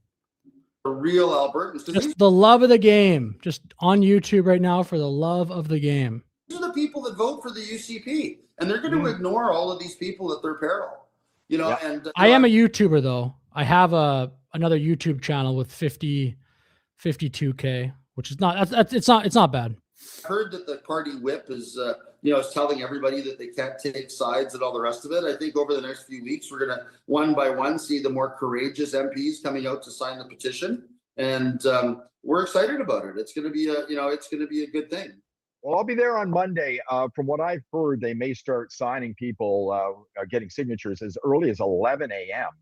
Speaker 11: Real Albertans.
Speaker 2: Just the love of the game. Just on YouTube right now for the love of the game.
Speaker 11: These are the people that vote for the UCP, and they're going to ignore all of these people at their peril. And
Speaker 2: I am a YouTuber though. I have another YouTube channel with 52K, which is it's not bad.
Speaker 11: I've heard that the party whip is telling everybody that they can't take sides and all the rest of it. I think over the next few weeks, we're going to one by one see the more courageous MPs coming out to sign the petition, and we're excited about it. It's going to be a good thing.
Speaker 10: Well, I'll be there on Monday. From what I've heard, they may start signing people, getting signatures as early as 11 a.m. On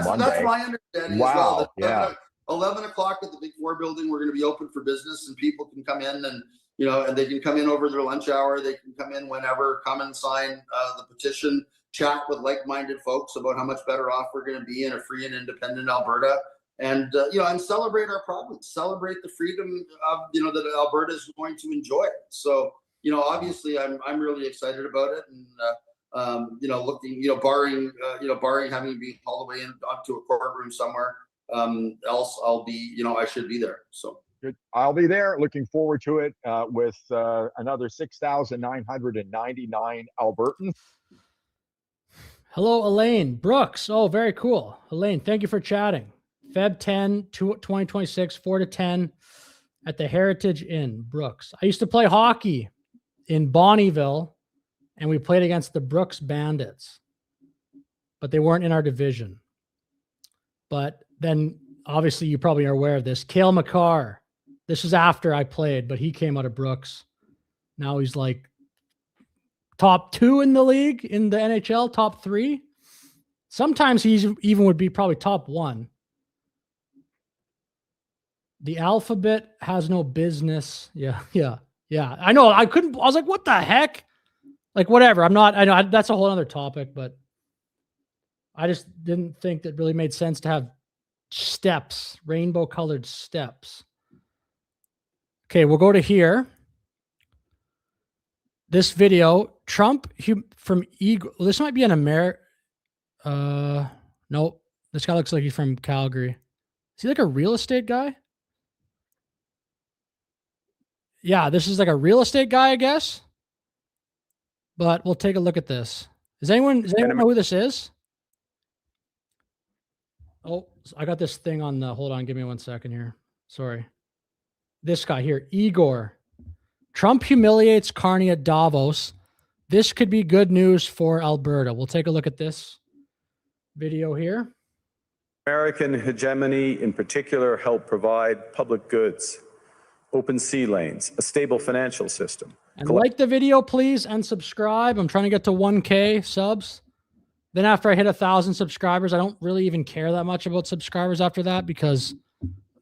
Speaker 10: Monday.
Speaker 11: That's my understanding
Speaker 10: wow.
Speaker 11: as well.
Speaker 10: Yeah.
Speaker 11: 11 o'clock at the Big Four building, we're going to be open for business, and people can come in and and they can come in over their lunch hour. They can come in whenever, come and sign the petition, chat with like-minded folks about how much better off we're going to be in a free and independent Alberta, and and celebrate our province, celebrate the freedom of that Alberta is going to enjoy. So obviously I'm really excited about it, and looking barring having to be all the way up to a courtroom somewhere else, I'll be I should be there. So.
Speaker 10: Good. I'll be there. Looking forward to it with another 6,999 Albertans.
Speaker 2: Hello, Elaine Brooks. Oh, very cool. Elaine, thank you for chatting. Feb 10, 2026, 4 to 10 at the Heritage Inn, Brooks. I used to play hockey in Bonnyville, and we played against the Brooks Bandits, but they weren't in our division. But then, obviously, you probably are aware of this. Cale Makar. This was after I played, but he came out of Brooks. Now he's like top 2 in the league, in the NHL, top 3. Sometimes he even would be probably top 1. The alphabet has no business. Yeah. I know. I was like, what the heck? Like, whatever. I know that's a whole other topic, but I just didn't think that really made sense to have steps, rainbow colored steps. Okay, we'll go to here. This video, Trump from Eagle. This might be an nope. This guy looks like he's from Calgary. Is he like a real estate guy? yeah, this is like a real estate guy, I guess. But we'll take a look at this. Does anyone know who this is? Oh, I got this thing on the, hold on, give me 1 second here. Sorry. This guy here, Igor. Trump humiliates Carney at Davos. This could be good news for Alberta. We'll take a look at this video here.
Speaker 6: American hegemony in particular helped provide public goods, open sea lanes, a stable financial system.
Speaker 2: And like the video, please, and subscribe. I'm trying to get to 1K subs. Then after I hit 1,000 subscribers, I don't really even care that much about subscribers after that, because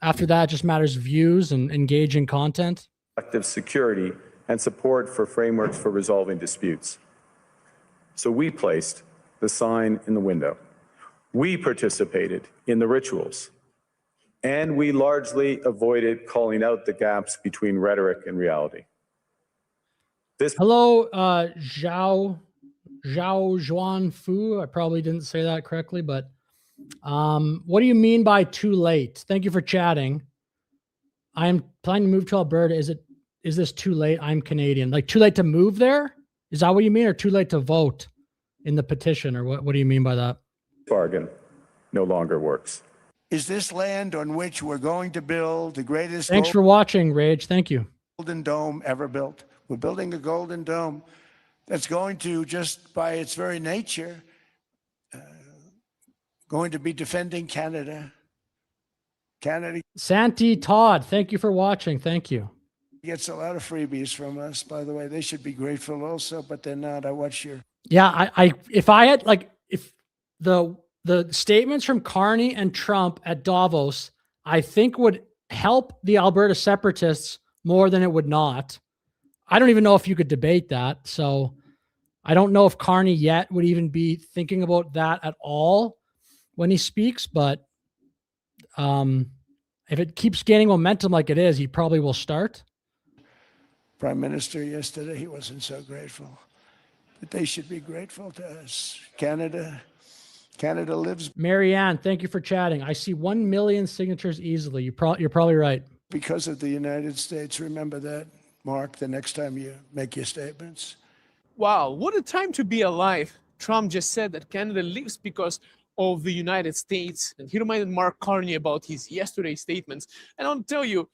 Speaker 2: after that, it just matters views and engaging content.
Speaker 6: Collective security and support for frameworks for resolving disputes. So we placed the sign in the window. We participated in the rituals, and we largely avoided calling out the gaps between rhetoric and reality.
Speaker 2: Hello, Zhao Zhuan Fu. I probably didn't say that correctly, but what do you mean by too late? Thank you for chatting. I'm planning to move to Alberta. Is this too late? I'm Canadian. Like, too late to move there? Is that what you mean, or too late to vote in the petition, or what do you mean by that?
Speaker 6: Bargain no longer works.
Speaker 7: Is this land on which we're going to build the greatest
Speaker 2: Thanks for watching, Rage. Thank you.
Speaker 7: golden dome ever built? We're building a golden dome that's going to, just by its very nature, going to be defending Canada. Canada
Speaker 2: Santi Todd, thank you for watching. Thank you.
Speaker 7: gets a lot of freebies from us, by the way. They should be grateful also, but they're not. I watch your
Speaker 2: Yeah, if I had, like, if the statements from Carney and Trump at Davos, I think would help the Alberta separatists more than it would not. I don't even know if you could debate that. So I don't know if Carney yet would even be thinking about that at all when he speaks, but if it keeps gaining momentum like it is, he probably will start.
Speaker 7: Prime Minister yesterday, he wasn't so grateful. But they should be grateful to us. Canada lives
Speaker 2: Marianne, thank you for chatting. I see 1 million signatures easily. You're probably right.
Speaker 7: because of the United States. Remember that, Mark, the next time you make your statements.
Speaker 8: Wow, what a time to be alive. Trump just said that Canada lives because of the United States. And he reminded Mark Carney about his yesterday's statements. And I'll tell you,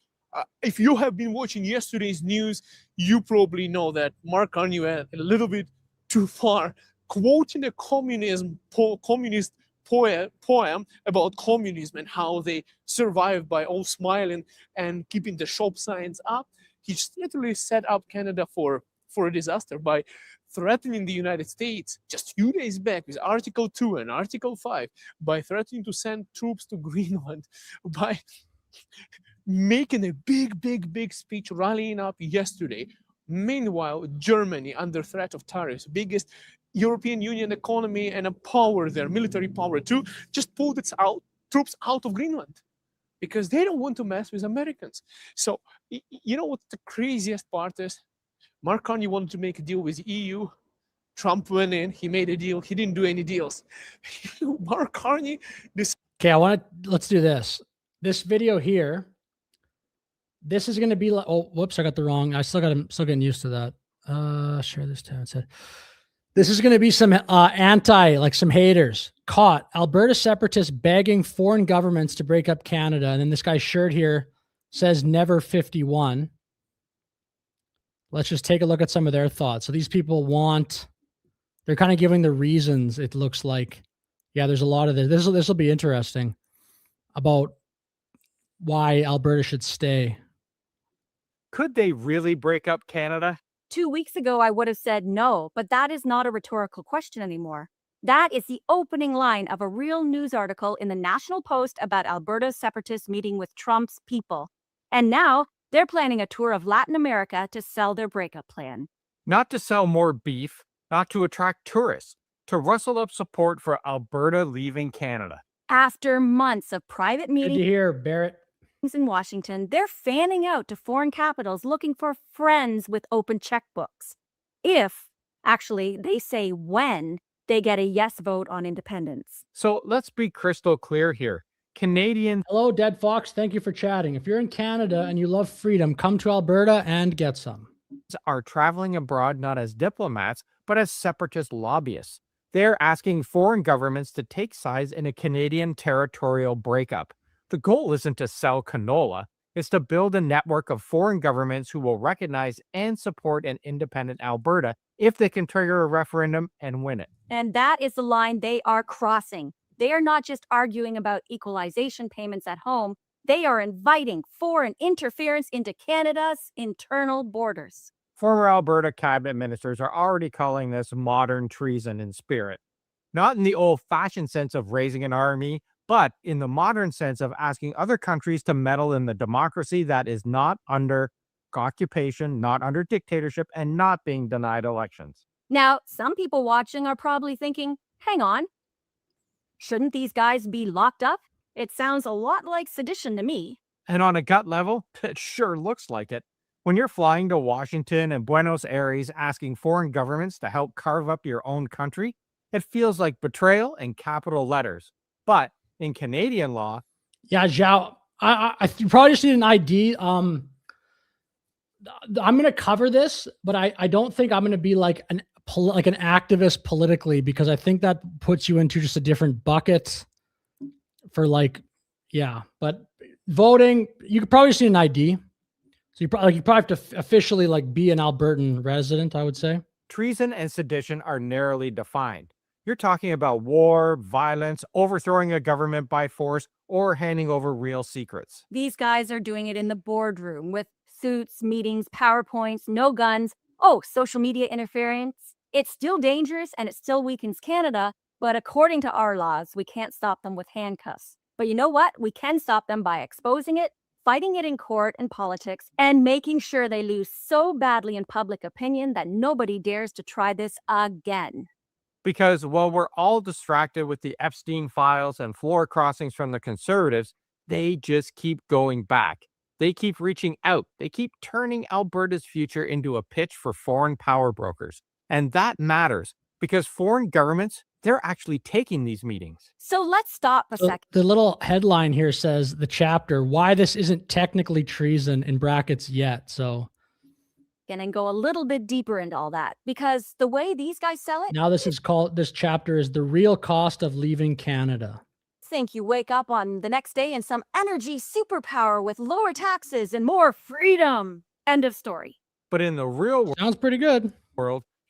Speaker 8: if you have been watching yesterday's news, you probably know that Mark Carney went a little bit too far, quoting a communist poem about communism and how they survived by all smiling and keeping the shop signs up. He just literally set up Canada for a disaster by threatening the United States just a few days back with Article 2 and Article 5, by threatening to send troops to Greenland, by making a big speech rallying up yesterday. Meanwhile, Germany, under threat of tariffs, biggest European Union economy and a power there, military power too, just pulled its troops out of Greenland because they don't want to mess with Americans. So, you know what the craziest part is? Mark Carney wanted to make a deal with the EU. Trump went in, he made a deal, he didn't do any deals. Mark Carney,
Speaker 2: Okay, let's do this. This video here, this is going to be like, oh, whoops, I got the wrong. I'm still getting used to that. Share this tab. This is going to be some some haters caught. Alberta separatists begging foreign governments to break up Canada. And then this guy's shirt here says never 51. Let's just take a look at some of their thoughts. So these people they're kind of giving the reasons, it looks like. Yeah, there's a lot of this. This will be interesting about why Alberta should stay.
Speaker 9: Could they really break up Canada?
Speaker 13: 2 weeks ago, I would have said no, but that is not a rhetorical question anymore. That is the opening line of a real news article in the National Post about Alberta's separatists meeting with Trump's people. And now they're planning a tour of Latin America to sell their breakup plan.
Speaker 9: Not to sell more beef, not to attract tourists, to rustle up support for Alberta leaving Canada.
Speaker 13: After months of private meetings
Speaker 2: Good to hear, Barrett.
Speaker 13: in Washington, they're fanning out to foreign capitals looking for friends with open checkbooks. They say when, they get a yes vote on independence.
Speaker 9: So let's be crystal clear here. Canadians
Speaker 2: Hello, Dead Fox. Thank you for chatting. If you're in Canada and you love freedom, come to Alberta and get some.
Speaker 9: are traveling abroad not as diplomats, but as separatist lobbyists. They're asking foreign governments to take sides in a Canadian territorial breakup. The goal isn't to sell canola, it's to build a network of foreign governments who will recognize and support an independent Alberta if they can trigger a referendum and win it.
Speaker 13: And that is the line they are crossing. They are not just arguing about equalization payments at home. They are inviting foreign interference into Canada's internal borders.
Speaker 9: Former Alberta cabinet ministers are already calling this modern treason in spirit. Not in the old-fashioned sense of raising an army, but in the modern sense of asking other countries to meddle in the democracy that is not under occupation, not under dictatorship, and not being denied elections.
Speaker 13: Now, some people watching are probably thinking, hang on, shouldn't these guys be locked up? It sounds a lot like sedition to me.
Speaker 9: And on a gut level, it sure looks like it. When you're flying to Washington and Buenos Aires asking foreign governments to help carve up your own country, it feels like betrayal in capital letters. But in Canadian law,
Speaker 2: Yeah, Zhao, you probably just need an ID. I'm going to cover this, but I don't think I'm going to be like an activist politically, because I think that puts you into just a different bucket for but voting, you could probably just need an ID. So you probably have to officially be an Albertan resident, I would say.
Speaker 9: treason and sedition are narrowly defined. You're talking about war, violence, overthrowing a government by force, or handing over real secrets.
Speaker 13: These guys are doing it in the boardroom with suits, meetings, PowerPoints, no guns. Oh, social media interference. It's still dangerous and it still weakens Canada, but according to our laws, we can't stop them with handcuffs. But you know what? We can stop them by exposing it, fighting it in court and politics, and making sure they lose so badly in public opinion that nobody dares to try this again.
Speaker 9: Because while we're all distracted with the Epstein files and floor crossings from the Conservatives, they just keep going back. They keep reaching out. They keep turning Alberta's future into a pitch for foreign power brokers. And that matters because foreign governments, they're actually taking these meetings.
Speaker 13: So let's stop a second.
Speaker 2: The little headline here says the chapter, why this isn't technically treason in brackets yet. So
Speaker 13: And go a little bit deeper into all that, because the way these guys sell it,
Speaker 2: now this chapter is the real cost of leaving Canada.
Speaker 13: think you wake up on the next day in some energy superpower with lower taxes and more freedom. End of story.
Speaker 9: But in the real world,
Speaker 2: sounds pretty good.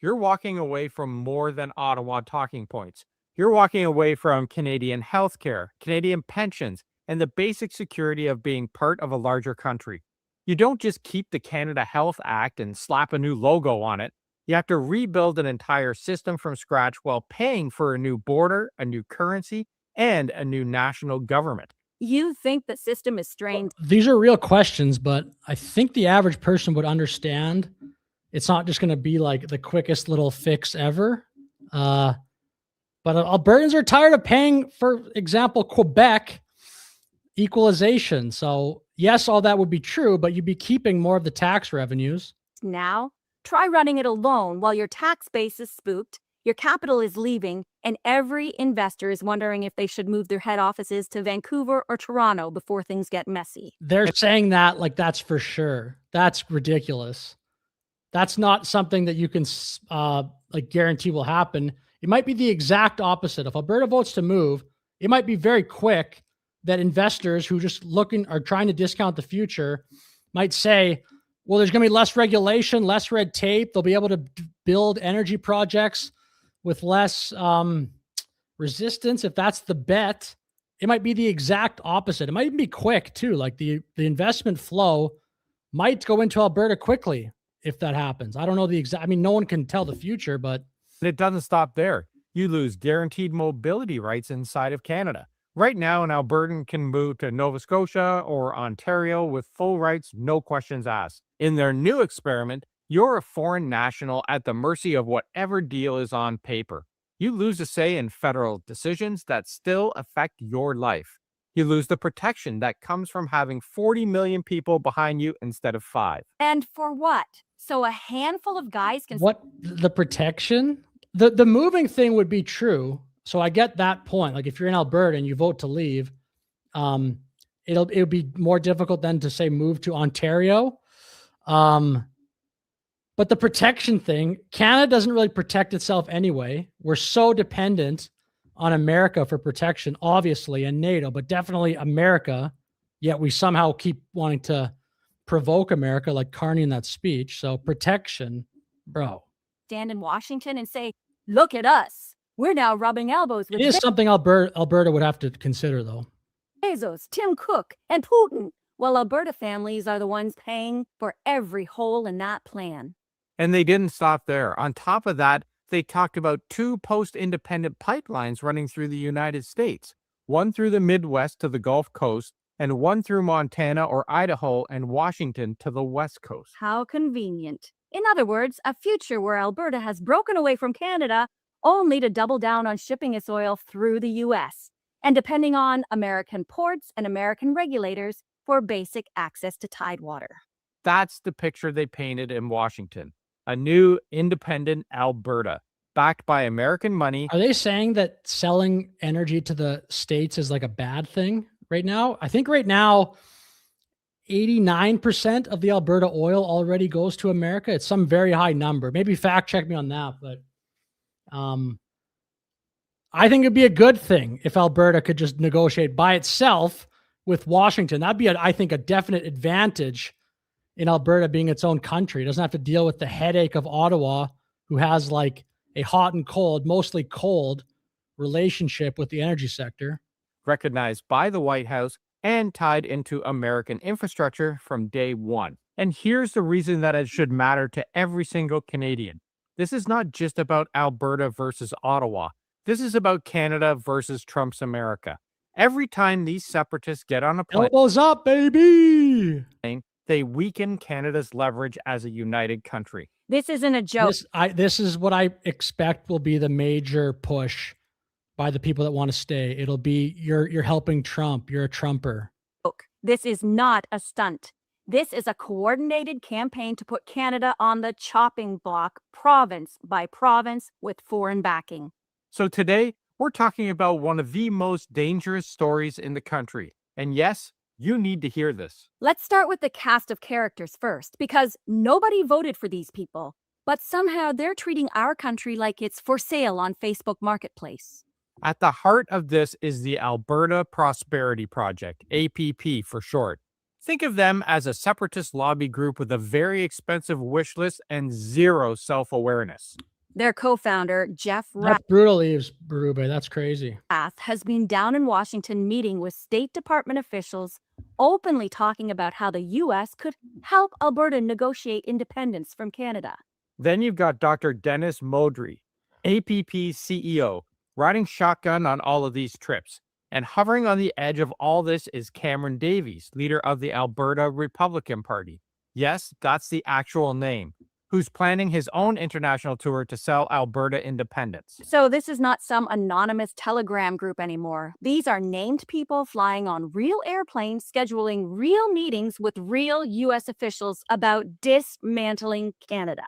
Speaker 9: You're walking away from more than Ottawa talking points. You're walking away from Canadian healthcare, Canadian pensions, and the basic security of being part of a larger country. You don't just keep the Canada Health Act and slap a new logo on it. You have to rebuild an entire system from scratch while paying for a new border, a new currency, and a new national government.
Speaker 13: You think the system is strained?
Speaker 2: These are real questions, but I think the average person would understand it's not just going to be like the quickest little fix ever. But Albertans are tired of paying, for example, Quebec equalization. So yes, all that would be true, but you'd be keeping more of the tax revenues.
Speaker 13: Now, try running it alone while your tax base is spooked, your capital is leaving, and every investor is wondering if they should move their head offices to Vancouver or Toronto before things get messy.
Speaker 2: They're saying that like that's for sure. That's ridiculous. That's not something that you can guarantee will happen. It might be the exact opposite. If Alberta votes to move, it might be very quick that investors who just are trying to discount the future might say, well, there's going to be less regulation, less red tape. They'll be able to build energy projects with less resistance. If that's the bet, it might be the exact opposite. It might even be quick too. Like the investment flow might go into Alberta quickly if that happens. I don't know the exact, no one can tell the future, but
Speaker 9: it doesn't stop there. You lose guaranteed mobility rights inside of Canada. Right now, an Albertan can move to Nova Scotia or Ontario with full rights, no questions asked. In their new experiment, you're a foreign national at the mercy of whatever deal is on paper. You lose a say in federal decisions that still affect your life. You lose the protection that comes from having 40 million people behind you instead of 5.
Speaker 13: And for what? So a handful of guys can...
Speaker 2: What? The protection? The moving thing would be true. So I get that point. Like if you're in Alberta and you vote to leave, It'll be more difficult then to say move to Ontario. But the protection thing, Canada doesn't really protect itself anyway. We're so dependent on America for protection, obviously, and NATO, but definitely America. Yet we somehow keep wanting to provoke America, like Carney in that speech. So protection, bro.
Speaker 13: Stand in Washington and say, look at us. We're now rubbing elbows with
Speaker 2: It is something Alberta would have to consider, though.
Speaker 13: Bezos, Tim Cook, and Putin, while Alberta families are the ones paying for every hole in that plan.
Speaker 9: And they didn't stop there. On top of that, they talked about 2 post-independent pipelines running through the United States, one through the Midwest to the Gulf Coast, and one through Montana or Idaho and Washington to the West Coast.
Speaker 13: How convenient. In other words, a future where Alberta has broken away from Canada only to double down on shipping its oil through the U.S. and depending on American ports and American regulators for basic access to tidewater.
Speaker 9: That's the picture they painted in Washington. A new independent Alberta, backed by American money.
Speaker 2: Are they saying that selling energy to the States is like a bad thing right now? I think right now, 89% of the Alberta oil already goes to America. It's some very high number. Maybe fact check me on that, but I think it'd be a good thing if Alberta could just negotiate by itself with Washington. That'd be, I think, a definite advantage in Alberta being its own country. It doesn't have to deal with the headache of Ottawa, who has like a hot and cold, mostly cold relationship with the energy sector.
Speaker 9: Recognized by the White House and tied into American infrastructure from day one. And here's the reason that it should matter to every single Canadian. This is not just about Alberta versus Ottawa. This is about Canada versus Trump's America. Every time these separatists get on a plane,
Speaker 2: elbows up, baby,
Speaker 9: they weaken Canada's leverage as a united country.
Speaker 13: This isn't a joke.
Speaker 2: This is what I expect will be the major push by the people that want to stay. It'll be you're helping Trump. You're a Trumper.
Speaker 13: This is not a stunt. This is a coordinated campaign to put Canada on the chopping block, province by province, with foreign backing.
Speaker 9: So today, we're talking about one of the most dangerous stories in the country. And yes, you need to hear this.
Speaker 13: Let's start with the cast of characters first, because nobody voted for these people, but somehow they're treating our country like it's for sale on Facebook Marketplace.
Speaker 9: At the heart of this is the Alberta Prosperity Project, APP for short. Think of them as a separatist lobby group with a very expensive wish list and zero self-awareness.
Speaker 13: Their co-founder, Jeff
Speaker 2: That's brutal, Eves Berube. That's crazy.
Speaker 13: has been down in Washington meeting with State Department officials, openly talking about how the U.S. could help Alberta negotiate independence from Canada.
Speaker 9: Then you've got Dr. Dennis Modry, APP CEO, riding shotgun on all of these trips. And hovering on the edge of all this is Cameron Davies, leader of the Alberta Republican Party. Yes, that's the actual name. Who's planning his own international tour to sell Alberta independence.
Speaker 13: So this is not some anonymous Telegram group anymore. These are named people flying on real airplanes, scheduling real meetings with real U.S. officials about dismantling Canada.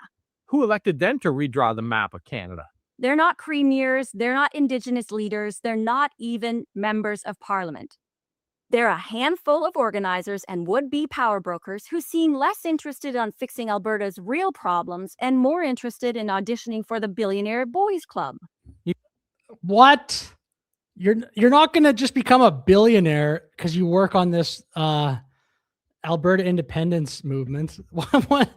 Speaker 9: Who elected them to redraw the map of Canada?
Speaker 13: They're not premiers, they're not Indigenous leaders, they're not even members of Parliament. They're a handful of organizers and would-be power brokers who seem less interested on fixing Alberta's real problems and more interested in auditioning for the Billionaire Boys Club.
Speaker 2: What? You're not going to just become a billionaire because you work on this Alberta independence movement. What?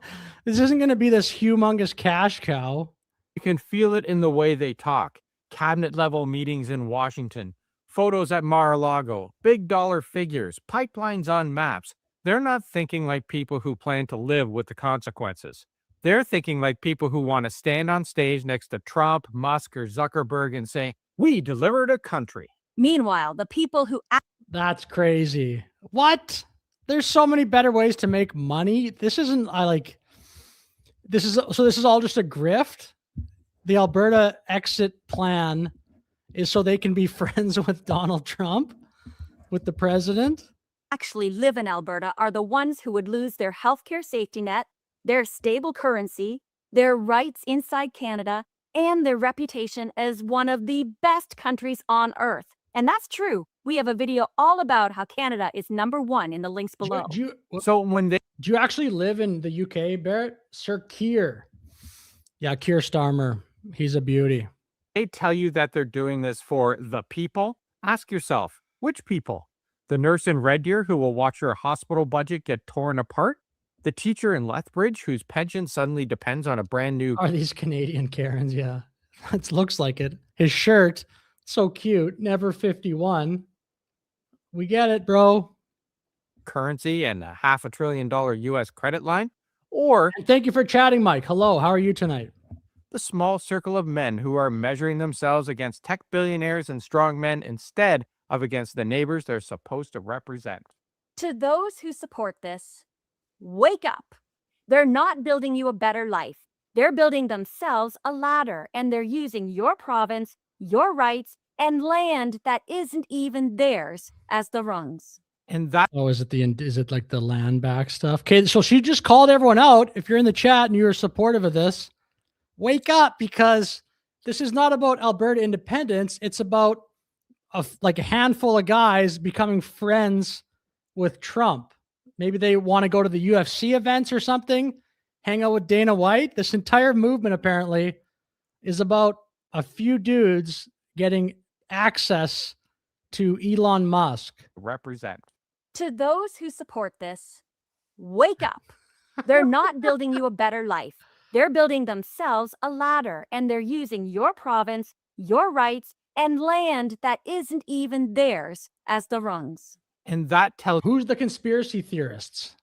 Speaker 2: This isn't going to be this humongous cash cow.
Speaker 9: You can feel it in the way they talk. Cabinet-level meetings in Washington. Photos at Mar-a-Lago, big dollar figures, pipelines on maps. They're not thinking like people who plan to live with the consequences. They're thinking like people who want to stand on stage next to Trump, Musk, or Zuckerberg and say, we delivered a country.
Speaker 13: Meanwhile, the people who...
Speaker 2: That's crazy. What? There's so many better ways to make money. This isn't, this is all just a grift. The Alberta exit plan is so they can be friends with Donald Trump, with the president.
Speaker 13: Actually live in Alberta are the ones who would lose their healthcare safety net, their stable currency, their rights inside Canada, and their reputation as one of the best countries on earth. And that's true. We have a video all about how Canada is #1 in the links below.
Speaker 9: So when they
Speaker 2: Do you actually live in the UK, Barrett? Sir Keir. Yeah, Keir Starmer. He's a beauty.
Speaker 9: tell you that they're doing this for the people, ask yourself, which people? The nurse in Red Deer who will watch her hospital budget get torn apart? The teacher in Lethbridge whose pension suddenly depends on a brand new
Speaker 2: Are these Canadian Karens? Yeah, it looks like it. His shirt, so cute. Never 51. We get it, bro.
Speaker 9: currency and a $500 billion US credit line? Or
Speaker 2: And thank you for chatting, Mike. Hello, how are you tonight?
Speaker 9: the small circle of men who are measuring themselves against tech billionaires and strongmen instead of against the neighbors they're supposed to represent?
Speaker 13: To those who support this, wake up. They're not building you a better life. They're building themselves a ladder, and they're using your province, your rights, and land that isn't even theirs as the rungs.
Speaker 9: And that
Speaker 2: Oh, is it like the land back stuff? Okay, so she just called everyone out. If you're in the chat and you're supportive of this, wake up, because this is not about Alberta independence. It's about like a handful of guys becoming friends with Trump. Maybe they want to go to the UFC events or something, hang out with Dana White. This entire movement apparently is about a few dudes getting access to Elon Musk.
Speaker 9: represent.
Speaker 13: To those who support this, wake up. They're not building you a better life. They're building themselves a ladder, and they're using your province, your rights, and land that isn't even theirs as the rungs.
Speaker 9: And that tells
Speaker 2: Who's the conspiracy theorists?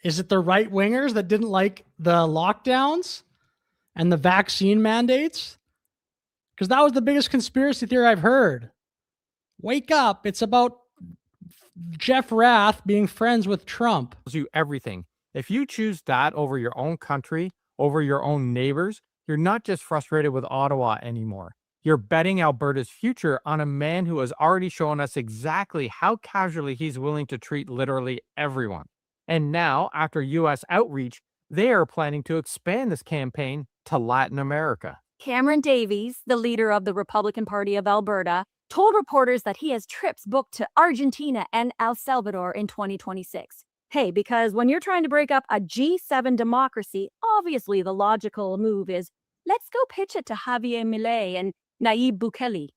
Speaker 2: Is it the right wingers that didn't like the lockdowns and the vaccine mandates? Because that was the biggest conspiracy theory I've heard. Wake up. It's about Jeff Rath being friends with Trump.
Speaker 9: you everything. If you choose that over your own country, over your own neighbors, you're not just frustrated with Ottawa anymore. You're betting Alberta's future on a man who has already shown us exactly how casually he's willing to treat literally everyone. And now, after U.S. outreach, they are planning to expand this campaign to Latin America.
Speaker 13: Cameron Davies, the leader of the Republican Party of Alberta, told reporters that he has trips booked to Argentina and El Salvador in 2026. Hey, because when you're trying to break up a G7 democracy, obviously the logical move is let's go pitch it to Javier Milei and Nayib Bukele.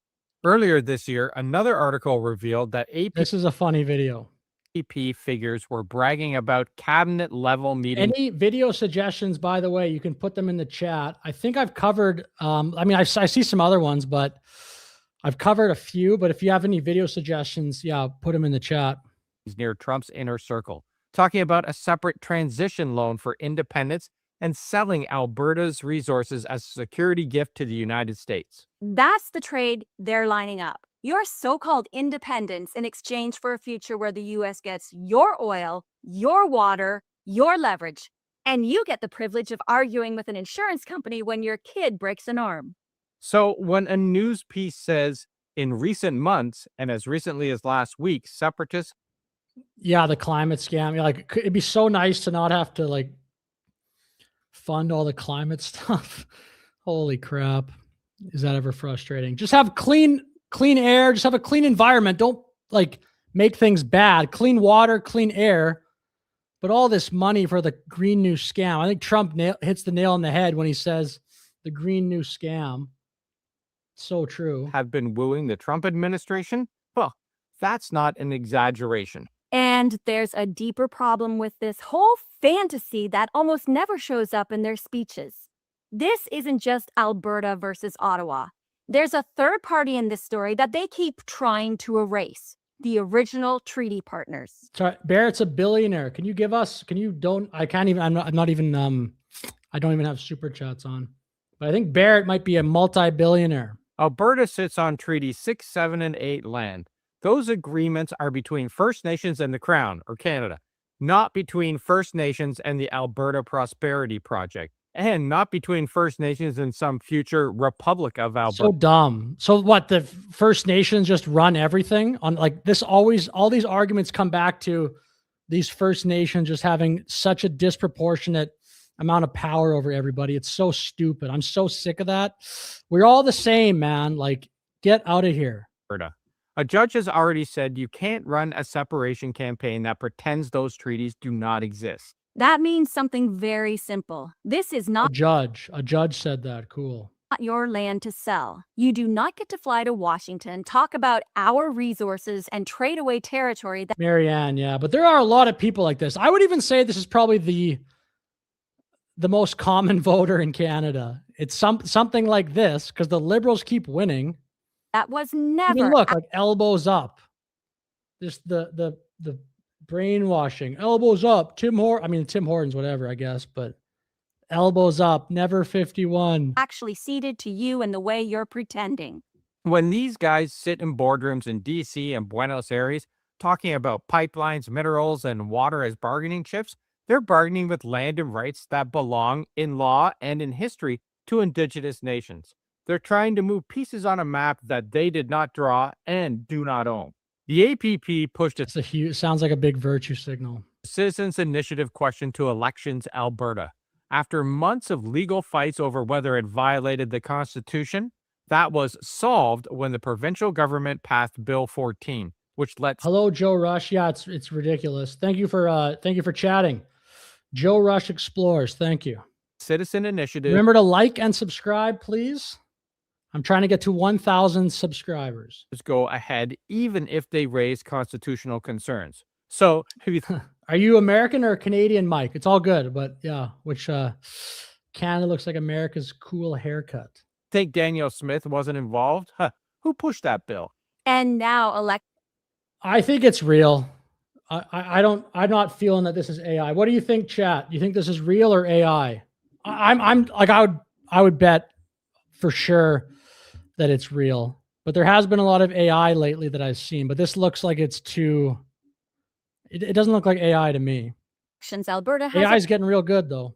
Speaker 9: Earlier this year, another article revealed that
Speaker 2: This is a funny video.
Speaker 9: AP figures were bragging about cabinet-level meetings.
Speaker 2: Any video suggestions, by the way, you can put them in the chat. I think I've covered, I see some other ones, but I've covered a few. But if you have any video suggestions, yeah, put them in the chat.
Speaker 9: Near Trump's inner circle, talking about a separate transition loan for independence and selling Alberta's resources as a security gift to the United States.
Speaker 13: That's the trade they're lining up. Your so-called independence in exchange for a future where the U.S. gets your oil, your water, your leverage, and you get the privilege of arguing with an insurance company when your kid breaks an arm.
Speaker 9: So when a news piece says, in recent months, and as recently as last week, separatists
Speaker 2: Yeah, the climate scam. Yeah, like it'd be so nice to not have to like fund all the climate stuff. Holy crap. Is that ever frustrating? Just have clean air, just have a clean environment. Don't like make things bad. Clean water, clean air. But all this money for the green new scam. I think Trump hits the nail on the head when he says the green new scam. So true.
Speaker 9: have been wooing the Trump administration? Well, that's not an exaggeration.
Speaker 13: And there's a deeper problem with this whole fantasy that almost never shows up in their speeches. This isn't just Alberta versus Ottawa. There's a third party in this story that they keep trying to erase, the original treaty partners.
Speaker 2: Sorry, Barrett's a billionaire. Can you give us, I don't even have super chats on. But I think Barrett might be a multi-billionaire.
Speaker 9: Alberta sits on Treaty 6, 7, and 8 land. Those agreements are between First Nations and the Crown, or Canada, not between First Nations and the Alberta Prosperity Project, and not between First Nations and some future Republic of Alberta.
Speaker 2: So dumb. So what, the First Nations just run everything on like this? Always, all these arguments come back to these First Nations just having such a disproportionate amount of power over everybody. It's so stupid. I'm so sick of that. We're all the same, man. Like, get out of here.
Speaker 9: Alberta. A judge has already said you can't run a separation campaign that pretends those treaties do not exist.
Speaker 13: That means something very simple. This is
Speaker 2: A
Speaker 13: not
Speaker 2: judge said that. Cool.
Speaker 13: your land to sell. You do not get to fly to Washington, talk about our resources, and trade away territory that
Speaker 2: Marianne, yeah. But there are a lot of people like this. I would even say this is probably the most common voter in Canada. It's something like this, because the Liberals keep winning.
Speaker 13: was
Speaker 2: I mean,
Speaker 13: never
Speaker 2: look, like elbows up. Just the brainwashing. Elbows up. Tim Hortons, whatever, I guess, but elbows up, never 51.
Speaker 13: actually ceded to you in the way you're pretending.
Speaker 9: When these guys sit in boardrooms in DC and Buenos Aires talking about pipelines, minerals, and water as bargaining chips, they're bargaining with land and rights that belong in law and in history to Indigenous nations. They're trying to move pieces on a map that they did not draw and do not own. The APP pushed
Speaker 2: It's a huge, sounds like a big virtue signal.
Speaker 9: Citizens Initiative question to Elections Alberta. After months of legal fights over whether it violated the Constitution, that was solved when the provincial government passed Bill 14, which lets
Speaker 2: Hello, Joe Rush. Yeah, it's ridiculous. Thank you for chatting. Joe Rush Explores. Thank you.
Speaker 9: Citizen Initiative
Speaker 2: Remember to like and subscribe, please. I'm trying to get to 1,000 subscribers.
Speaker 9: go ahead even if they raise constitutional concerns. So,
Speaker 2: are you American or Canadian, Mike? It's all good, but yeah, which Canada looks like America's cool haircut.
Speaker 9: Think Danielle Smith wasn't involved? Huh. Who pushed that bill?
Speaker 13: And now
Speaker 2: I think it's real. I'm not feeling that this is AI. What do you think, chat? Do you think this is real or AI? I would bet for sure that it's real, but there has been a lot of AI lately that I've seen, but this looks like it's too, it doesn't look like AI to me.
Speaker 13: Elections Alberta has
Speaker 2: AI is getting real good though.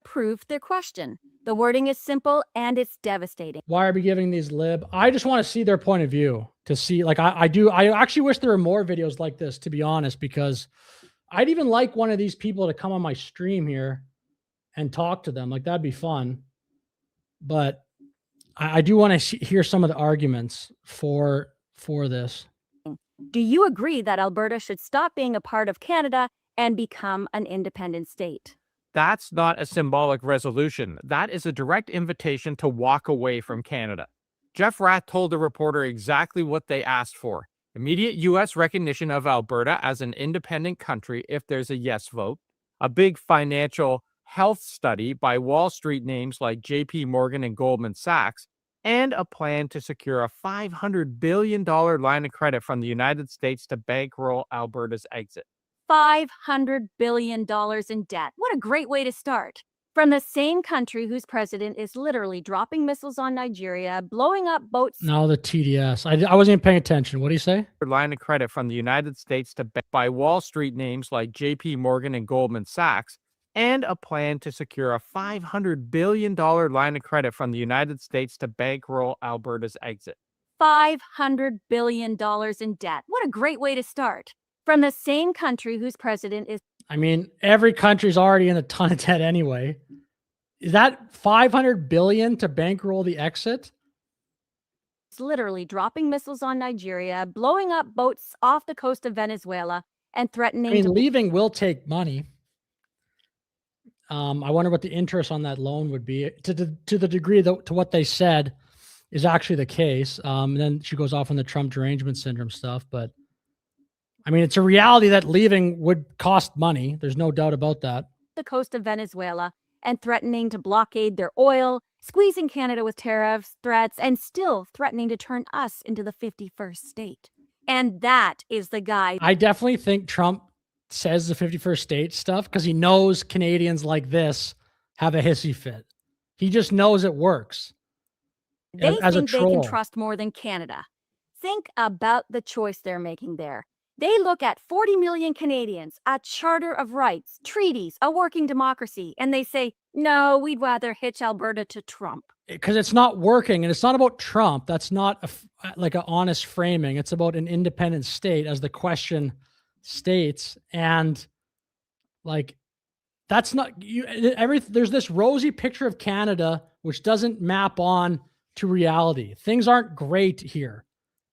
Speaker 13: proved their question. The wording is simple and it's devastating.
Speaker 2: Why are we giving these lib? I just want to see their point of view, to see, like, I actually wish there were more videos like this, to be honest, because I'd even like one of these people to come on my stream here and talk to them. Like, that'd be fun. But I do want to hear some of the arguments for this.
Speaker 13: Do you agree that Alberta should stop being a part of Canada and become an independent state?
Speaker 9: That's not a symbolic resolution. That is a direct invitation to walk away from Canada. Jeff Rath told the reporter exactly what they asked for. Immediate U.S. recognition of Alberta as an independent country if there's a yes vote, a big financial health study by Wall Street names like JP Morgan and Goldman Sachs, and a plan to secure a $500 billion line of credit from the United States to bankroll Alberta's exit.
Speaker 13: $500 billion in debt. What a great way to start. From the same country whose president is literally dropping missiles on Nigeria, blowing up boats.
Speaker 2: Now the TDS. I wasn't even paying attention. What do you say?
Speaker 9: Line of credit from the United States to by Wall Street names like JP Morgan and Goldman Sachs, and a plan to secure a $500 billion line of credit from the United States to bankroll Alberta's exit.
Speaker 13: $500 billion in debt. What a great way to start. From the same country whose president is.
Speaker 2: I mean, every country's already in a ton of debt anyway. Is that $500 billion to bankroll the exit?
Speaker 13: It's literally dropping missiles on Nigeria, blowing up boats off the coast of Venezuela, and threatening.
Speaker 2: I mean, leaving will take money. I wonder what the interest on that loan would be, to the degree that to what they said is actually the case. And then she goes off on the Trump derangement syndrome stuff, but I mean, it's a reality that leaving would cost money. There's no doubt about that.
Speaker 13: The coast of Venezuela and threatening to blockade their oil, squeezing Canada with tariffs, threats, and still threatening to turn us into the 51st state. And that is the guy.
Speaker 2: I definitely think Trump says the 51st state stuff because he knows Canadians like this have a hissy fit. He just knows it works.
Speaker 13: They
Speaker 2: as
Speaker 13: think
Speaker 2: a troll.
Speaker 13: they can trust more than Canada. Think about the choice they're making there. They look at 40 million Canadians, a charter of rights, treaties, a working democracy, and they say, no, we'd rather hitch Alberta to Trump.
Speaker 2: Because it's not working, and it's not about Trump. That's not like an honest framing. It's about an independent state, as the question states. And like, that's not there's this rosy picture of Canada which doesn't map on to reality. Things aren't great here.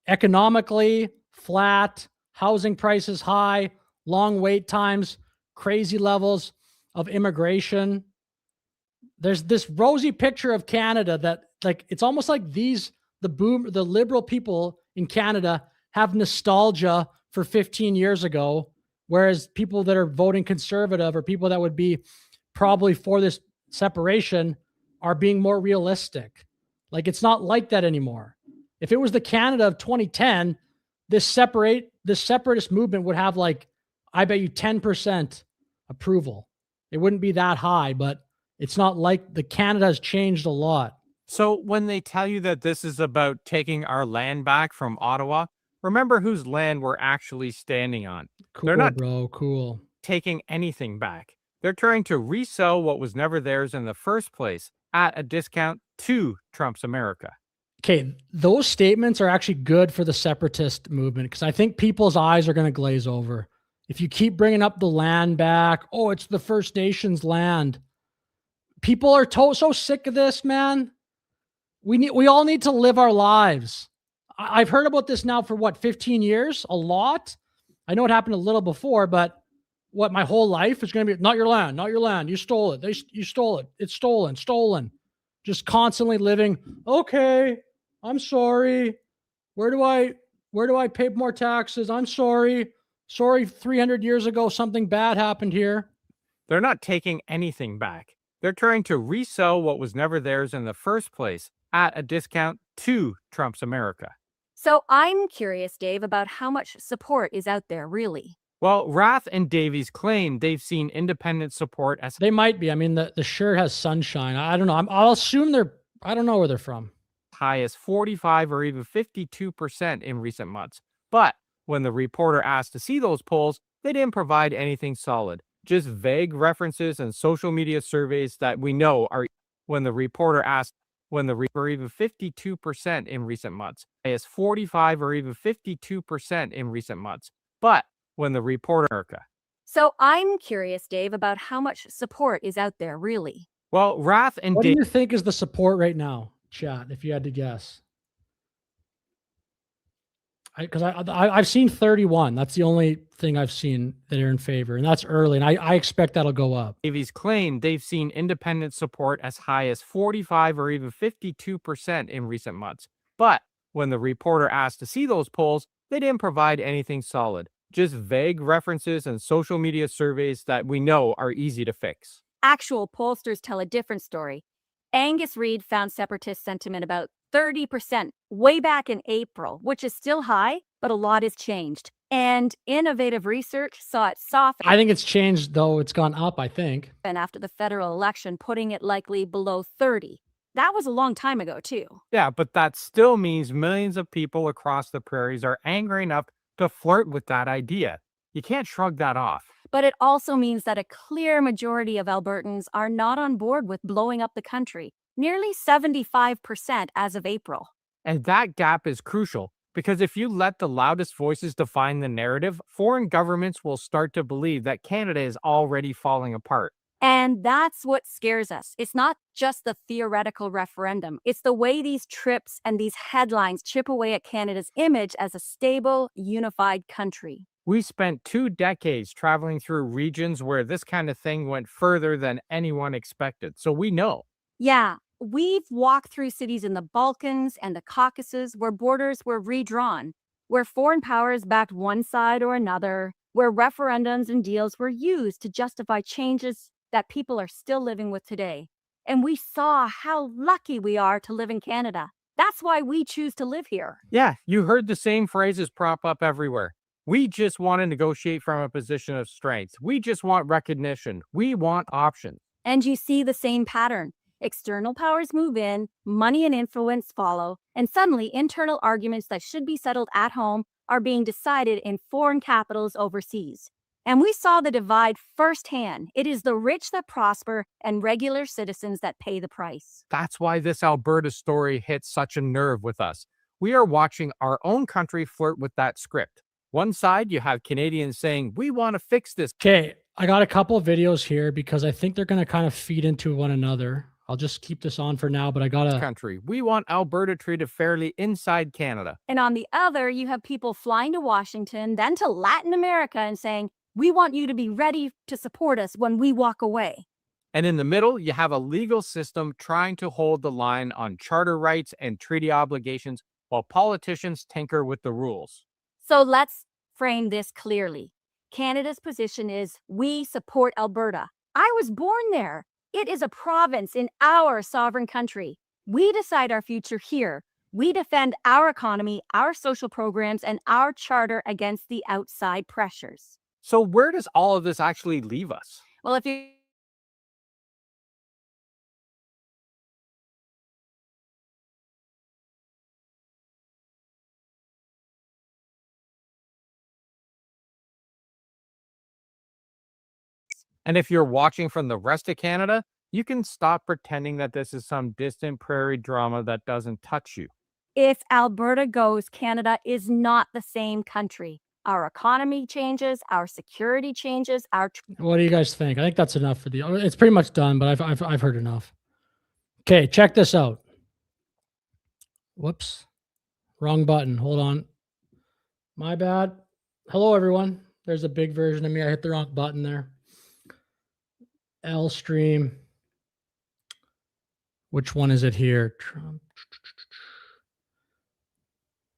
Speaker 2: economically flat, housing prices high, long wait times, crazy levels of immigration. There's this rosy picture of Canada that, like, it's almost like the liberal people in Canada have nostalgia for 15 years ago, whereas people that are voting conservative or people that would be probably for this separation are being more realistic. Like, it's not like that anymore. If it was the Canada of 2010, this separatist movement would have, like, I bet you 10% approval. It wouldn't be that high, but it's not like the Canada has changed a lot.
Speaker 9: So when they tell you that this is about taking our land back from Ottawa, remember whose land we're actually standing on.
Speaker 2: Cool,
Speaker 9: They're not
Speaker 2: bro. Cool.
Speaker 9: taking anything back. They're trying to resell what was never theirs in the first place at a discount to Trump's America.
Speaker 2: Okay, those statements are actually good for the separatist movement because I think people's eyes are going to glaze over. If you keep bringing up the land back, oh, it's the First Nations land. People are so sick of this, man. We all need to live our lives. I've heard about this now for what, 15 years? A lot. I know it happened a little before, but what, my whole life is going to be not your land, not your land. You stole it. You stole it. It's stolen. Just constantly living. Okay, I'm sorry. Where do I pay more taxes? I'm sorry. Sorry, 300 years ago, something bad happened here.
Speaker 9: They're not taking anything back. They're trying to resell what was never theirs in the first place at a discount to Trump's America.
Speaker 13: So I'm curious, Dave, about how much support is out there, really.
Speaker 9: Well, Rath and Davies claim they've seen independent support as
Speaker 2: They might be. I mean, the shirt has sunshine. I don't know. I'll assume I don't know where they're from.
Speaker 9: high as 45 or even 52% in recent months. But when the reporter asked to see those polls, they didn't provide anything solid. Just vague references and social media surveys that we know are when the reporter asked or even 52% in recent months, as 45 or even 52% in recent months. But when the reporter
Speaker 13: So I'm curious, Dave, about how much support is out there, really.
Speaker 9: Well, Rath and
Speaker 2: What do you think is the support right now, chat, if you had to guess? Because I've seen 31. That's the only thing I've seen that are in favor, and that's early, and I expect that'll go up.
Speaker 9: Davies claimed they've seen independent support as high as 45 or even 52% in recent months. But when the reporter asked to see those polls, they didn't provide anything solid. Just vague references and social media surveys that we know are easy to fix.
Speaker 13: Actual pollsters tell a different story. Angus Reid found separatist sentiment about 30% way back in April, which is still high, but a lot has changed. And innovative research saw it soften.
Speaker 2: I think it's changed, though. It's gone up, I think.
Speaker 13: And after the federal election, putting it likely below 30. That was a long time ago, too.
Speaker 9: Yeah, but that still means millions of people across the prairies are angry enough to flirt with that idea. You can't shrug that off.
Speaker 13: But it also means that a clear majority of Albertans are not on board with blowing up the country. Nearly 75% as of April.
Speaker 9: And that gap is crucial because if you let the loudest voices define the narrative, foreign governments will start to believe that Canada is already falling apart.
Speaker 13: And that's what scares us. It's not just the theoretical referendum. It's the way these trips and these headlines chip away at Canada's image as a stable, unified country.
Speaker 9: We spent 2 decades traveling through regions where this kind of thing went further than anyone expected. So we know.
Speaker 13: Yeah, we've walked through cities in the Balkans and the Caucasus where borders were redrawn, where foreign powers backed one side or another, where referendums and deals were used to justify changes that people are still living with today. And we saw how lucky we are to live in Canada. That's why we choose to live here.
Speaker 9: Yeah, you heard the same phrases prop up everywhere. We just want to negotiate from a position of strength. We just want recognition. We want options.
Speaker 13: And you see the same pattern. External powers move in, money and influence follow, and suddenly internal arguments that should be settled at home are being decided in foreign capitals overseas. And we saw the divide firsthand. It is the rich that prosper and regular citizens that pay the price.
Speaker 9: That's why this Alberta story hits such a nerve with us. We are watching our own country flirt with that script. One side, you have Canadians saying, we want to fix this.
Speaker 2: Okay, I got a couple of videos here because I think they're going to kind of feed into one another. I'll just keep this on for now, but I gotta...
Speaker 9: Country. We want Alberta treated fairly inside Canada.
Speaker 13: And on the other, you have people flying to Washington, then to Latin America and saying, we want you to be ready to support us when we walk away.
Speaker 9: And in the middle, you have a legal system trying to hold the line on charter rights and treaty obligations while politicians tinker with the rules.
Speaker 13: So let's frame this clearly. Canada's position is we support Alberta. I was born there. It is a province in our sovereign country. We decide our future here. We defend our economy, our social programs, and our charter against the outside pressures.
Speaker 9: So where does all of this actually leave us?
Speaker 13: Well, if you
Speaker 9: And if you're watching from the rest of Canada, you can stop pretending that this is some distant prairie drama that doesn't touch you.
Speaker 13: If Alberta goes, Canada is not the same country. Our economy changes, our security changes, our...
Speaker 2: What do you guys think? I think that's enough for the... It's pretty much done, but I've heard enough. Okay, check this out. Whoops. Wrong button. Hold on. My bad. Hello, everyone. There's a big version of me. I hit the wrong button there. L stream. Which one is it here? Trump.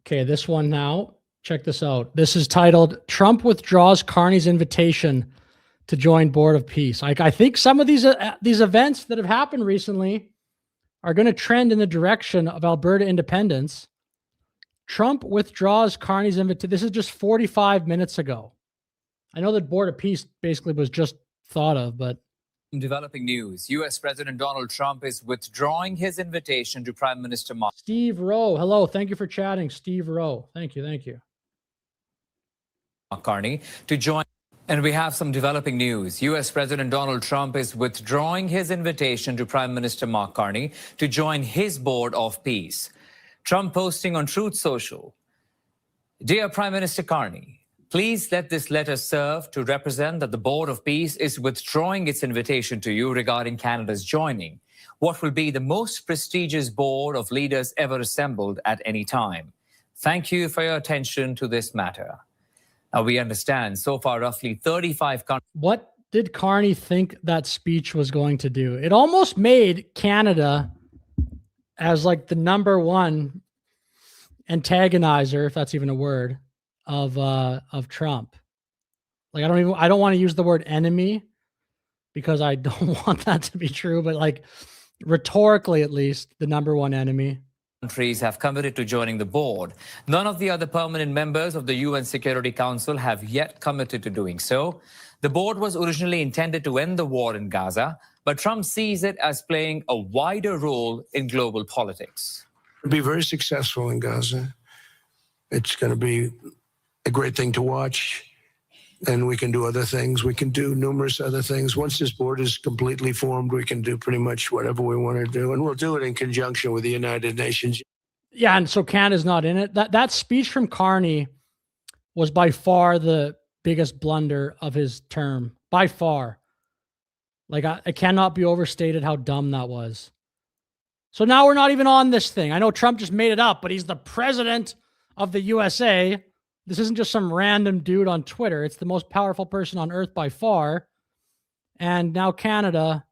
Speaker 2: Okay, this one now. Check this out. This is titled Trump Withdraws Carney's Invitation to Join Board of Peace. I think some of these events that have happened recently are going to trend in the direction of Alberta independence. Trump withdraws Carney's invitation. This is just 45 minutes ago. I know that Board of Peace basically was just thought of, but...
Speaker 5: Developing news. U.S. President Donald Trump is withdrawing his invitation to Prime Minister Mark.
Speaker 2: Steve Rowe. Hello. Thank you for chatting, Steve Rowe. Thank you. Thank you.
Speaker 5: Carney to join. And we have some developing news. U.S. President Donald Trump is withdrawing his invitation to Prime Minister Mark Carney to join his Board of Peace. Trump posting on Truth Social, Dear Prime Minister Carney, please let this letter serve to represent that the Board of Peace is withdrawing its invitation to you regarding Canada's joining what will be the most prestigious board of leaders ever assembled at any time. Thank you for your attention to this matter. Now, we understand so far roughly 35 countries.
Speaker 2: What did Carney think that speech was going to do? It almost made Canada as like the number one antagonizer, if that's even a word, of Trump. Like, I don't want to use the word enemy because I don't want that to be true, but like rhetorically, at least, the number one enemy.
Speaker 5: Countries have committed to joining the board. None of the other permanent members of the UN Security Council have yet committed to doing so. The board was originally intended to end the war in Gaza, but Trump sees it as playing a wider role in global politics.
Speaker 12: It'll be very successful in Gaza. It's going to be a great thing to watch. And we can do other things. We can do numerous other things. Once this board is completely formed, we can do pretty much whatever we want to do. And we'll do it in conjunction with the United Nations.
Speaker 2: Yeah, and so Canada's not in it. That speech from Carney was by far the biggest blunder of his term. By far. Like, it cannot be overstated how dumb that was. So now we're not even on this thing. I know Trump just made it up, but he's the president of the USA. This isn't just some random dude on Twitter. It's the most powerful person on earth by far. And now Canada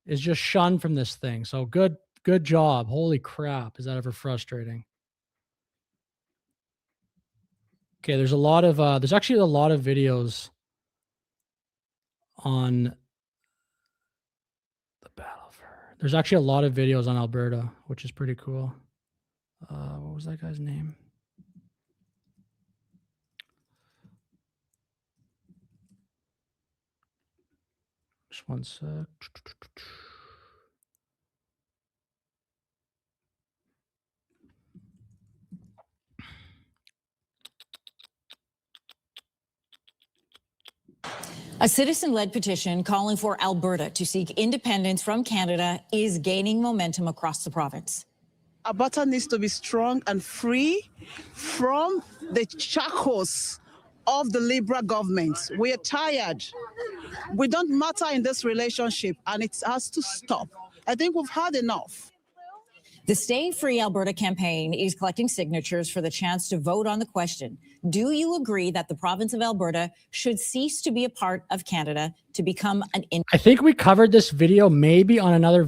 Speaker 2: is just shunned from this thing. So good job. Holy crap. Is that ever frustrating? Okay, there's actually a lot of videos on the battle for... There's actually a lot of videos on Alberta, which is pretty cool. What was that guy's name? Just one sec.
Speaker 14: A citizen-led petition calling for Alberta to seek independence from Canada is gaining momentum across the province.
Speaker 15: Alberta needs to be strong and free from the shackles of the Liberal government. We are tired. We don't matter in this relationship, and it has to stop. I think we've had enough.
Speaker 14: The Stay Free Alberta campaign is collecting signatures for the chance to vote on the question. Do you agree that the province of Alberta should cease to be a part of Canada to become an
Speaker 2: I think we covered this video maybe on another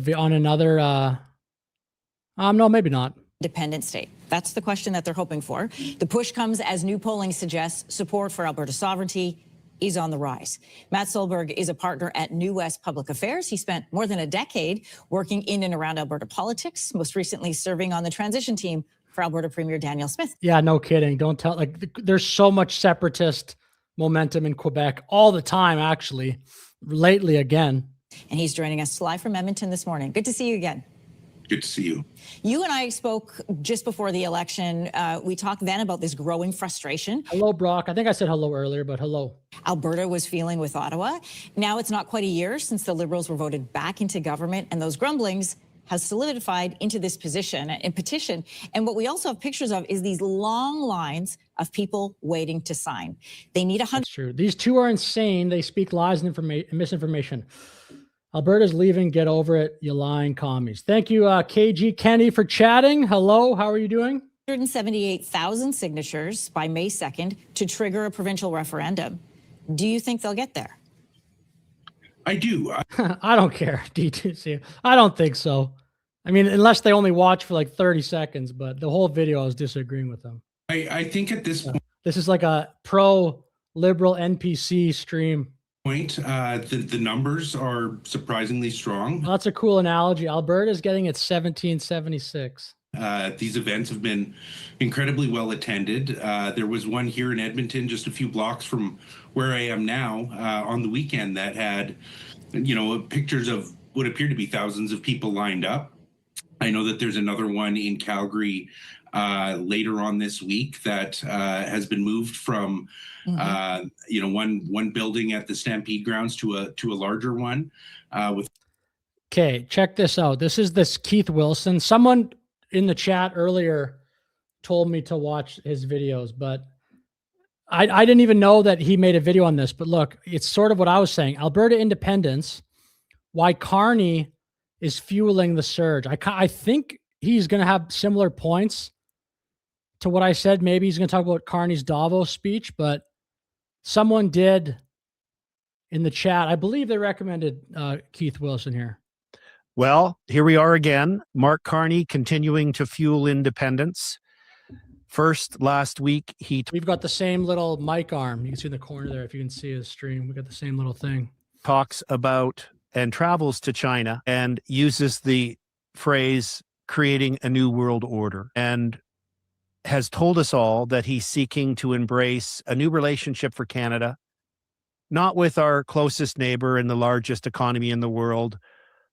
Speaker 2: no, maybe not.
Speaker 14: independent state? That's the question that they're hoping for. The push comes as new polling suggests support for Alberta sovereignty is on the rise. Matt Solberg is a partner at New West Public Affairs. He spent more than a decade working in and around Alberta politics, most recently serving on the transition team for Alberta Premier Danielle Smith.
Speaker 2: Yeah, no kidding. Don't tell. Like, there's so much separatist momentum in Quebec all the time, actually. Lately, again.
Speaker 14: And he's joining us live from Edmonton this morning. Good to see you again.
Speaker 4: Good to see you.
Speaker 14: You and I spoke just before the election. We talked then about this growing frustration.
Speaker 2: Hello, Brock. I think I said hello earlier, but hello.
Speaker 14: Alberta was feeling with Ottawa. Now it's not quite a year since the Liberals were voted back into government, and those grumblings has solidified into this position and petition. And what we also have pictures of is these long lines of people waiting to sign. They need 100.
Speaker 2: That's true. These two are insane. They speak lies and misinformation. Alberta's leaving. Get over it, you lying commies. Thank you, KG Kenny, for chatting. Hello, how are you doing?
Speaker 14: 178,000 signatures by May 2nd to trigger a provincial referendum. Do you think they'll get there?
Speaker 4: I do.
Speaker 2: I don't care, D2C. I don't think so. I mean, unless they only watch for like 30 seconds, but the whole video I was disagreeing with them.
Speaker 4: I think at this point,
Speaker 2: this is like a pro-liberal NPC stream.
Speaker 4: The numbers are surprisingly strong.
Speaker 2: Well, that's a cool analogy. Alberta's getting its 1776.
Speaker 4: These events have been incredibly well attended. There was one here in Edmonton, just a few blocks from where I am now, on the weekend that had, pictures of what appeared to be thousands of people lined up. I know that there's another one in Calgary later on this week that has been moved from one building at the Stampede grounds to a larger one.
Speaker 2: Okay, check this out. This is Keith Wilson. Someone in the chat earlier told me to watch his videos, but I didn't even know that he made a video on this. But look, it's sort of what I was saying. Alberta independence, why Carney is fueling the surge. I think he's going to have similar points to what I said. Maybe he's going to talk about Carney's Davos speech, but someone did in the chat. I believe they recommended Keith Wilson here.
Speaker 16: Well, here we are again. Mark Carney continuing to fuel independence. First, last week,
Speaker 2: we've got the same little mic arm. You can see in the corner there, if you can see his stream. We got the same little thing.
Speaker 16: Talks about and travels to China and uses the phrase creating a new world order, and has told us all that he's seeking to embrace a new relationship for Canada, not with our closest neighbor and the largest economy in the world,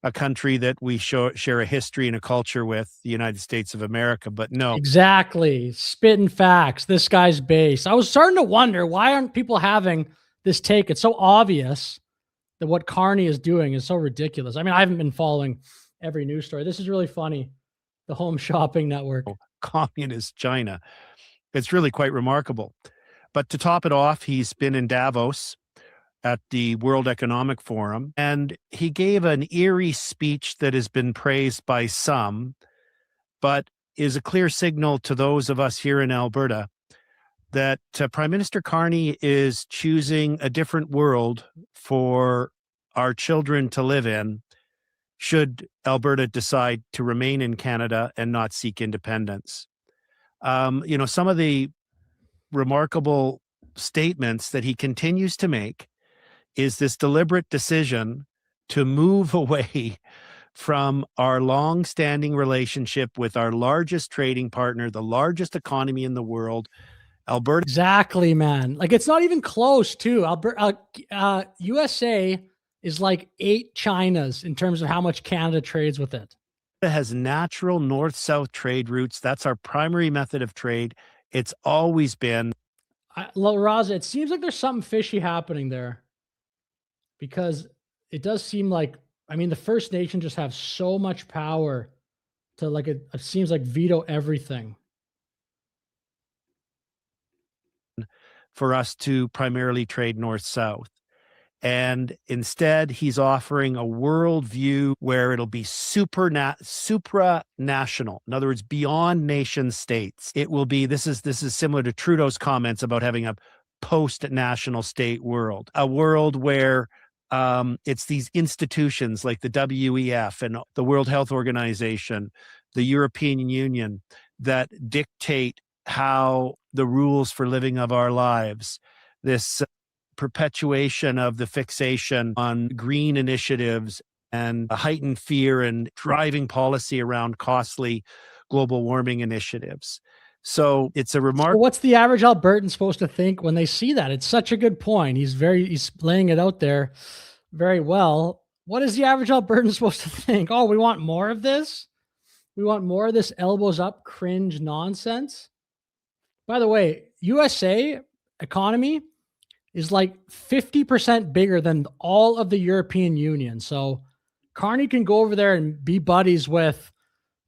Speaker 16: a country that we share a history and a culture with, the United States of America, but no.
Speaker 2: Exactly. Spitting facts. This guy's base. I was starting to wonder, why aren't people having this take? It's so obvious that what Carney is doing is so ridiculous. I mean, I haven't been following every news story. This is really funny. The Home Shopping Network.
Speaker 16: Communist China. It's really quite remarkable. But to top it off, he's been in Davos at the World Economic Forum, and he gave an eerie speech that has been praised by some, but is a clear signal to those of us here in Alberta that Prime Minister Carney is choosing a different world for our children to live in should Alberta decide to remain in Canada and not seek independence. Some of the remarkable statements that he continues to make is this deliberate decision to move away from our long-standing relationship with our largest trading partner, the largest economy in the world, Alberta.
Speaker 2: Exactly, man. Like, it's not even close, too. USA is like 8 Chinas in terms of how much Canada trades with it.
Speaker 16: It has natural north-south trade routes. That's our primary method of trade. It's always been.
Speaker 2: Raza, it seems like there's something fishy happening there, because it does seem like, I mean, the First Nations just have so much power to, like, it seems like veto everything.
Speaker 16: For us to primarily trade north-south. And instead, he's offering a worldview where it'll be supranational. In other words, beyond nation states. It will be, this is similar to Trudeau's comments about having a post-national state world, a world where it's these institutions like the WEF and the World Health Organization, the European Union, that dictate how the rules for living of our lives. This perpetuation of the fixation on green initiatives and heightened fear and driving policy around costly global warming initiatives. So it's a remarkable.
Speaker 2: What's the average Albertan supposed to think when they see that? It's such a good point. He's laying it out there very well. What is the average Albertan supposed to think? Oh, we want more of this? We want more of this elbows up cringe nonsense? By the way, USA economy is like 50% bigger than all of the European Union. So Carney can go over there and be buddies with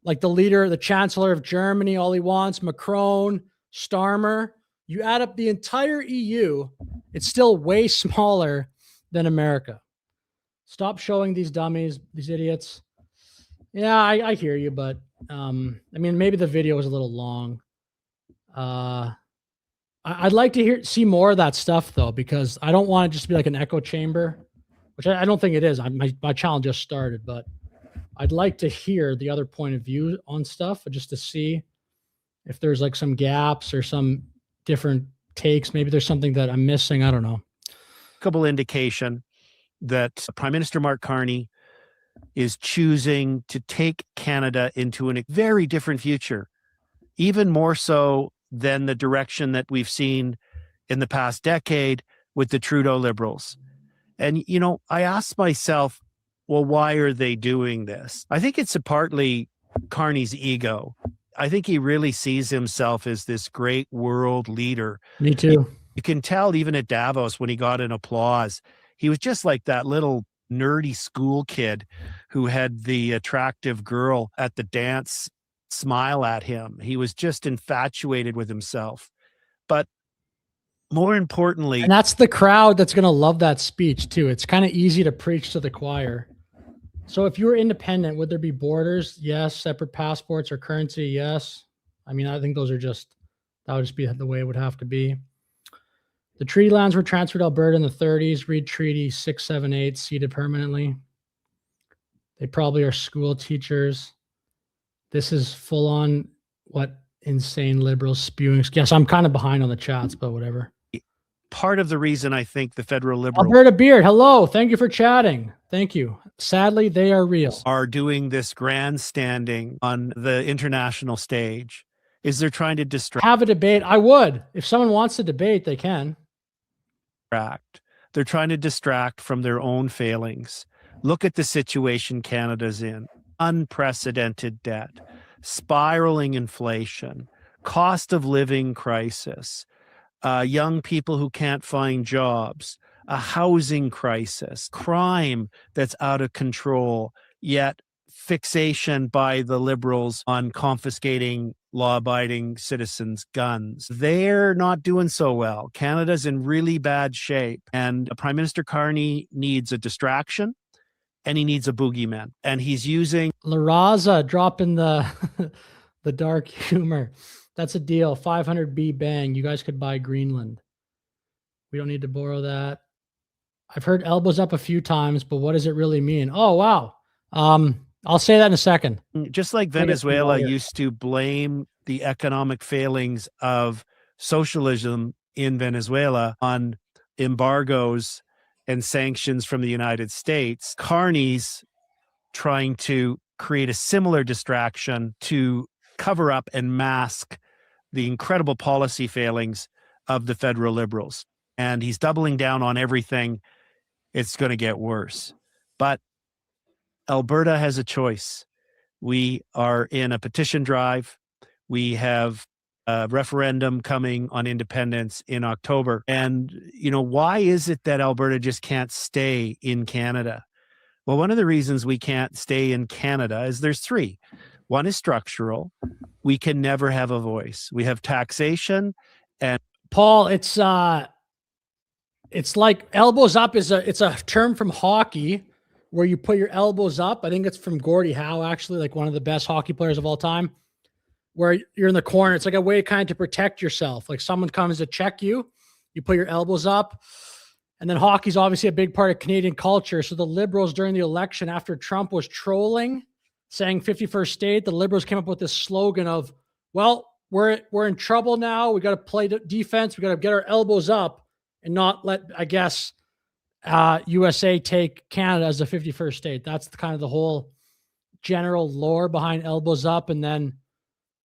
Speaker 2: like the leader, the chancellor of Germany, all he wants, Macron, Starmer. You add up the entire EU, it's still way smaller than America. Stop showing these dummies, these idiots. Yeah, I hear you, but I mean, maybe the video was a little long. I'd like to see more of that stuff though, because I don't want it just to be like an echo chamber, which I don't think it is. My channel just started, but I'd like to hear the other point of view on stuff just to see if there's like some gaps or some different takes. Maybe there's something that I'm missing. I don't know.
Speaker 16: Couple indication that Prime Minister Mark Carney is choosing to take Canada into a very different future, even more so than the direction that we've seen in the past decade with the Trudeau Liberals. And, you know, I asked myself, well, why are they doing this? I think it's partly Carney's ego. I think he really sees himself as this great world leader.
Speaker 2: Me too.
Speaker 16: You can tell even at Davos when he got an applause, he was just like that little nerdy school kid who had the attractive girl at the dance smile at him. He was just infatuated with himself. But more importantly,
Speaker 2: and that's the crowd that's going to love that speech too. It's kind of easy to preach to the choir. So if you were independent, would there be borders? Yes. Separate passports or currency? Yes. I mean, I think those are just, that would just be the way it would have to be. The treaty lands were transferred to Alberta in the 30s. Read Treaty 678, ceded permanently. They probably are school teachers. This is full on what insane liberals spewing. Yes, I'm kind of behind on the chats, but whatever.
Speaker 16: Part of the reason I think the federal liberals
Speaker 2: Alberta Beard, hello. Thank you for chatting. Thank you. Sadly, they are real.
Speaker 16: Are doing this grandstanding on the international stage is they're trying to distract.
Speaker 2: Have a debate. I would. If someone wants to debate, they can.
Speaker 16: They're trying to distract from their own failings. Look at the situation Canada's in. Unprecedented debt, spiraling inflation, cost of living crisis, young people who can't find jobs, a housing crisis, crime that's out of control, yet fixation by the Liberals on confiscating law-abiding citizens' guns. They're not doing so well. Canada's in really bad shape, and Prime Minister Carney needs a distraction, and he needs a boogeyman, and he's using
Speaker 2: La Raza dropping the the dark humor. That's a deal. 500B bang. You guys could buy Greenland. We don't need to borrow that. I've heard elbows up a few times, but what does it really mean? Oh, wow. I'll say that in a second.
Speaker 16: Just like Venezuela used to blame the economic failings of socialism in Venezuela on embargoes and sanctions from the United States, Carney's trying to create a similar distraction to cover up and mask the incredible policy failings of the federal Liberals. And he's doubling down on everything. It's going to get worse. But Alberta has a choice. We are in a petition drive. We have a referendum coming on independence in October. And, you know, why is it that Alberta just can't stay in Canada? Well, one of the reasons we can't stay in Canada is there's three. One is structural. We can never have a voice. We have taxation and
Speaker 2: Paul, it's It's like elbows up it's a term from hockey where you put your elbows up. I think it's from Gordie Howe, actually, like one of the best hockey players of all time, where you're in the corner. It's like a way kind of to protect yourself. Like someone comes to check you, you put your elbows up. And then hockey's obviously a big part of Canadian culture. So the Liberals during the election, after Trump was trolling, saying 51st state, the Liberals came up with this slogan of, well, we're in trouble now. We got to play defense. We got to get our elbows up and not let, I guess, USA take Canada as the 51st state. That's kind of the whole general lore behind elbows up. And then,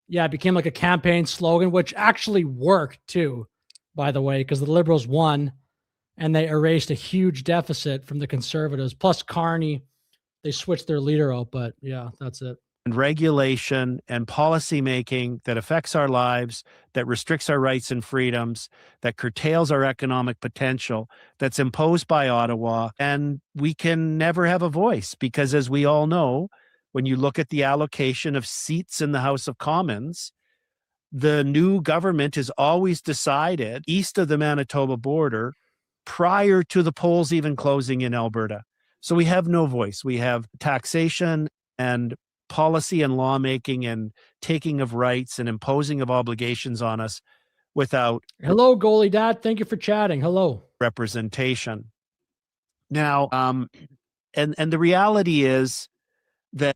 Speaker 2: yeah, it became like a campaign slogan, which actually worked too, by the way, because the Liberals won and they erased a huge deficit from the Conservatives. Plus Carney, they switched their leader out, but yeah, that's it.
Speaker 16: And regulation and policy making that affects our lives, that restricts our rights and freedoms, that curtails our economic potential, that's imposed by Ottawa. And we can never have a voice because, as we all know, when you look at the allocation of seats in the House of Commons, the new government is always decided east of the Manitoba border prior to the polls even closing in Alberta. So we have no voice. We have taxation and policy and lawmaking and taking of rights and imposing of obligations on us without
Speaker 2: Hello, goalie dad. Thank you for chatting. Hello.
Speaker 16: representation. Now, and the reality is that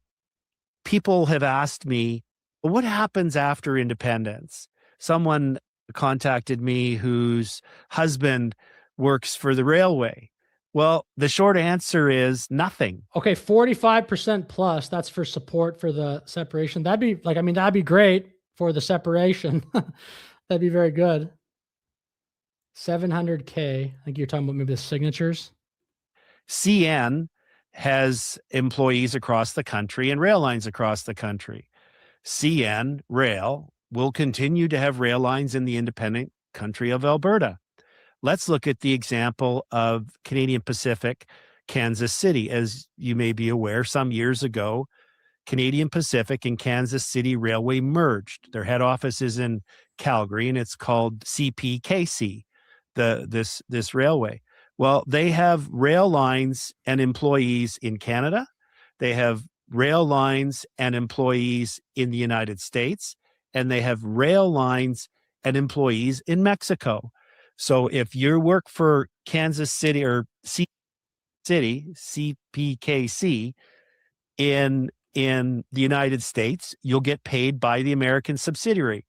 Speaker 16: people have asked me, well, what happens after independence? Someone contacted me whose husband works for the railway. Well, the short answer is nothing.
Speaker 2: Okay, 45% plus. That's for support for the separation. That'd be like, I mean, that'd be great for the separation. That'd be very good. 700K. I think you're talking about maybe the signatures.
Speaker 16: CN has employees across the country and rail lines across the country. CN Rail will continue to have rail lines in the independent country of Alberta. Let's look at the example of Canadian Pacific, Kansas City. As you may be aware, some years ago, Canadian Pacific and Kansas City Railway merged. Their head office is in Calgary, and it's called CPKC, this railway. Well, they have rail lines and employees in Canada. They have rail lines and employees in the United States, and they have rail lines and employees in Mexico. So if you work for Kansas City or CPKC in the United States, you'll get paid by the American subsidiary.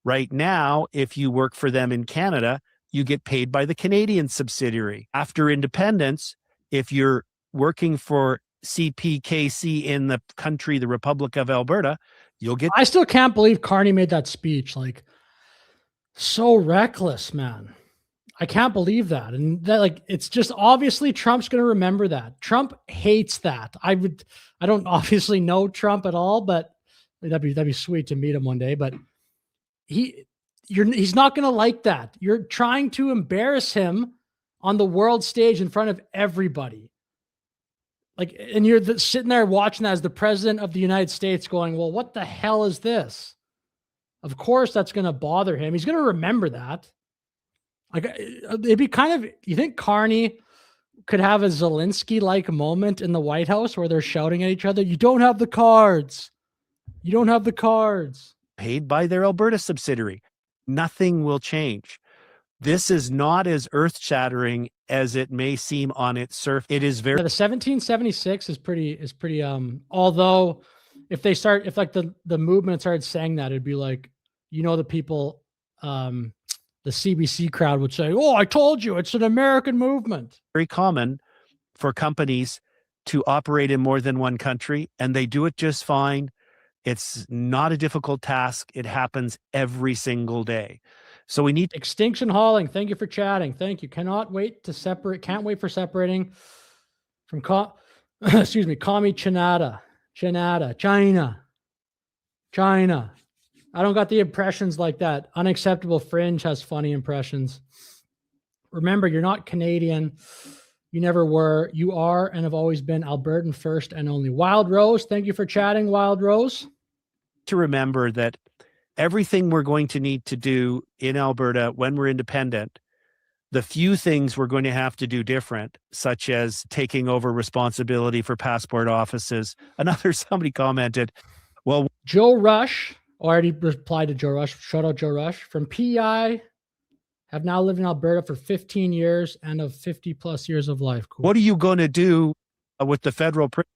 Speaker 16: Right now, if you work for them in Canada, you get paid by the Canadian subsidiary. After independence, if you're working for CPKC in the country, the Republic of Alberta, you'll get.
Speaker 2: I still can't believe Carney made that speech. Like, so reckless, man. I can't believe that. And that, like, it's just obviously Trump's going to remember that. Trump hates that. I don't obviously know Trump at all, but that'd be sweet to meet him one day. But he's not going to like that. You're trying to embarrass him on the world stage in front of everybody. Like, and you're sitting there watching that as the president of the United States going, well, what the hell is this? Of course, that's going to bother him. He's going to remember that. Like, it'd be kind of, you think Carney could have a Zelensky-like moment in the White House where they're shouting at each other, you don't have the cards. You don't have the cards.
Speaker 16: Paid by their Alberta subsidiary. Nothing will change. This is not as earth-shattering as it may seem on its surface. It is very.
Speaker 2: Yeah, the 1776 is pretty, although if the movement started saying that, it'd be like, the people, the CBC crowd would say, oh, I told you, it's an American movement.
Speaker 16: Very common for companies to operate in more than one country, and they do it just fine. It's not a difficult task. It happens every single day. So we need
Speaker 2: Extinction Hauling. Thank you for chatting. Thank you. Can't wait for separating from Kami China. I don't got the impressions like that. Unacceptable Fringe has funny impressions. Remember, you're not Canadian. You never were. You are and have always been Albertan first and only. Wild Rose, thank you for chatting, Wild Rose.
Speaker 16: to remember that everything we're going to need to do in Alberta when we're independent The few things we're going to have to do different, such as taking over responsibility for passport offices. Somebody commented, well,
Speaker 2: Joe Rush, already replied to Joe Rush. Shout out Joe Rush from PEI. Have now lived in Alberta for 15 years and of 50 plus years of life. Cool.
Speaker 16: What are you going to do with the federal prison?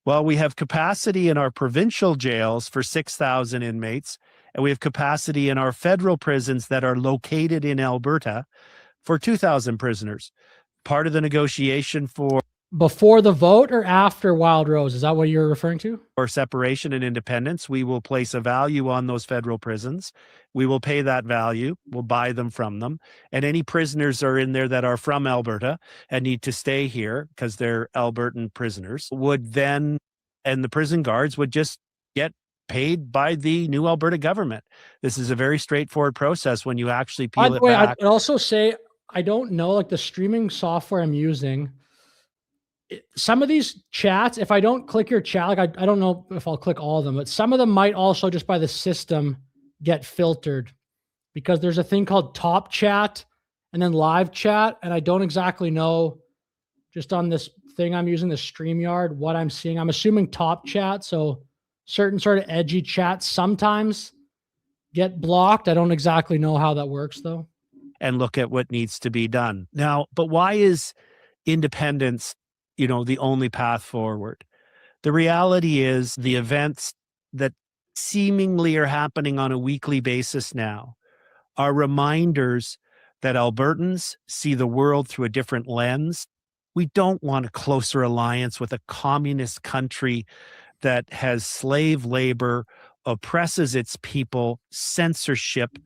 Speaker 16: Well, we have capacity in our provincial jails for 6,000 inmates, and we have capacity in our federal prisons that are located in Alberta for 2,000 prisoners. Part of the negotiation for
Speaker 2: Before the vote or after Wild Rose? Is that what you're referring to?
Speaker 16: For separation and independence, we will place a value on those federal prisons. We will pay that value. We'll buy them from them. And any prisoners are in there that are from Alberta and need to stay here because they're Albertan prisoners and the prison guards would just get paid by the new Alberta government. This is a very straightforward process when you actually peel it back.
Speaker 2: I'd also say, I don't know, like the streaming software I'm using, some of these chats, if I don't click your chat, like I don't know if I'll click all of them, but some of them might also just by the system get filtered because there's a thing called top chat and then live chat. And I don't exactly know just on this thing I'm using, the StreamYard, what I'm seeing. I'm assuming top chat. So certain sort of edgy chats sometimes get blocked. I don't exactly know how that works though.
Speaker 16: And look at what needs to be done. Now, but why is independence, the only path forward? The reality is the events that seemingly are happening on a weekly basis now are reminders that Albertans see the world through a different lens. We don't want a closer alliance with a communist country that has slave labor, oppresses its people, censorship,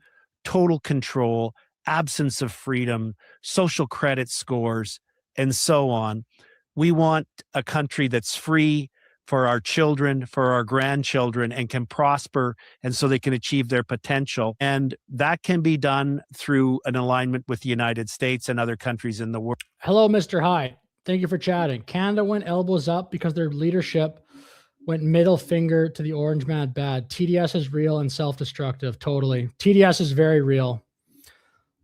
Speaker 16: total control, absence of freedom, social credit scores, and so on. We want a country that's free for our children, for our grandchildren, and can prosper, and so they can achieve their potential. And that can be done through an alignment with the United States and other countries in the world.
Speaker 2: Hello, Mr. Hyde. Thank you for chatting. Canada went elbows up because their leadership went middle finger to the orange man bad. TDS is real and self-destructive. Totally. TDS is very real.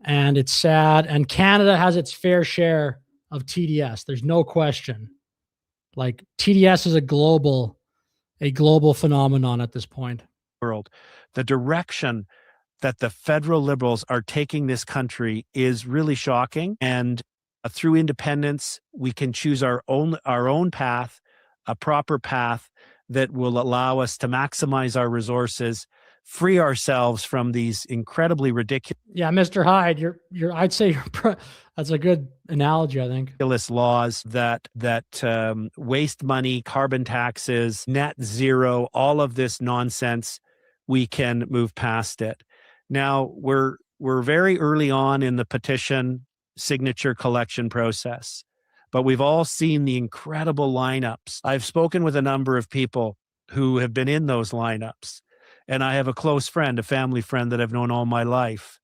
Speaker 2: And it's sad. And Canada has its fair share of TDS. There's no question. Like TDS is a global phenomenon at this point.
Speaker 16: World. The direction that the federal Liberals are taking this country is really shocking. And through independence, we can choose our own path, a proper path that will allow us to maximize our resources, free ourselves from these incredibly ridiculous.
Speaker 2: Yeah, Mr. Hyde, I'd say that's a good analogy, I think.
Speaker 16: Ridiculous laws that waste money, carbon taxes, net zero, all of this nonsense. We can move past it. Now we're very early on in the petition signature collection process, but we've all seen the incredible lineups. I've spoken with a number of people who have been in those lineups. And I have a close friend, a family friend that I've known all my life.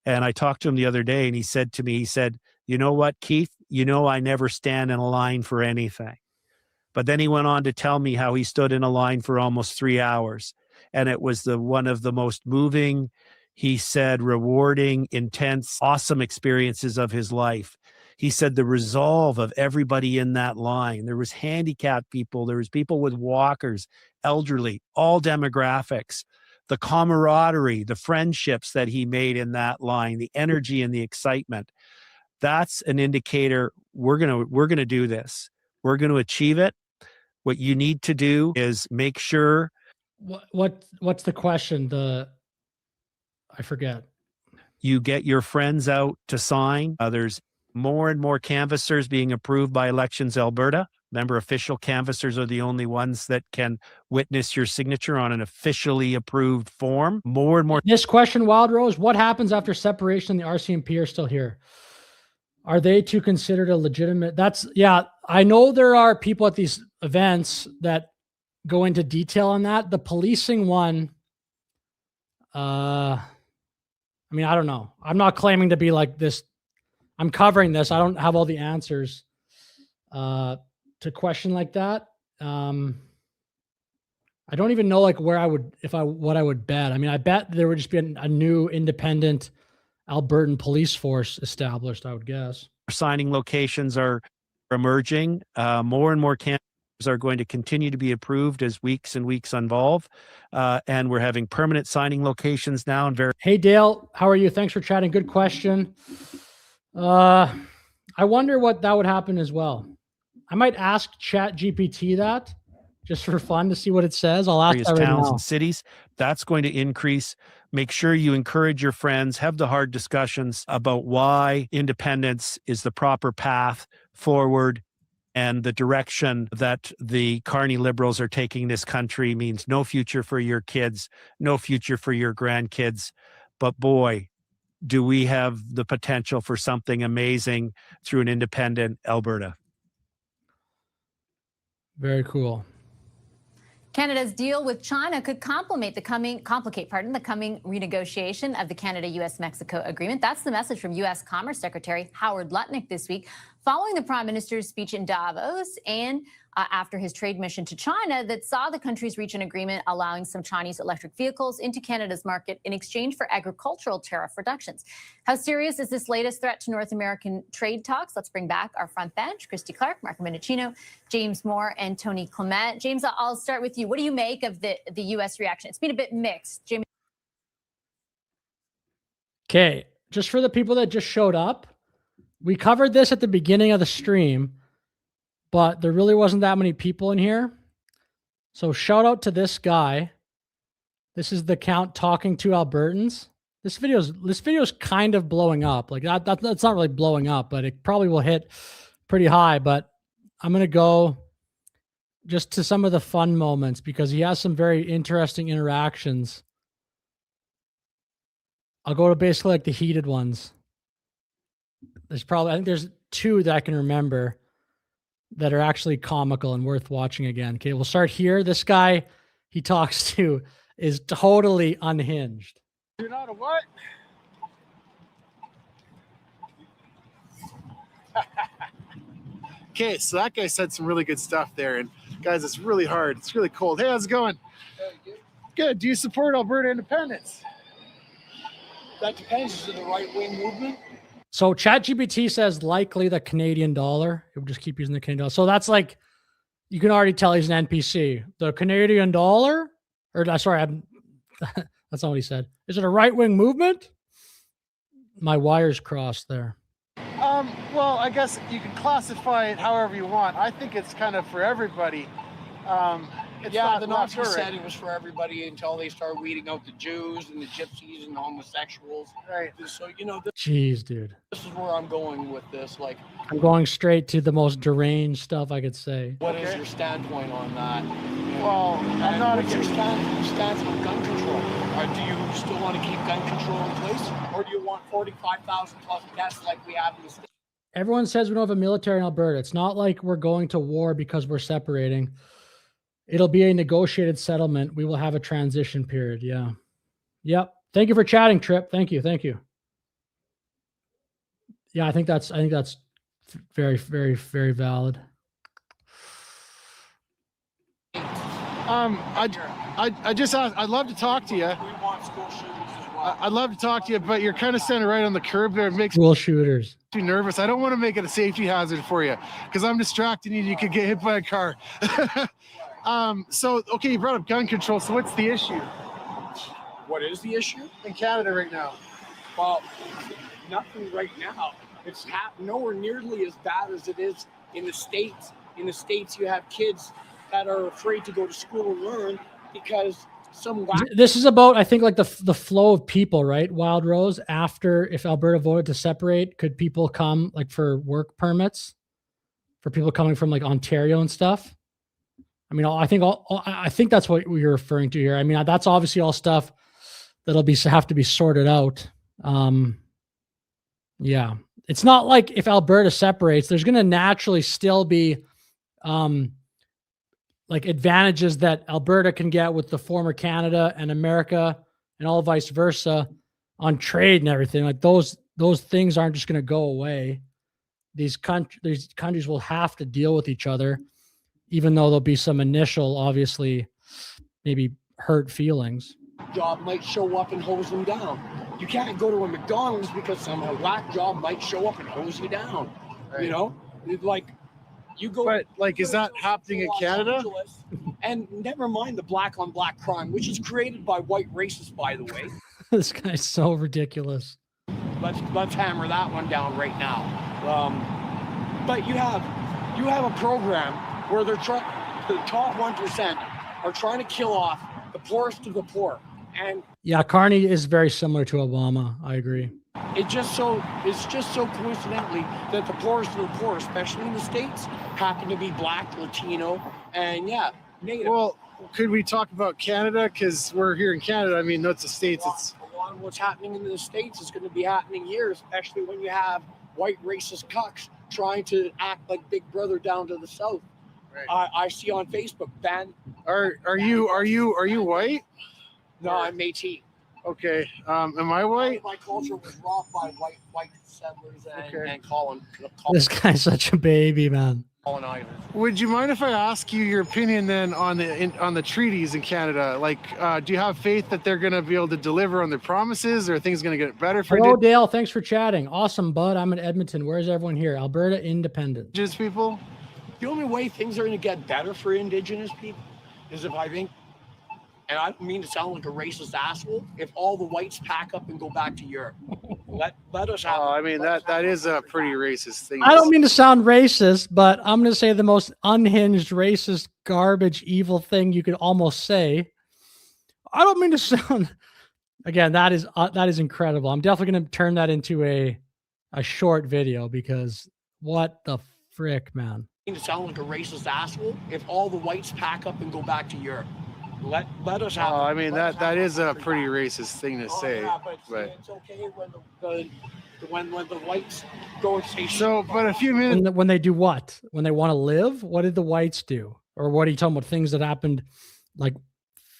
Speaker 16: And I talked to him the other day and he said to me, you know what, Keith, I never stand in a line for anything. But then he went on to tell me how he stood in a line for almost 3 hours. And it was one of the most moving, he said, rewarding, intense, awesome experiences of his life. He said the resolve of everybody in that line. There was handicapped people. There was people with walkers, elderly, all demographics. The camaraderie, the friendships that he made in that line, the energy and the excitement. That's an indicator we're gonna do this. We're going to achieve it. What you need to do is make sure.
Speaker 2: What's the question? I forget.
Speaker 16: You get your friends out to sign. There's more and more canvassers being approved by Elections Alberta. Remember, official canvassers are the only ones that can witness your signature on an officially approved form. More and more.
Speaker 2: This question, Wild Rose, what happens after separation and the RCMP are still here? Are they too considered a legitimate? I know there are people at these events that go into detail on that. The policing one, I don't know. I'm not claiming to be like this. I'm covering this. I don't have all the answers to question like that. I don't even know like where what I would bet. I bet there would just be a new independent Albertan police force established, I would guess.
Speaker 16: Signing locations are emerging. More and more candidates are going to continue to be approved as weeks and weeks involve. And we're having permanent signing locations now. And
Speaker 2: Hey, Dale, how are you? Thanks for chatting. Good question. I wonder what that would happen as well. I might ask ChatGPT that just for fun to see what it says. I'll ask
Speaker 16: various
Speaker 2: that right
Speaker 16: towns
Speaker 2: now.
Speaker 16: and cities. That's going to increase. Make sure you encourage your friends, have the hard discussions about why independence is the proper path forward, and the direction that the Carney Liberals are taking this country means no future for your kids, no future for your grandkids. But boy, do we have the potential for something amazing through an independent Alberta.
Speaker 2: Very cool.
Speaker 1: Canada's deal with China could complicate the coming renegotiation of the Canada-US-Mexico agreement. That's the message from U.S. Commerce Secretary Howard Lutnick this week, following the Prime Minister's speech in Davos and after his trade mission to China that saw the countries reach an agreement allowing some Chinese electric vehicles into Canada's market in exchange for agricultural tariff reductions. How serious is this latest threat to North American trade talks? Let's bring back our front bench, Christy Clark, Marco Mendicino, James Moore, and Tony Clement. James, I'll start with you. What do you make of the U.S. reaction? It's been a bit mixed. Jamie.
Speaker 2: Okay, just for the people that just showed up, we covered this at the beginning of the stream, but there really wasn't that many people in here. So shout out to this guy. This is the Count talking to Albertans. This video's kind of blowing up. Like that's not really blowing up, but it probably will hit pretty high. But I'm gonna go just to some of the fun moments because he has some very interesting interactions. I'll go to basically like the heated ones. I think there's two that I can remember that are actually comical and worth watching again. Okay, we'll start here. This guy he talks to is totally unhinged.
Speaker 17: You're not a what? Okay, so that guy said some really good stuff there. And guys, it's really hard. It's really cold. Hey, how's it going? Good. Do you support Alberta independence?
Speaker 18: That depends. Is it a right-wing movement?
Speaker 2: So ChatGPT says likely the Canadian dollar. It would just keep using the Canadian dollar. So that's like, you can already tell he's an NPC. The Canadian dollar? Or sorry, that's not what he said. Is it a right-wing movement? My wires crossed there.
Speaker 17: Well, I guess you can classify it however you want. I think it's kind of for everybody.
Speaker 18: Yeah, the Nazi said it was for everybody until they start weeding out the Jews and the gypsies and the homosexuals.
Speaker 17: Right.
Speaker 18: So, you know,
Speaker 2: Jeez, dude.
Speaker 18: this is where I'm going with this. Like,
Speaker 2: I'm going straight to the most deranged stuff I could say.
Speaker 18: what is your standpoint on that?
Speaker 17: Well, I'm not
Speaker 18: What's your stance on gun control? Do you still want to keep gun control in place? Or do you want 45,000 plus deaths like we have in the States?
Speaker 2: Everyone says we don't have a military in Alberta. It's not like we're going to war because we're separating. It'll be a negotiated settlement. We will have a transition period. Yeah. Yep. Thank you for chatting, Trip. Thank you. Thank you. Yeah, I think that's very, very, very valid.
Speaker 17: I just asked, I'd love to talk to you.
Speaker 18: We want school shooters as well.
Speaker 17: I'd love to talk to you, but you're kind of standing right on the curb there. It makes
Speaker 2: School shooters.
Speaker 17: me too nervous. I don't want to make it a safety hazard for you because I'm distracting you. You could get hit by a car. So, okay, you brought up gun control. So what's the issue
Speaker 18: What is the issue?
Speaker 17: in Canada right now?
Speaker 18: Well, nothing right now. It's nowhere nearly as bad as it is in the States. In the States, you have kids that are afraid to go to school and learn because some
Speaker 2: This is about, I think, like the flow of people, right? Wild Rose, after, if Alberta voted to separate, could people come like for work permits for people coming from like Ontario and stuff? I mean, I think that's what you're referring to here. I mean, that's obviously all stuff that'll have to be sorted out. Yeah, it's not like if Alberta separates, there's going to naturally still be like advantages that Alberta can get with the former Canada and America and all vice versa on trade and everything. Like those things aren't just going to go away. These countries will have to deal with each other, even though there'll be some initial, obviously, maybe hurt feelings.
Speaker 18: job might show up and hose them down. You can't go to a McDonald's because some whack job might show up and hose you down.
Speaker 17: Right.
Speaker 18: You know, like you go.
Speaker 17: But like, is that happening in
Speaker 18: Los
Speaker 17: Canada?
Speaker 18: Angeles, and never mind the black on black crime, which is created by white racists, by the way.
Speaker 2: This guy's so ridiculous.
Speaker 18: Let's hammer that one down right now. But you have a program where the top 1% are trying to kill off the poorest of the poor, and
Speaker 2: Yeah, Carney is very similar to Obama. I agree.
Speaker 18: it's just so coincidentally that the poorest of the poor, especially in the States, happen to be black, Latino, and Native.
Speaker 17: Well, could we talk about Canada? Because we're here in Canada. I mean, that's the States. It's
Speaker 18: A lot of what's happening in the States is going to be happening here, especially when you have white racist cucks trying to act like Big Brother down to the South.
Speaker 17: Right.
Speaker 18: I see on Facebook,
Speaker 17: Are you white?
Speaker 18: No, I'm Métis.
Speaker 17: Okay. Am I white?
Speaker 18: My culture was robbed by white settlers and
Speaker 2: This guy's such a baby, man.
Speaker 18: colonizers.
Speaker 17: Would you mind if I ask you your opinion then on the treaties in Canada? Like, do you have faith that they're going to be able to deliver on their promises, or are things going to get better for
Speaker 2: Hello, Dale. Thanks for chatting. Awesome, bud. I'm in Edmonton. Where's everyone here? Alberta Independence.
Speaker 17: Indigenous people?
Speaker 18: The only way things are going to get better for Indigenous people is if I think, and I don't mean to sound like a racist asshole, if all the whites pack up and go back to Europe. Let us have.
Speaker 17: I mean, that is a pretty racist thing.
Speaker 2: I don't mean to sound racist, but I'm going to say the most unhinged, racist, garbage, evil thing you could almost say. I don't mean to sound. Again, that is incredible. I'm definitely going to turn that into a short video because what the frick, man.
Speaker 18: To sound like a racist asshole, if all the whites pack up and go back to Europe. Let us have.
Speaker 17: I mean, that is a pretty racist thing to say.
Speaker 18: Yeah, but it's okay when the whites go and say.
Speaker 17: So, but a few minutes.
Speaker 2: When they do what? When they want to live? What did the whites do? Or what are you talking about? Things that happened like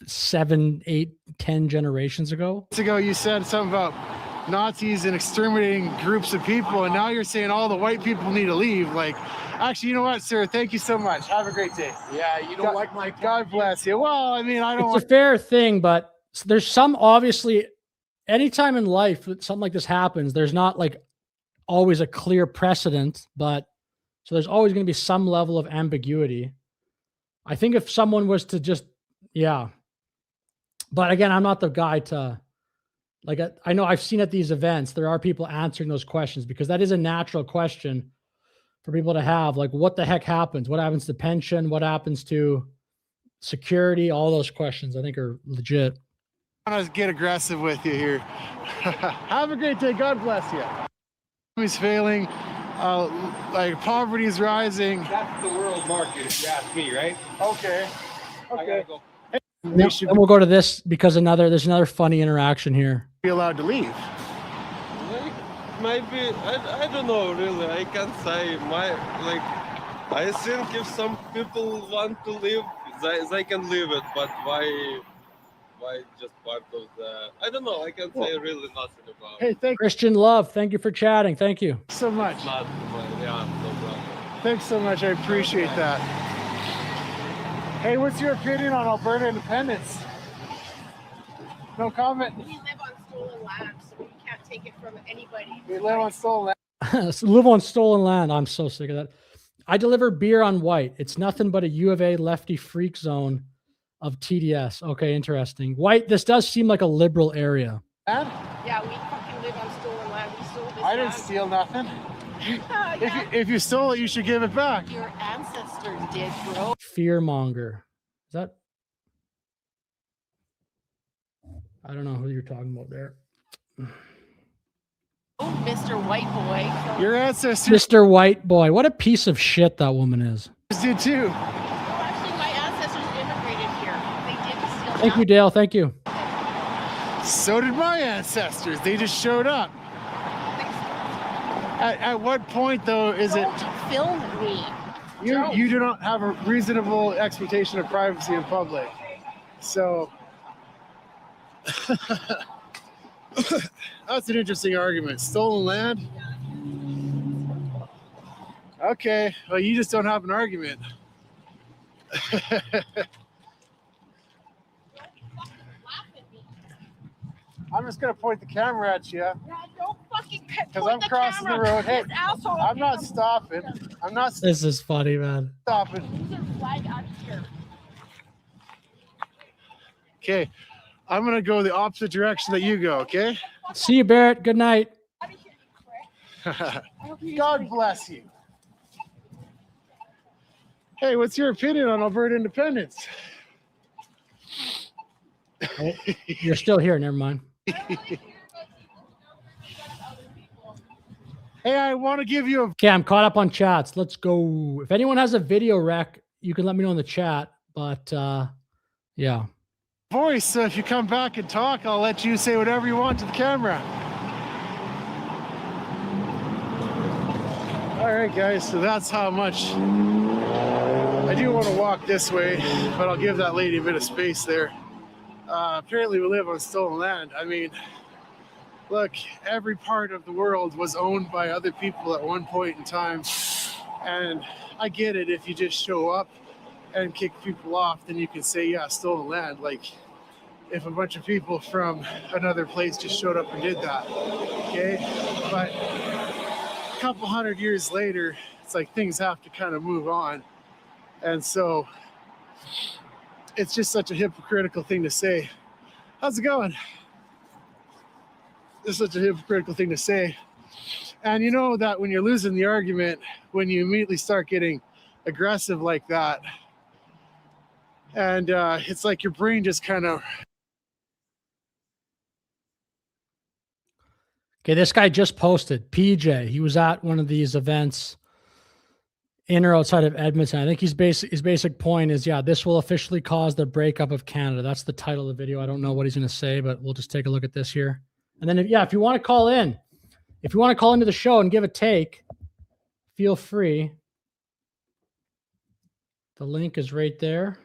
Speaker 2: 7, 8, 10 generations ago?
Speaker 17: You said something about Nazis and exterminating groups of people, and now you're saying all the white people need to leave. Like, actually, you know what, sir? Thank you so much. Have a great day.
Speaker 18: Yeah, you don't like my.
Speaker 17: God bless you. Well, I mean, I don't.
Speaker 2: It's a fair thing, but there's some obviously. Anytime in life that something like this happens, there's not like always a clear precedent, but so there's always going to be some level of ambiguity. I think if someone was to just, but again, I'm not the guy to. Like, I know I've seen at these events, there are people answering those questions because that is a natural question for people to have. Like, what the heck happens? What happens to pension? What happens to security? All those questions I think are legit.
Speaker 17: I'm going to get aggressive with you here. Have a great day. God bless you. Economy's failing. Like, poverty is rising.
Speaker 18: That's the world market, if you ask me, right?
Speaker 17: Okay.
Speaker 18: I gotta go.
Speaker 2: Then we'll go to this because there's another funny interaction here.
Speaker 17: Be allowed to leave.
Speaker 19: Maybe I don't know really. I can't say. I think if some people want to leave, they can leave it. But why just part of the? I don't know. I can say really nothing about.
Speaker 17: Hey,
Speaker 2: Christian Love, thank you for chatting. Thank you
Speaker 17: so much.
Speaker 19: Not, yeah, no problem.
Speaker 17: Thanks so much. I appreciate that. Hey, what's your opinion on Alberta independence? No comment.
Speaker 20: We live on stolen land, so we can't take it from anybody.
Speaker 17: We live on stolen land.
Speaker 2: Live on stolen land. I'm so sick of that. I deliver beer on white. It's nothing but a U of A lefty freak zone of TDS. Okay, interesting. White, this does seem like a liberal area.
Speaker 20: Yeah, we fucking live on stolen land. We stole this
Speaker 17: I didn't
Speaker 20: land.
Speaker 17: steal nothing.
Speaker 20: Yeah.
Speaker 17: If you stole it, you should give it back.
Speaker 20: Your ancestors did, bro.
Speaker 2: Fearmonger. Is that? I don't know who you're talking about there.
Speaker 20: Oh, Mr. White Boy.
Speaker 17: Your ancestors
Speaker 2: Mr. White Boy. What a piece of shit that woman is.
Speaker 17: did too.
Speaker 20: Well, actually, my ancestors immigrated here. They did steal.
Speaker 2: Thank you, Dale. Thank you.
Speaker 17: So did my ancestors. They just showed up. At what point, though, is it?
Speaker 20: Film me.
Speaker 17: You do not have a reasonable expectation of privacy in public. So that's an interesting argument. Stolen land? Okay, well, you just don't have an argument. I'm just gonna point the camera at you.
Speaker 20: Yeah, don't fucking
Speaker 17: Because I'm crossing the road. Hey,
Speaker 20: This asshole.
Speaker 17: I'm not stopping. I'm not
Speaker 2: This is funny, man.
Speaker 17: stopping.
Speaker 20: There's a flag out here.
Speaker 17: Okay, I'm gonna go the opposite direction that you go. Okay.
Speaker 2: See you, Barrett. Good night.
Speaker 17: God bless you. Hey, what's your opinion on Alberta independence?
Speaker 2: Oh, you're still here. Never mind.
Speaker 17: Hey, I want to give you a.
Speaker 2: Okay, I'm caught up on chats. Let's go. If anyone has a video rec, you can let me know in the chat. But yeah.
Speaker 17: Voice, so if you come back and talk, I'll let you say whatever you want to the camera. All right, guys, so that's how much I do want to walk this way, but I'll give that lady a bit of space there. Apparently we live on stolen land. I mean, look, every part of the world was owned by other people at one point in time, and I get it. If you just show up and kick people off, then you can say, yeah, stolen land. Like, if a bunch of people from another place just showed up and did that, okay? But a couple hundred years later, it's like things have to kind of move on. And so it's just such a hypocritical thing to say. How's it going? It's such a hypocritical thing to say. And you know that when you're losing the argument, when you immediately start getting aggressive like that, and it's like your brain just kind of.
Speaker 2: Okay, this guy just posted. PJ, he was at one of these events in or outside of Edmonton. I think his basic point is, yeah, this will officially cause the breakup of Canada. That's the title of the video. I don't know what he's going to say, but we'll just take a look at this here. And then, if you want to call in, if you want to call into the show and give a take, feel free. The link is right there.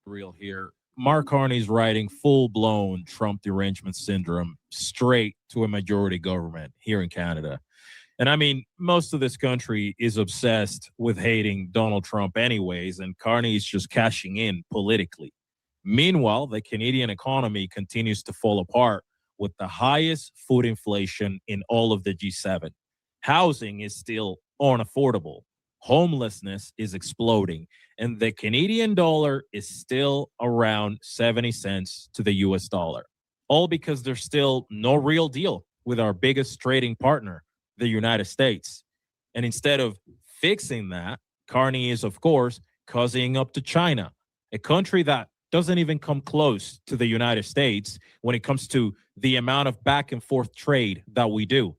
Speaker 3: Real here. Mark Carney's writing full-blown Trump derangement syndrome straight to a majority government here in Canada. And I mean, most of this country is obsessed with hating Donald Trump anyways, and Carney is just cashing in politically. Meanwhile, the Canadian economy continues to fall apart with the highest food inflation in all of the G7. Housing is still unaffordable. Homelessness is exploding, and the Canadian dollar is still around 70 cents to the US dollar. All because there's still no real deal with our biggest trading partner, the United States. And instead of fixing that, Carney is, of course, cozying up to China, a country that doesn't even come close to the United States when it comes to the amount of back and forth trade that we do.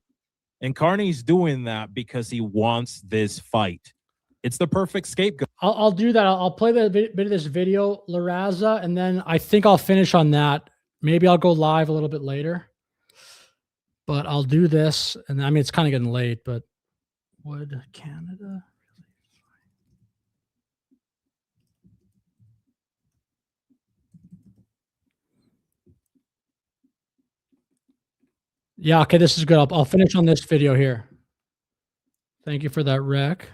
Speaker 3: And Carney's doing that because he wants this fight. It's the perfect scapegoat.
Speaker 2: I'll do that. I'll play the bit of this video, La Raza, and then I think I'll finish on that. Maybe I'll go live a little bit later. But I'll do this. And I mean, it's kind of getting late, but would Canada... Yeah, okay, this is good. I'll finish on this video here. Thank you for that rec.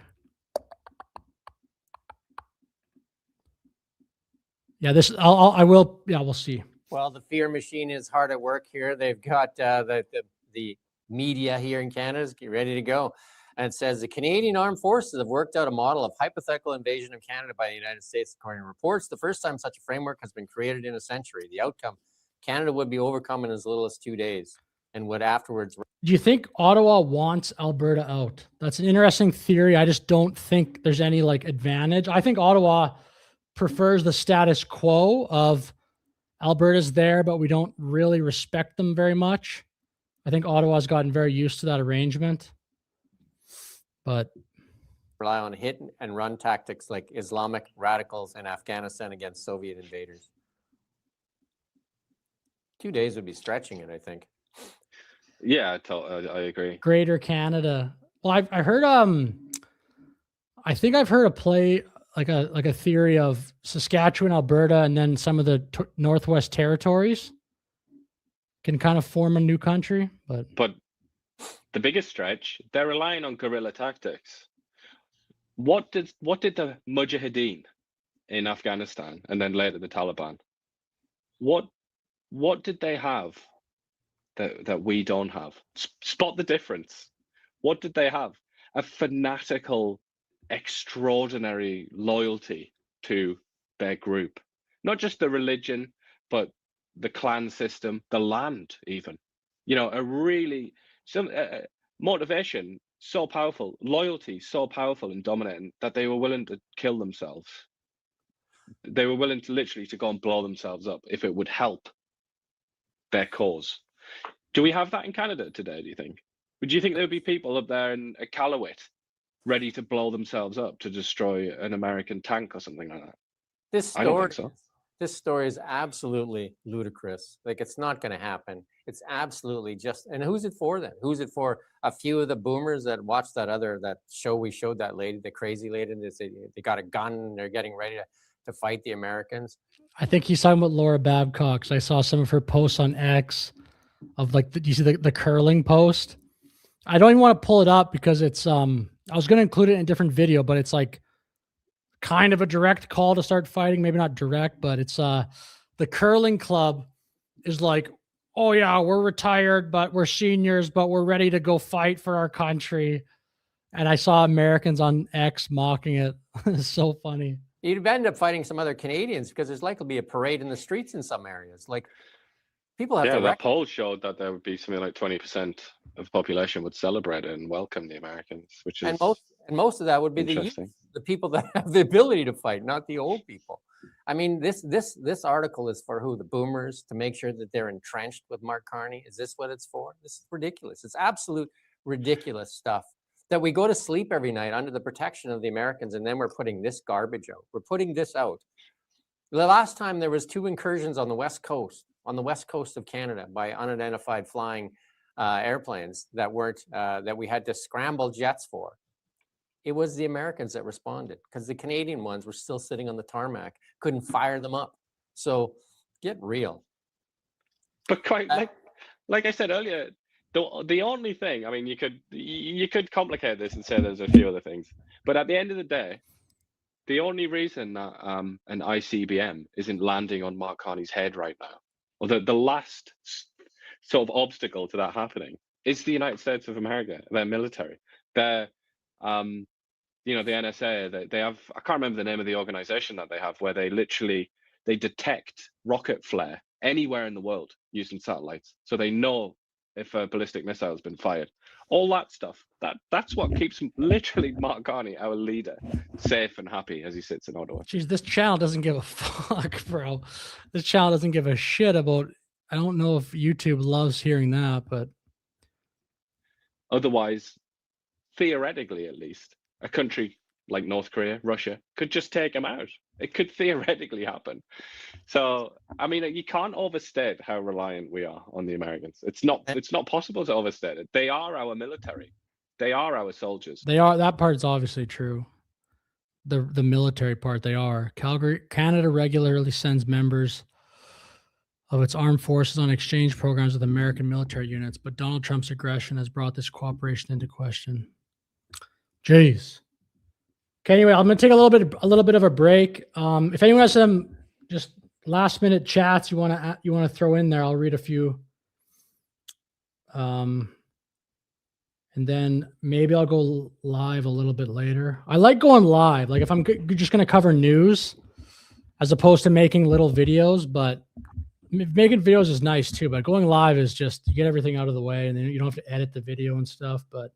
Speaker 2: Yeah, I will. Yeah, we'll see.
Speaker 21: Well, the fear machine is hard at work here. They've got the media here in Canada is ready to go. And it says the Canadian Armed Forces have worked out a model of hypothetical invasion of Canada by the United States, according to reports. The first time such a framework has been created in a century. The outcome, Canada would be overcome in as little as 2 days and would afterwards.
Speaker 2: Do you think Ottawa wants Alberta out? That's an interesting theory. I just don't think there's any advantage. I think Ottawa prefers the status quo of Alberta's there, but we don't really respect them very much. I think Ottawa's gotten very used to that arrangement. But
Speaker 21: Rely on hit and run tactics like Islamic radicals in Afghanistan against Soviet invaders. 2 days would be stretching it, I think.
Speaker 23: Yeah, I agree.
Speaker 2: Greater Canada. Well, I heard I think I've heard a play like a theory of Saskatchewan, Alberta, and then some of the Northwest Territories can kind of form a new country. But
Speaker 23: the biggest stretch, they're relying on guerrilla tactics. What did the Mujahideen in Afghanistan and then later the Taliban. What did they have that we don't have? Spot the difference. What did they have? A fanatical, extraordinary loyalty to their group. Not just the religion, but the clan system, the land even. You know, a really, motivation so powerful, loyalty so powerful and dominating that they were willing to kill themselves. They were willing to literally to go and blow themselves up if it would help their cause. Do we have that in Canada today, do you think? Would you think there would be people up there in Iqaluit ready to blow themselves up to destroy an American tank or something like that?
Speaker 21: This
Speaker 23: I don't
Speaker 21: story,
Speaker 23: think so.
Speaker 21: this story is absolutely ludicrous. Like, it's not going to happen. It's absolutely just, and who's it for then? Who's it for? A few of the boomers that watched that show we showed, that lady, the crazy lady, they got a gun and they're getting ready to fight the Americans.
Speaker 2: I think he's talking about Laura Babcock. 'Cause I saw some of her posts on X of like, do you see the curling post? I don't even want to pull it up because it's, I was going to include it in a different video, but it's like kind of a direct call to start fighting. Maybe not direct, but it's, the curling club is like, oh yeah, we're retired, but we're seniors, but we're ready to go fight for our country. And I saw Americans on X mocking it. It's so funny.
Speaker 21: You'd end up fighting some other Canadians because there's likely to be a parade in the streets in some areas. Like, people have
Speaker 23: Yeah,
Speaker 21: to
Speaker 23: that poll showed that there would be something like 20% of the population would celebrate it and welcome the Americans, which is
Speaker 21: and most of that would be the youth, the people that have the ability to fight, not the old people. I mean, this article is for who? The boomers, to make sure that they're entrenched with Mark Carney. Is this what it's for? This is ridiculous. It's absolute ridiculous stuff that we go to sleep every night under the protection of the Americans, and then we're putting this garbage out. We're putting this out. The last time there was 2 incursions on the west coast of Canada by unidentified flying airplanes that weren't that we had to scramble jets for. It was the Americans that responded because the Canadian ones were still sitting on the tarmac, couldn't fire them up. So get real.
Speaker 23: But quite like I said earlier, the only thing, I mean, you could complicate this and say there's a few other things, but at the end of the day, the only reason that an ICBM isn't landing on Mark Carney's head right now, or the last sort of obstacle to that happening, is the United States of America, their military. Their, the NSA, they have, I can't remember the name of the organization that they have, where they detect rocket flare anywhere in the world using satellites. So they know if a ballistic missile has been fired. All that stuff, that's what keeps literally Mark Carney, our leader, safe and happy as he sits in Ottawa.
Speaker 2: Jeez, this channel doesn't give a fuck, bro. This channel doesn't give a shit about, I don't know if YouTube loves hearing that, but
Speaker 23: otherwise, theoretically at least, a country like North Korea, Russia, could just take them out. It could theoretically happen. So, I mean, you can't overstate how reliant we are on the Americans. It's not possible to overstate it. They are our military. They are our soldiers.
Speaker 2: they are, that part's obviously true. The military part, they are. Canada regularly sends members of its armed forces on exchange programs with American military units, but Donald Trump's aggression has brought this cooperation into question. Jeez. Okay, anyway, I'm going to take a little bit of a break. If anyone has some just last minute chats you want to throw in there, I'll read a few. And then maybe I'll go live a little bit later. I like going live. Like if I'm just going to cover news as opposed to making little videos, but making videos is nice too, but going live is just, you get everything out of the way and then you don't have to edit the video and stuff. But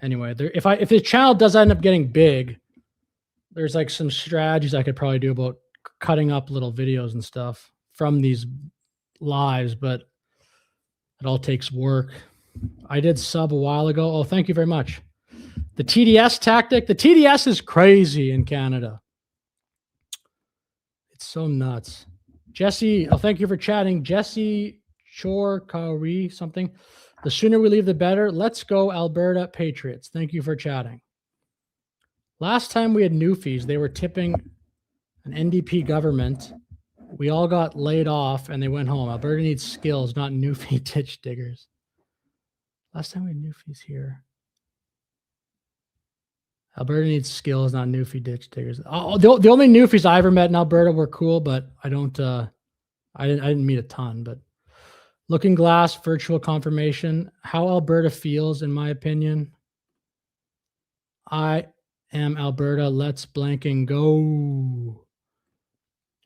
Speaker 2: anyway, if the channel does end up getting big, there's like some strategies I could probably do about cutting up little videos and stuff from these lives, but it all takes work. I did sub a while ago. Oh, thank you very much. The TDS tactic. The TDS is crazy in Canada. It's so nuts. Jesse, oh, thank you for chatting. Jesse Chorkari, something. The sooner we leave, the better. Let's go, Alberta Patriots. Thank you for chatting. Last time we had Newfies, they were tipping an NDP government. We all got laid off and they went home. Alberta needs skills, not Newfie ditch diggers. Last time we had Newfies here. Alberta needs skills, not newfie ditch diggers. Oh, the only newfies I ever met in Alberta were cool, but I didn't meet a ton. But Looking Glass, virtual confirmation. How Alberta feels, in my opinion. I am Alberta. Let's blanking go.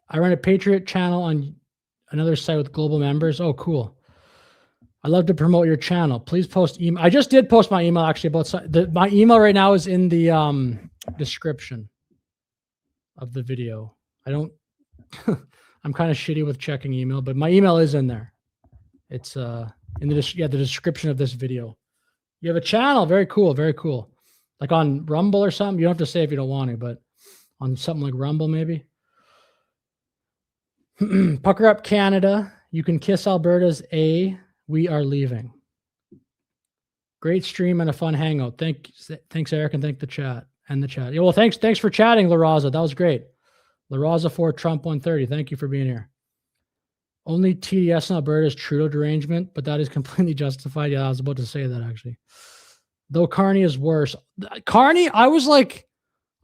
Speaker 2: I run a Patriot channel on another site with global members. Oh, cool. I'd love to promote your channel. Please post email. I just did post my email actually about my email right now is in the description of the video. I don't, I'm kind of shitty with checking email, but my email is in there. It's in the description of this video. You have a channel. Very cool. Very cool. Like on Rumble or something. You don't have to say if you don't want to, but on something like Rumble maybe. Pucker Up Canada. You can kiss Alberta's A. We are leaving. Great stream and a fun hangout. Thanks, Eric, and thank the chat and the chat. Yeah, well, thanks for chatting, La Raza. That was great. La Raza for Trump 130. Thank you for being here. Only TDS in Alberta is Trudeau derangement, but that is completely justified. Yeah, I was about to say that actually. Though Carney is worse. Carney, I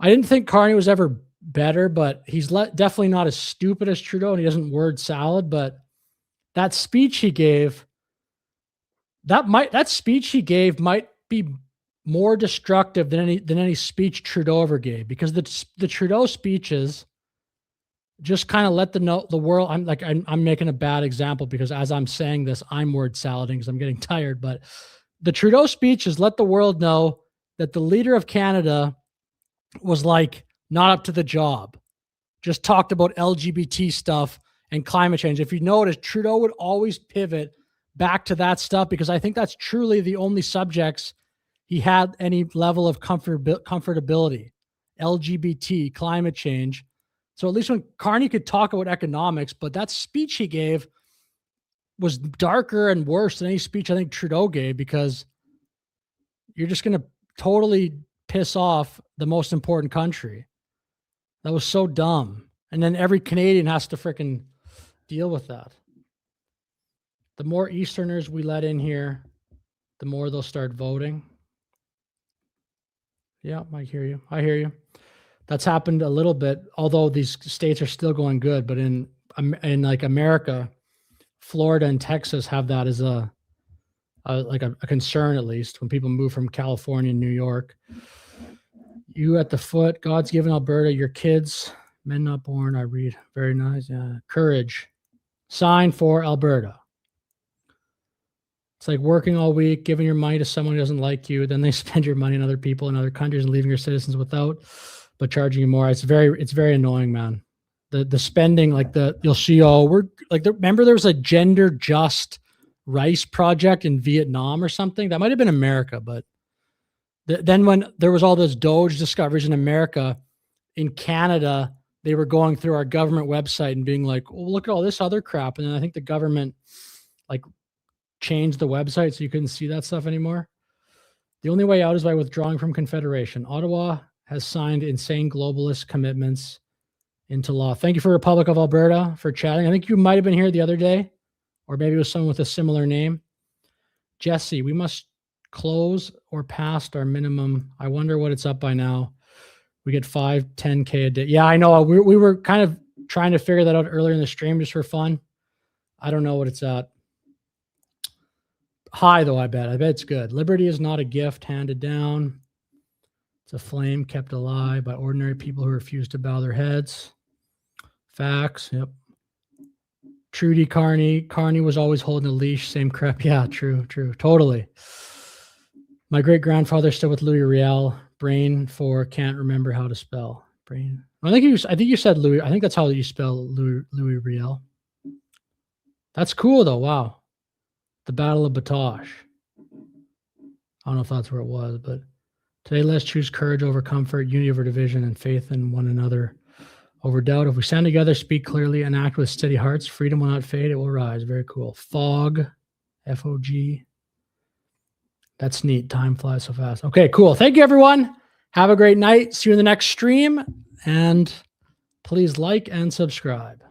Speaker 2: didn't think Carney was ever better, but he's definitely not as stupid as Trudeau, and he doesn't word salad. But that speech he gave. That speech he gave might be more destructive than any speech Trudeau ever gave, because the Trudeau speeches just kind of let the world. I'm making a bad example because as I'm saying this, I'm word salading because I'm getting tired. But the Trudeau speeches let the world know that the leader of Canada was like not up to the job. Just talked about LGBT stuff and climate change. If you notice, Trudeau would always pivot back to that stuff because I think that's truly the only subjects he had any level of comfortability. LGBT, climate change. So at least when Carney could talk about economics, but that speech he gave was darker and worse than any speech I think Trudeau gave, because you're just going to totally piss off the most important country. That was so dumb. And then every Canadian has to freaking deal with that. The more Easterners we let in here, the more they'll start voting. Yeah, I hear you. I hear you. That's happened a little bit, although these states are still going good. But in like America, Florida and Texas have that as a concern, at least when people move from California and New York. You at the foot, God's given Alberta your kids, men not born. I read. Very nice. Yeah. Courage. Sign for Alberta. It's like working all week, giving your money to someone who doesn't like you. Then they spend your money on other people in other countries and leaving your citizens without, but charging you more. It's very annoying, man. The spending, like you'll see, remember there was a gender just rice project in Vietnam or something. That might've been America, but then when there was all those Doge discoveries in America, in Canada, they were going through our government website and being like, oh, look at all this other crap. And then I think the government changed the website so you couldn't see that stuff anymore. The only way out is by withdrawing from Confederation. Ottawa has signed insane globalist commitments into law. Thank you for Republic of Alberta for chatting. I think you might have been here the other day, or maybe it was someone with a similar name. Jesse, we must close or past our minimum. I wonder what it's up by now. We get 5-10K a day. Yeah, I know. We were kind of trying to figure that out earlier in the stream just for fun. I don't know what it's at. High, though, I bet. I bet it's good. Liberty is not a gift handed down. It's a flame kept alive by ordinary people who refuse to bow their heads. Facts. Yep. Trudy Carney. Carney was always holding a leash. Same crap. Yeah, true. Totally. My great-grandfather still with Louis Riel. Brain for can't remember how to spell. Brain. I think you said Louis. I think that's how you spell Louis Riel. That's cool, though. Wow. The Battle of Batoche. I don't know if that's where it was, but today let's choose courage over comfort, unity over division, and faith in one another over doubt. If we stand together, speak clearly, and act with steady hearts, freedom will not fade, it will rise. Very cool. Fog, F-O-G. That's neat. Time flies so fast. Okay, cool. Thank you, everyone. Have a great night. See you in the next stream, and please like and subscribe.